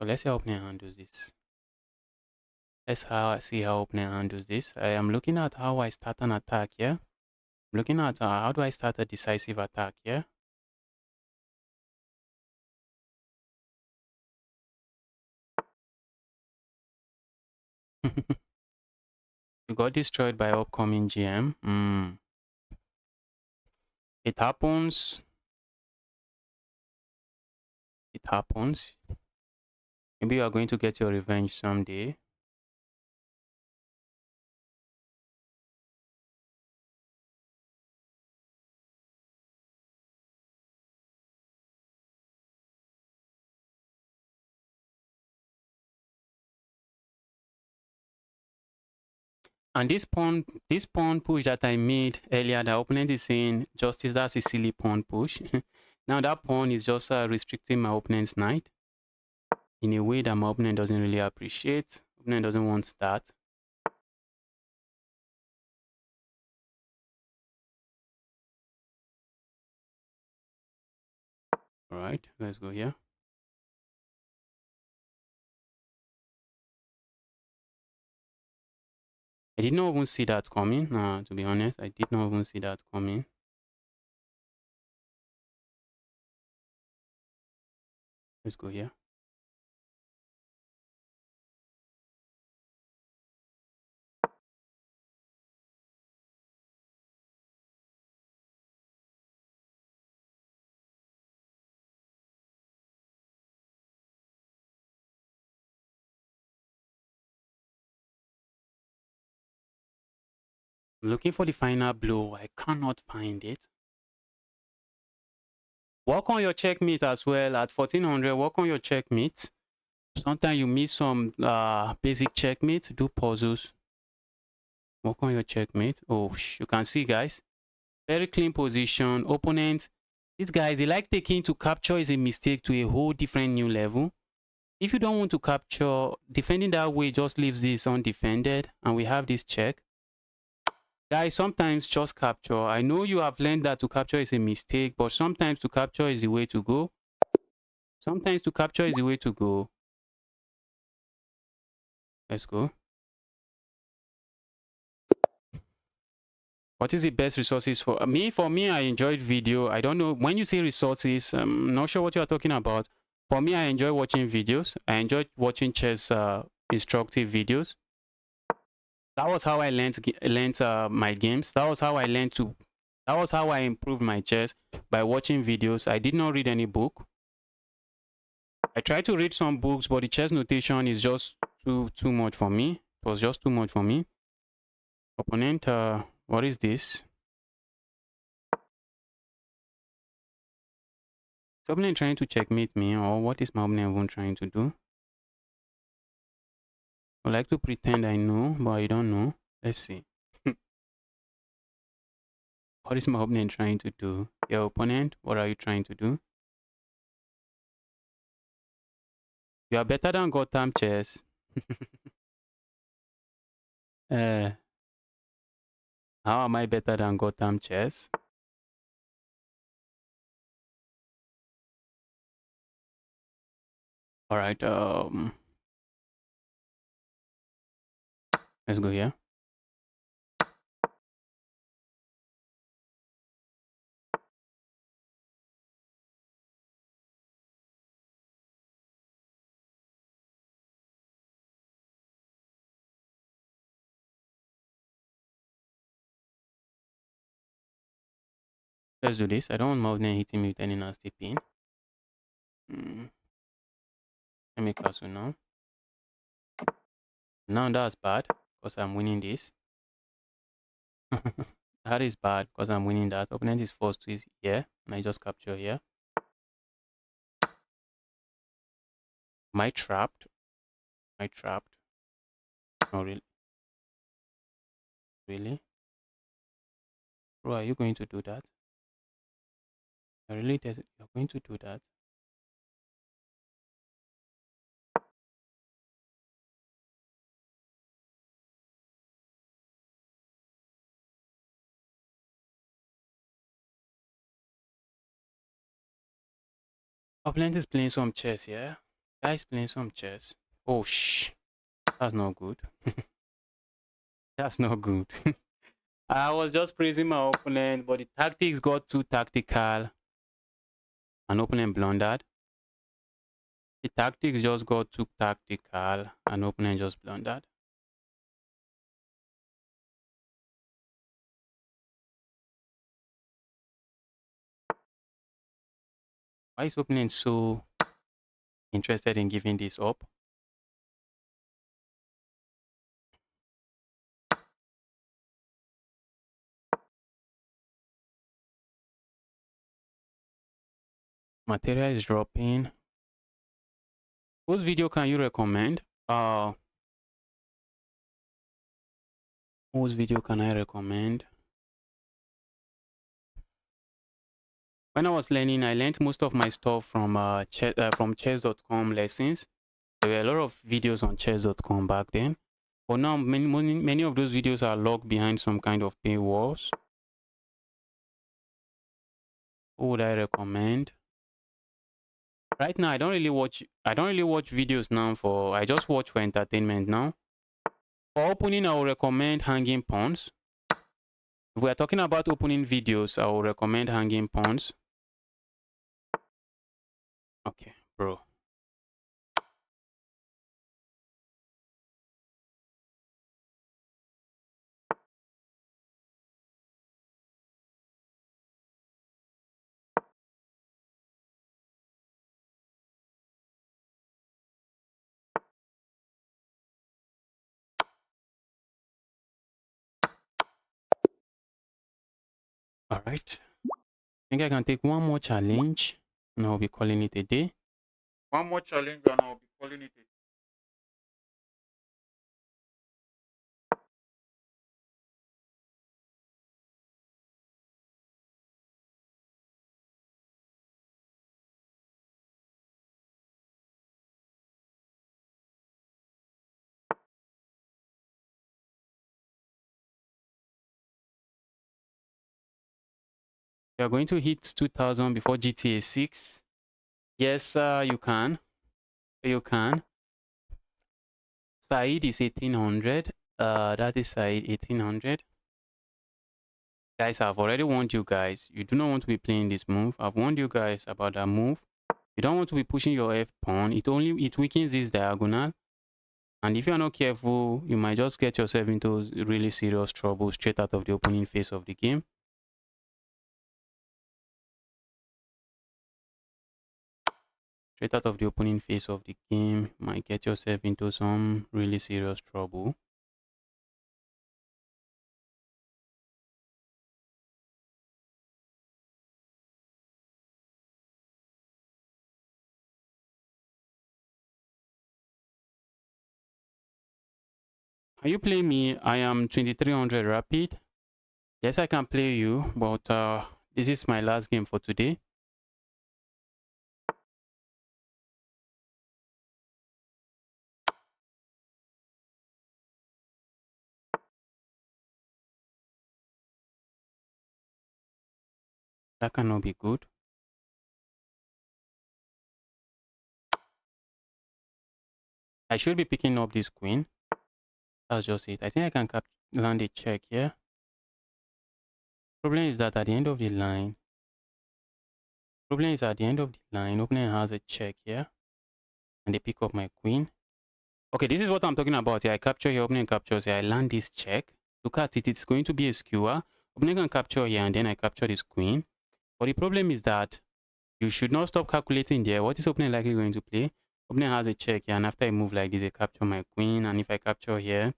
So let's see how opponent handles this. See how opponent handles this. I am looking at how I start an attack here. I'm looking at how do I start a decisive attack here. You got destroyed by upcoming GM. It happens. It happens. Maybe you are going to get your revenge someday. And this pawn push that I made earlier, the opponent is saying, Justice, that's a silly pawn push. Now that pawn is just restricting my opponent's knight in a way that my opponent doesn't really appreciate. Opponent doesn't want that. All right, let's go here. I did not even see that coming. To be honest, I did not even see that coming. Let's go here. I'm looking for the final blow. I cannot find it. Work on your checkmate as well. At 1400, work on your checkmate. Sometimes you miss some basic checkmate. Do puzzles. Work on your checkmate. Oh, you can see, guys. Very clean position. Opponent. These guys, they like taking to capture is a mistake to a whole different new level. If you don't want to capture, defending that way just leaves this undefended. And we have this check. Guys, sometimes just capture. I know you have learned that to capture is a mistake, but sometimes to capture is the way to go. Sometimes to capture is the way to go. Let's go. What is the best resources for me? For me, I enjoyed video. I don't know. When you say resources, I'm not sure what you are talking about. For me, I enjoy watching videos. I enjoy watching chess instructive videos. That was how I learned my games. That was how I improved my chess, by watching videos. I did not read any book. I tried to read some books, but the chess notation is just too much for me. It was just too much for me. Opponent, what is this? Is opponent trying to checkmate me, or what is my opponent even trying to do? I like to pretend I know, but I don't know. Let's see. What is my opponent trying to do? Your opponent, what are you trying to do? You are better than Gotham chess. How am I better than Gotham chess? All right. Let's go here. Let's do this. I don't want my opponent hitting me with any nasty pin. Let me castle now. Now that's bad. because I'm winning this. That is bad because I'm winning that. Opponent is forced to here, and I just capture here. Am I trapped? Am I trapped? No, really. Really? Bro, are you going to do that? You're going to do that? Opponent is playing some chess, yeah? Guys playing some chess. Oh, shh. That's not good. That's not good. I was just praising my opponent, but the tactics got too tactical. An opponent blundered. The tactics just got too tactical. An opponent just blundered. Why is opponent so interested in giving this up? Material is dropping. Whose video can you recommend? Whose video can I recommend? When I was learning, I learned most of my stuff from chess.com lessons. There were a lot of videos on chess.com back then. But now many of those videos are locked behind some kind of paywalls. Who would I recommend? Right now, I don't really watch videos now I just watch for entertainment now. For opening, I will recommend Hanging Pawns. If we are talking about opening videos, I will recommend Hanging Pawns. Okay, bro. All right. I think I can take one more challenge and I'll be calling it a day. One more challenge and I'll be calling it a day. You are going to hit 2000 before GTA 6. Yes, you can. You can. Said is 1800. That is Said 1800. Guys, I've already warned you guys. You do not want to be playing this move. I've warned you guys about that move. You don't want to be pushing your F pawn. It weakens this diagonal. And if you're not careful, you might just get yourself into really serious trouble straight out of the opening phase of the game. Straight out of the opening phase of the game, you might get yourself into some really serious trouble. Are you playing me? I am 2300 rapid. Yes, I can play you, but this is my last game for today. That cannot be good. I should be picking up this queen. That's just it. I think I can land a check here. Problem is that at the end of the line, opponent has a check here, and they pick up my queen. Okay, this is what I'm talking about here. I capture here, opponent captures here. I land this check. Look at it. It's going to be a skewer. Opponent can capture here, and then I capture this queen. But the problem is that you should not stop calculating there. What is opponent likely going to play? Opponent has a check here, and after I move like this, I capture my queen. And if I capture here,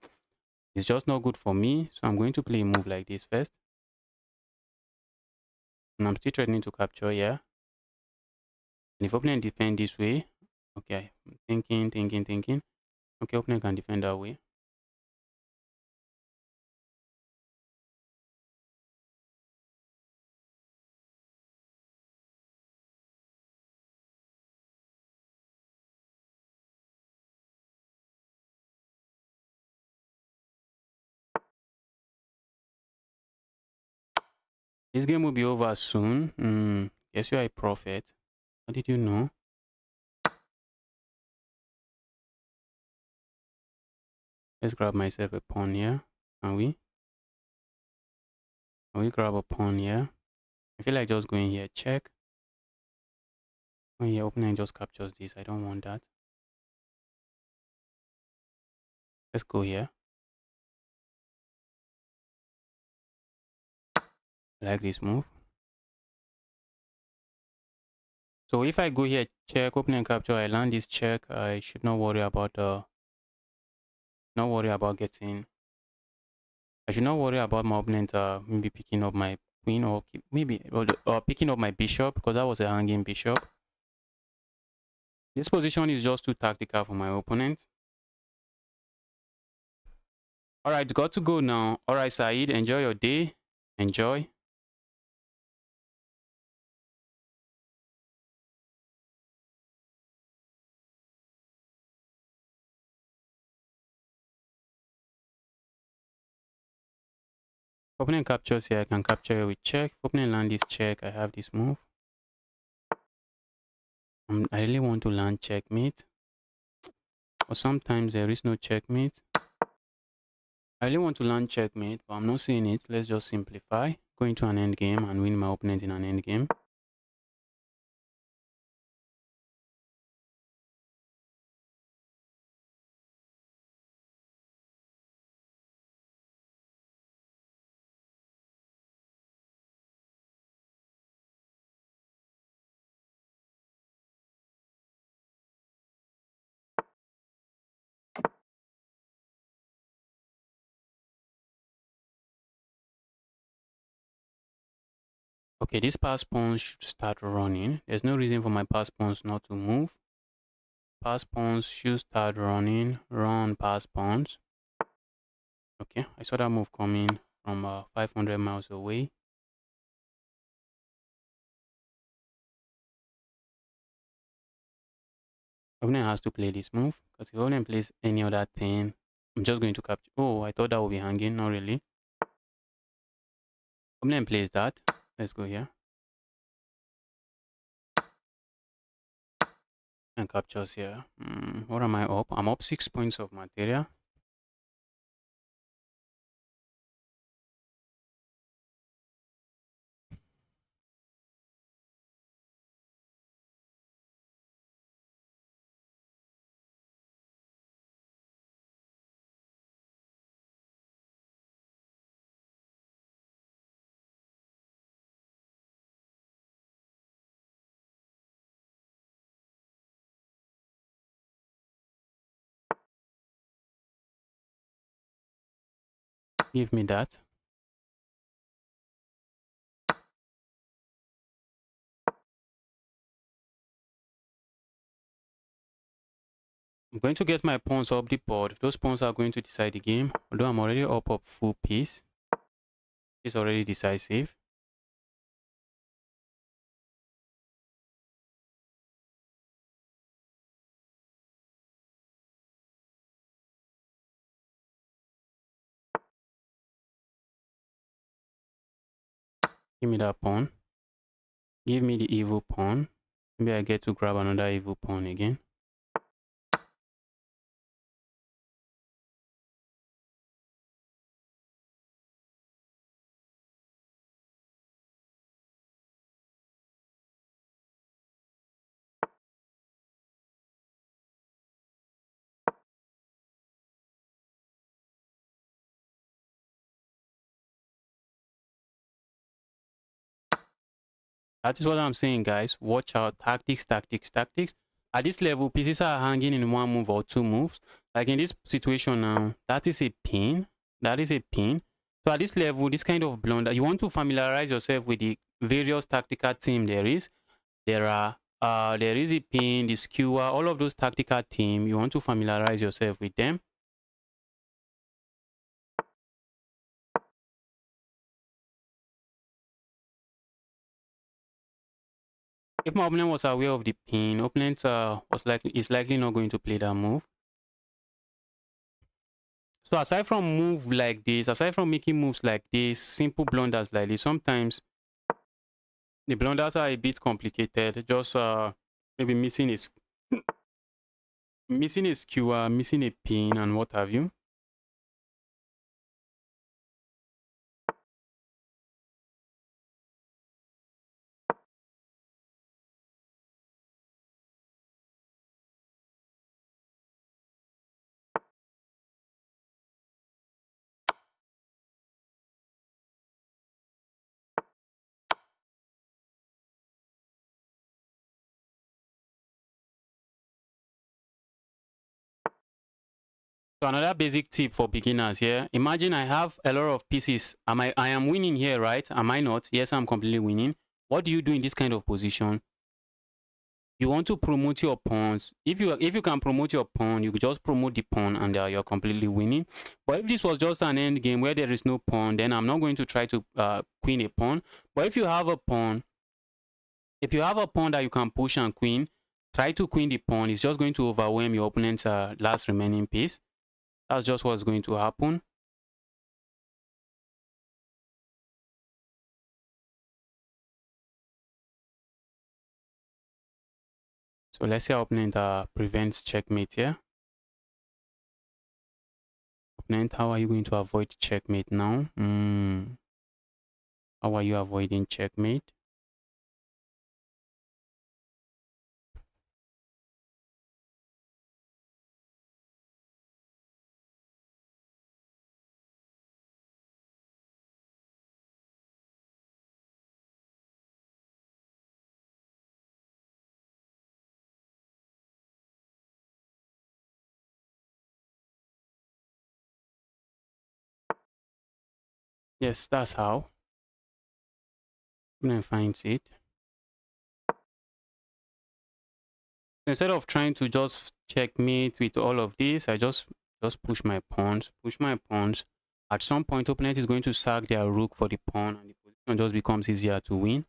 It's just not good for me. So I'm going to play a move like this first. And I'm still threatening to capture here. And if opponent defend this way, okay, I'm thinking. Okay, opponent can defend that way. This game will be over soon. Guess you are a prophet. How did you know? Let's grab myself a pawn here. Can we? Can we grab a pawn here? I feel like just going here, check. Going here, opponent just captures this. I don't want that. Let's go here. I like this move. So if I go here, check, opponent capture, I land this check, I should not worry about getting. I should not worry about my opponent maybe picking up my queen or maybe or picking up my bishop, because that was a hanging bishop. This position is just too tactical for my opponent. All right, got to go now. All right, Saeed, enjoy your day. Enjoy. Opponent captures here, I can capture it with check. If opponent land this check, I have this move. I really want to land checkmate, but sometimes there is no checkmate. I really want to land checkmate, but I'm not seeing it. Let's just simplify. Go into an end game and win my opponent in an end game. Okay, this pass pawn should start running. There's no reason for my pass pawns not to move. Pass pawns should start running. Run pass pawns. Okay, I saw that move coming from 500 miles away. Opponent has to play this move, because if opponent plays any other thing, I'm just going to capture. Oh, I thought that would be hanging. Not really. Opponent plays that. Let's go here. And captures here. What am I up? I'm up 6 points of material. Give me that. I'm going to get my pawns up the board. Those pawns are going to decide the game. Although I'm already up full piece. It's already decisive. Give me that pawn. Give me the evil pawn. Maybe I get to grab another evil pawn again. That is what I'm saying, guys. Watch out. Tactics. At this level, pieces are hanging in one move or two moves. Like in this situation now, that is a pin. That is a pin. So at this level, this kind of blunder, you want to familiarize yourself with the various tactical team there is. There is a pin, the skewer, all of those tactical team. You want to familiarize yourself with them. If my opponent was aware of the pin, opponent is likely not going to play that move. So aside from move like this, aside from making moves like this, simple blunders like this, sometimes the blunders are a bit complicated. Just maybe missing a skewer, missing a pin, and what have you. So another basic tip for beginners here. Imagine I have a lot of pieces. I am winning here, right? Am I not? Yes, I'm completely winning. What do you do in this kind of position? You want to promote your pawns. If you can promote your pawn, you just promote the pawn and you're completely winning. But if this was just an end game where there is no pawn, then I'm not going to try to queen a pawn. But if you have a pawn that you can push and queen, try to queen the pawn. It's just going to overwhelm your opponent's last remaining piece. That's just what's going to happen. So let's say our opponent prevents checkmate here. Opponent, how are you going to avoid checkmate now? How are you avoiding checkmate? Yes, that's how. Opponent finds it. Instead of trying to just checkmate with all of this, I just push my pawns. At some point, opponent is going to sack their rook for the pawn, and the position just becomes easier to win.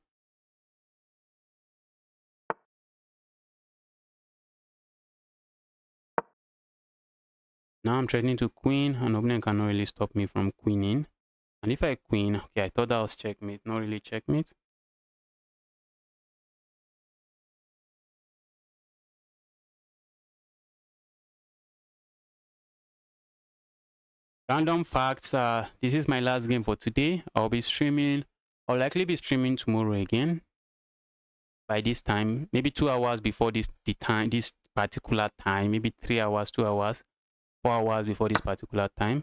Now I'm threatening to queen, and opponent cannot really stop me from queening. And if I queen, okay, I thought that was checkmate, not really checkmate. Random facts. This is my last game for today. I'll likely be streaming tomorrow again. By this time, maybe 2 hours before this particular time, maybe 3 hours, 2 hours, 4 hours before this particular time.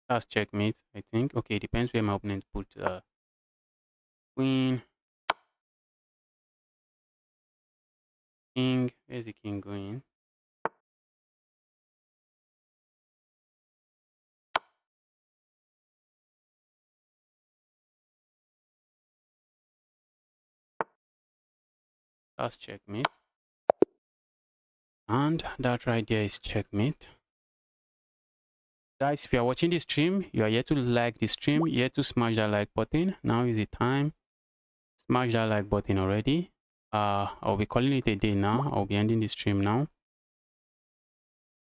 That's checkmate, I think. Okay, depends where my opponent put queen, king. Where's the king going? That's checkmate. And that right there is checkmate. Guys, if you are watching this stream, you are yet to like the stream, yet to smash that like button. Now is the time. Smash that like button already. I'll be calling it a day now. I'll be ending the stream now.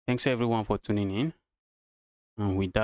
Thanks everyone for tuning in. And with that,